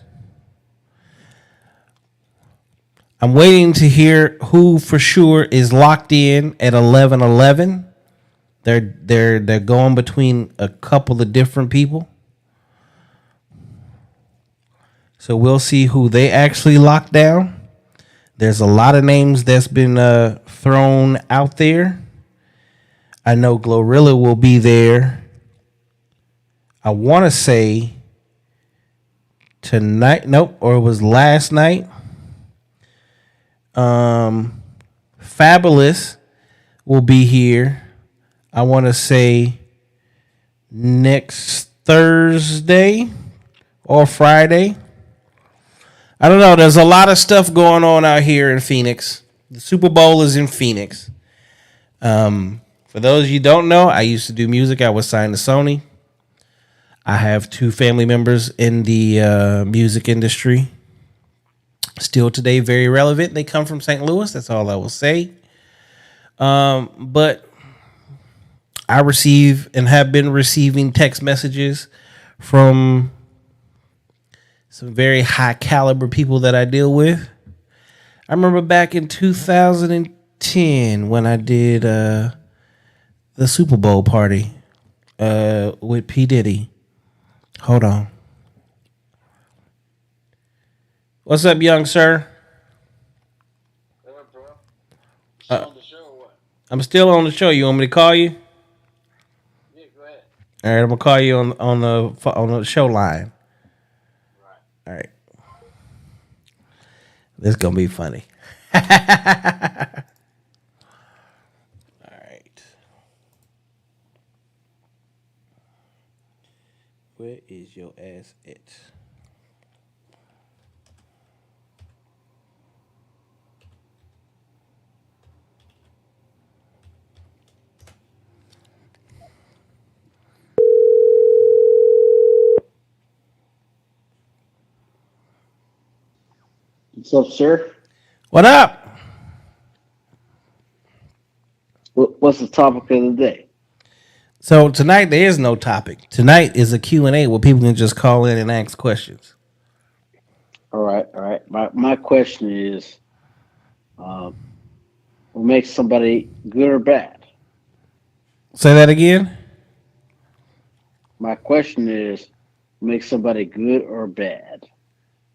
I'm waiting to hear who for sure is locked in at 11/11. They're going between a couple of different people. So we'll see who they actually lock down. There's a lot of names that's been thrown out there. I know Glorilla will be there. I want to say tonight. Nope, or it was last night. Fabulous will be here. I want to say next Thursday or Friday. I don't know. There's a lot of stuff going on out here in Phoenix. The Super Bowl is in Phoenix. For those of you who don't know, I used to do music. I was signed to Sony. I have 2 family members in the music industry. Still today, very relevant. They come from St. Louis. That's all I will say. But I receive and have been receiving text messages from some very high caliber people that I deal with. I remember back in 2010 when I did the Super Bowl party with P. Diddy. Hold on. What's up, young sir? I'm still on the show. You want me to call you? Yeah, go ahead. All right, I'm gonna call you on the show line. All right. This is gonna be funny. All right. Where is your ass at? What's up, sir? What up? What's the topic of the day? So tonight there is no topic. Tonight is a Q&A where people can just call in and ask questions. All right. My question is, what makes somebody good or bad? Say that again. My question is, what makes somebody good or bad?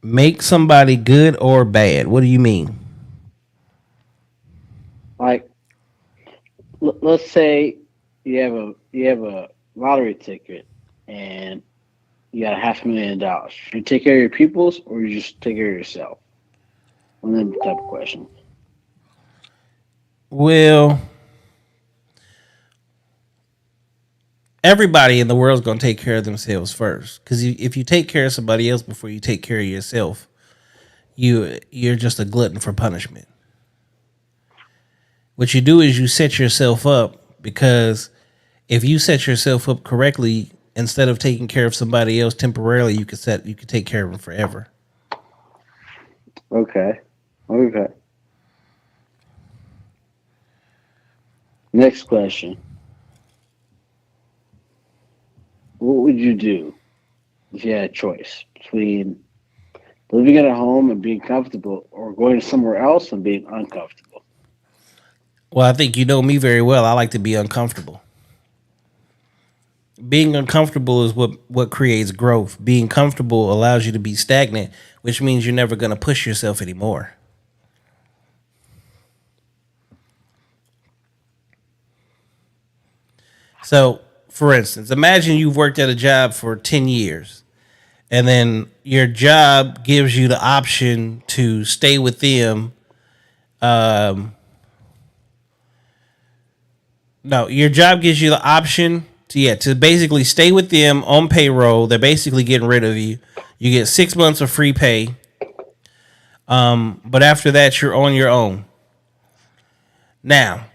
Make somebody good or bad. What do you mean? Like, let's say you have a lottery ticket and you got $500,000. You take care of your pupils or you just take care of yourself? One of them type of question. Well, everybody in the world is going to take care of themselves first. Because if you take care of somebody else before you take care of yourself, you're just a glutton for punishment. What you do is you set yourself up, because if you set yourself up correctly, instead of taking care of somebody else temporarily, you could take care of them forever. Okay. Next question. What would you do if you had a choice between living at a home and being comfortable or going somewhere else and being uncomfortable? Well, I think you know me very well. I like to be uncomfortable. Being uncomfortable is what creates growth. Being comfortable allows you to be stagnant, which means you're never going to push yourself anymore. So, for instance, imagine you've worked at a job for 10 years, and then your job gives you the option to stay with them. No, your job gives you the option to basically stay with them on payroll. They're basically getting rid of you. You get 6 months of free pay. But after that, you're on your own. Now,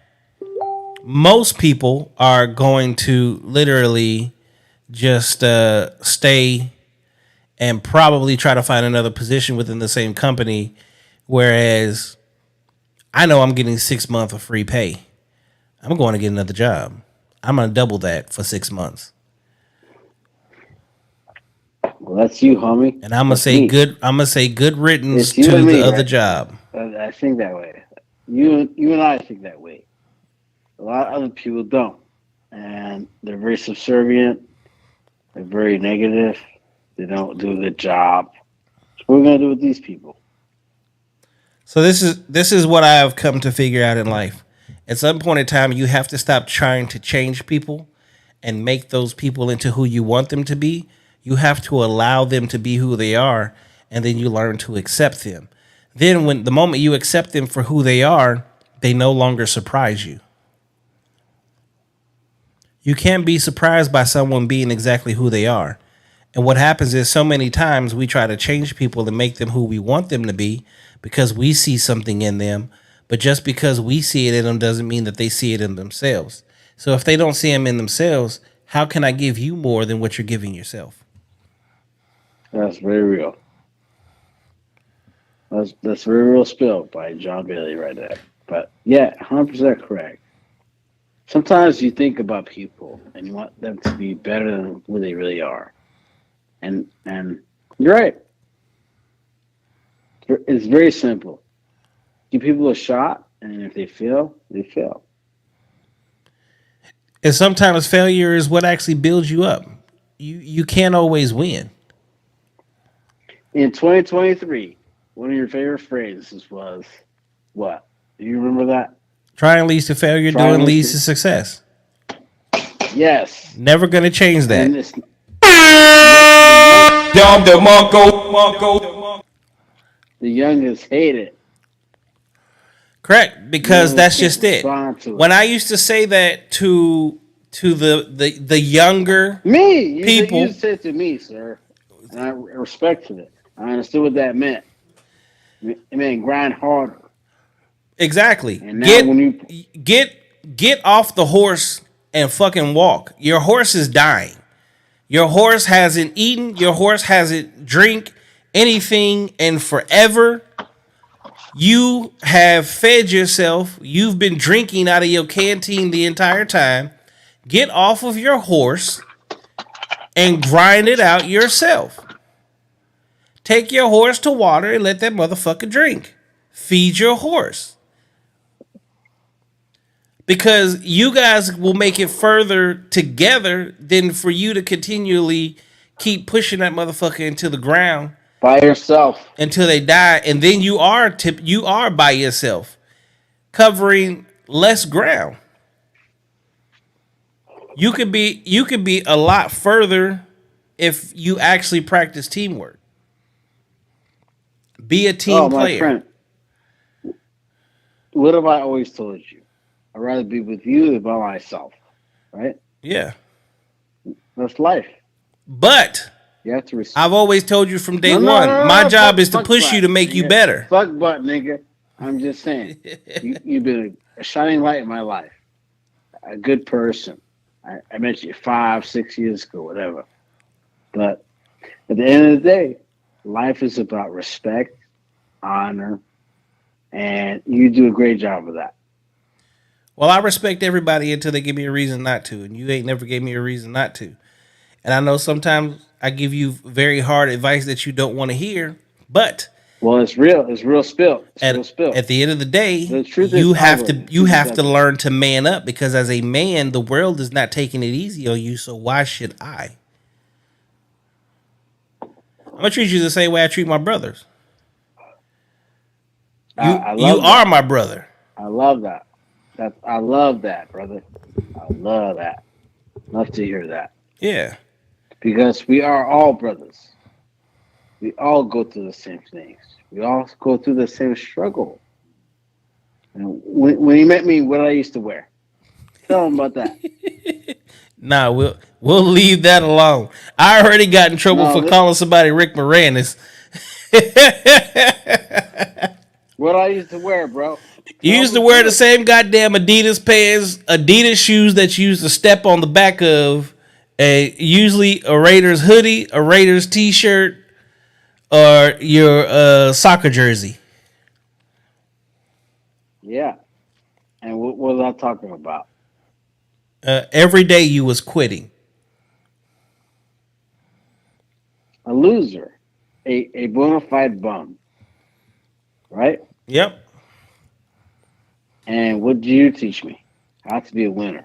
most people are going to literally just stay and probably try to find another position within the same company. Whereas I know I'm getting 6 months of free pay. I'm going to get another job. I'm going to double that for 6 months. Well, that's you, homie. And I'm going to say good riddance to the other job. I think that way. You and I think that way. A lot of other people don't. And they're very subservient. They're very negative. They don't do a good job. What are we gonna do with these people? So this is what I have come to figure out in life. At some point in time, you have to stop trying to change people and make those people into who you want them to be. You have to allow them to be who they are, and then you learn to accept them. Then when the moment you accept them for who they are, they no longer surprise you. You can't be surprised by someone being exactly who they are. And what happens is so many times we try to change people and make them who we want them to be because we see something in them. But just because we see it in them doesn't mean that they see it in themselves. So if they don't see them in themselves, how can I give you more than what you're giving yourself? That's very real. That's very real spill by John Bailey right there. But yeah, 100% correct. Sometimes you think about people and you want them to be better than who they really are. And you're right. It's very simple. Give people a shot, and if they fail, they fail. And sometimes failure is what actually builds you up. You can't always win. In 2023, one of your favorite phrases was what? Do you remember that? Trying leads to failure, doing leads to success. Yes. Never going to change that. The youngest hate it. Correct, because that's just it. When I used to say that to the younger people, you said it to me, sir, and I respected it. I understood what that meant. It meant grind harder. Exactly. And now Get off the horse and fucking walk. Your horse is dying. Your horse hasn't eaten. Your horse hasn't drank anything in forever. You have fed yourself. You've been drinking out of your canteen the entire time. Get off of your horse and grind it out yourself. Take your horse to water and let that motherfucker drink. Feed your horse. Because you guys will make it further together than for you to continually keep pushing that motherfucker into the ground by yourself until they die, and then you are by yourself, covering less ground. You could be a lot further if you actually practice teamwork. Be a team player. Friend, what have I always told you? I'd rather be with you than by myself, right? Yeah. That's life. But you have to I've always told you from day one, my job is to push you to make you better. Fuck butt, nigga. I'm just saying. You've been a shining light in my life. A good person. I met you 5-6 years ago, whatever. But at the end of the day, life is about respect, honor, and you do a great job of that. Well, I respect everybody until they give me a reason not to, and you ain't never gave me a reason not to. And I know sometimes I give you very hard advice that you don't want to hear, but it's real. It's real spill. At the end of the day, you have to learn to man up, because as a man, the world is not taking it easy on you. So why should I? I'm gonna treat you the same way I treat my brothers. You are my brother. I love that. I love that, brother. I love that. Love to hear that. Yeah. Because we are all brothers. We all go through the same things. We all go through the same struggle. And when you met me, what I used to wear? Tell them about that. Nah, we'll leave that alone. I already got in trouble for calling somebody Rick Moranis. What I used to wear, bro. You used to wear the same goddamn Adidas pants, Adidas shoes that you used to step on the back of, usually a Raiders hoodie, a Raiders t-shirt, or your soccer jersey. Yeah. And what was I talking about? Every day you was quitting. A loser. A bona fide bum. Right? Yep. And what did you teach me? How to be a winner.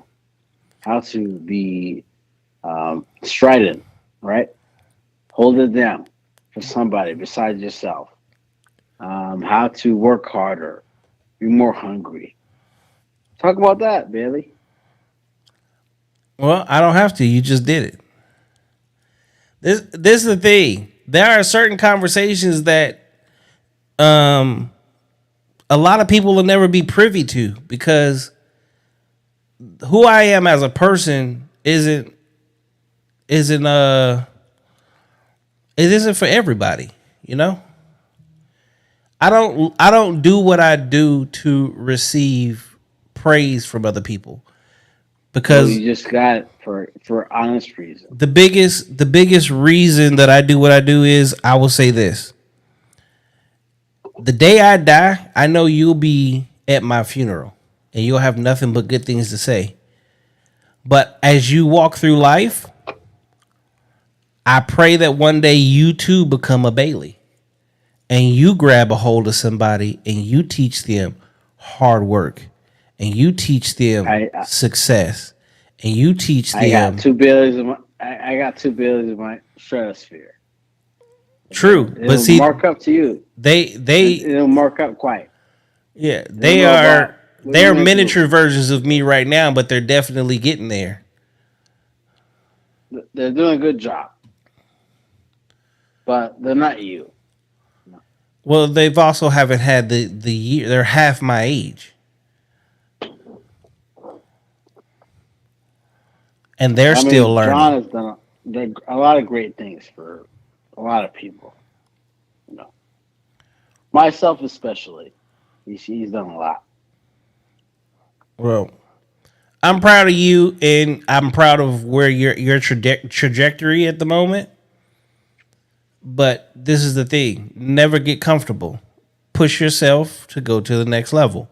How to be strident, right? Hold it down. for somebody besides yourself. How to work harder, be more hungry. Talk about that, Bailey. Well, I don't have to. You just did it. This is the thing. There are certain conversations that a lot of people will never be privy to because who I am as a person it isn't for everybody, you know? I don't do what I do to receive praise from other people. Because you just got it for honest reason. The biggest reason that I do what I do is I will say this. The day I die, I know you'll be at my funeral and you'll have nothing but good things to say. But as you walk through life, I pray that one day you too become a Bailey and you grab a hold of somebody and you teach them hard work and you teach them success and you teach them. I got two Baileys in my stratosphere. True, It'll see, mark up to you. It'll mark up quite. Yeah, they're miniature versions of me right now, but they're definitely getting there. They're doing a good job, but they're not you. No. Well, they've also haven't had the year. They're half my age, and they're still learning. John has done a lot of great things for a lot of people. You know, myself especially. He's done a lot. Well, I'm proud of you, and I'm proud of where your trajectory at the moment. But this is the thing: never get comfortable. Push yourself to go to the next level.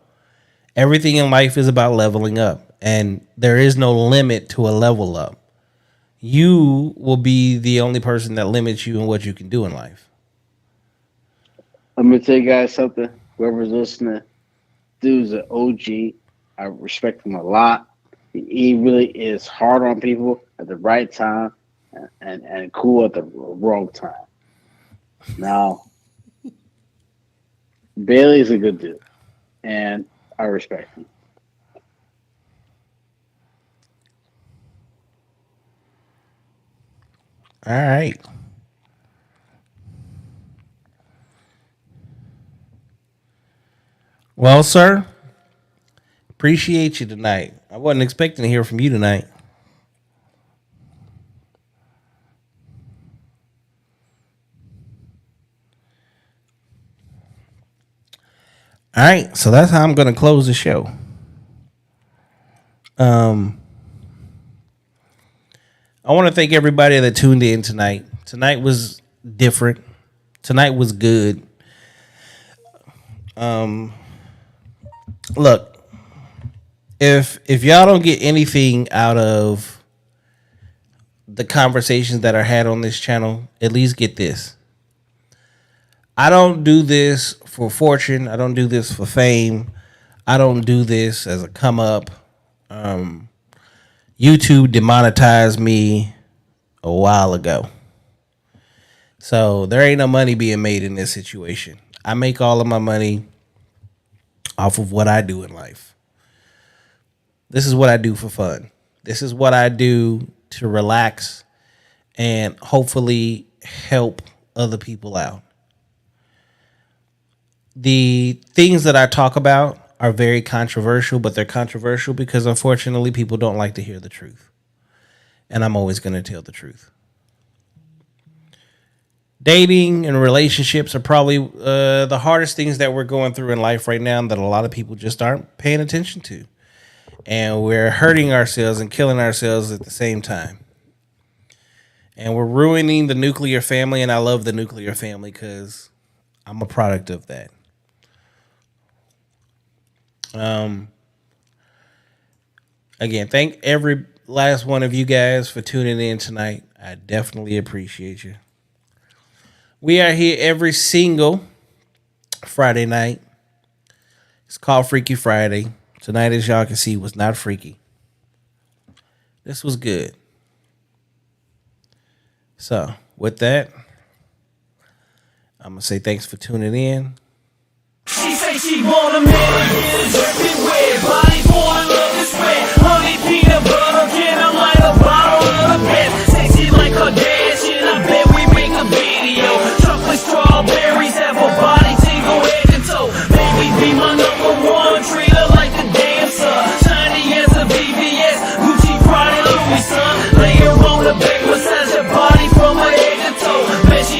Everything in life is about leveling up, and there is no limit to a level up. You will be the only person that limits you in what you can do in life. I'm gonna tell you guys something. Whoever's listening, dude's an OG. I respect him a lot. He really is hard on people at the right time and cool at the wrong time. Now, Bailey's a good dude, and I respect him. All right. Well, sir, appreciate you tonight. I wasn't expecting to hear from you tonight. All right, so that's how I'm going to close the show. I want to thank everybody that tuned in tonight. Tonight was different. Tonight was good. Look, if y'all don't get anything out of the conversations that are had on this channel, at least get this. I don't do this for fortune. I don't do this for fame. I don't do this as a come up. YouTube demonetized me a while ago. So there ain't no money being made in this situation. I make all of my money off of what I do in life. This is what I do for fun. This is what I do to relax and hopefully help other people out. The things that I talk about are very controversial, but they're controversial because unfortunately people don't like to hear the truth. And I'm always going to tell the truth. Dating and relationships are probably the hardest things that we're going through in life right now that a lot of people just aren't paying attention to. And we're hurting ourselves and killing ourselves at the same time. And we're ruining the nuclear family, and I love the nuclear family because I'm a product of that. Again, thank every last one of you guys for tuning in tonight. I definitely appreciate you. We are here every single Friday night. It's called Freaky Friday. Tonight, as y'all can see, was not freaky. This was good. So, with that, I'm gonna say thanks for tuning in. She say she want a million everywhere. Body boy, love is red. Honey, peanut butter, can I light a bottle of the best?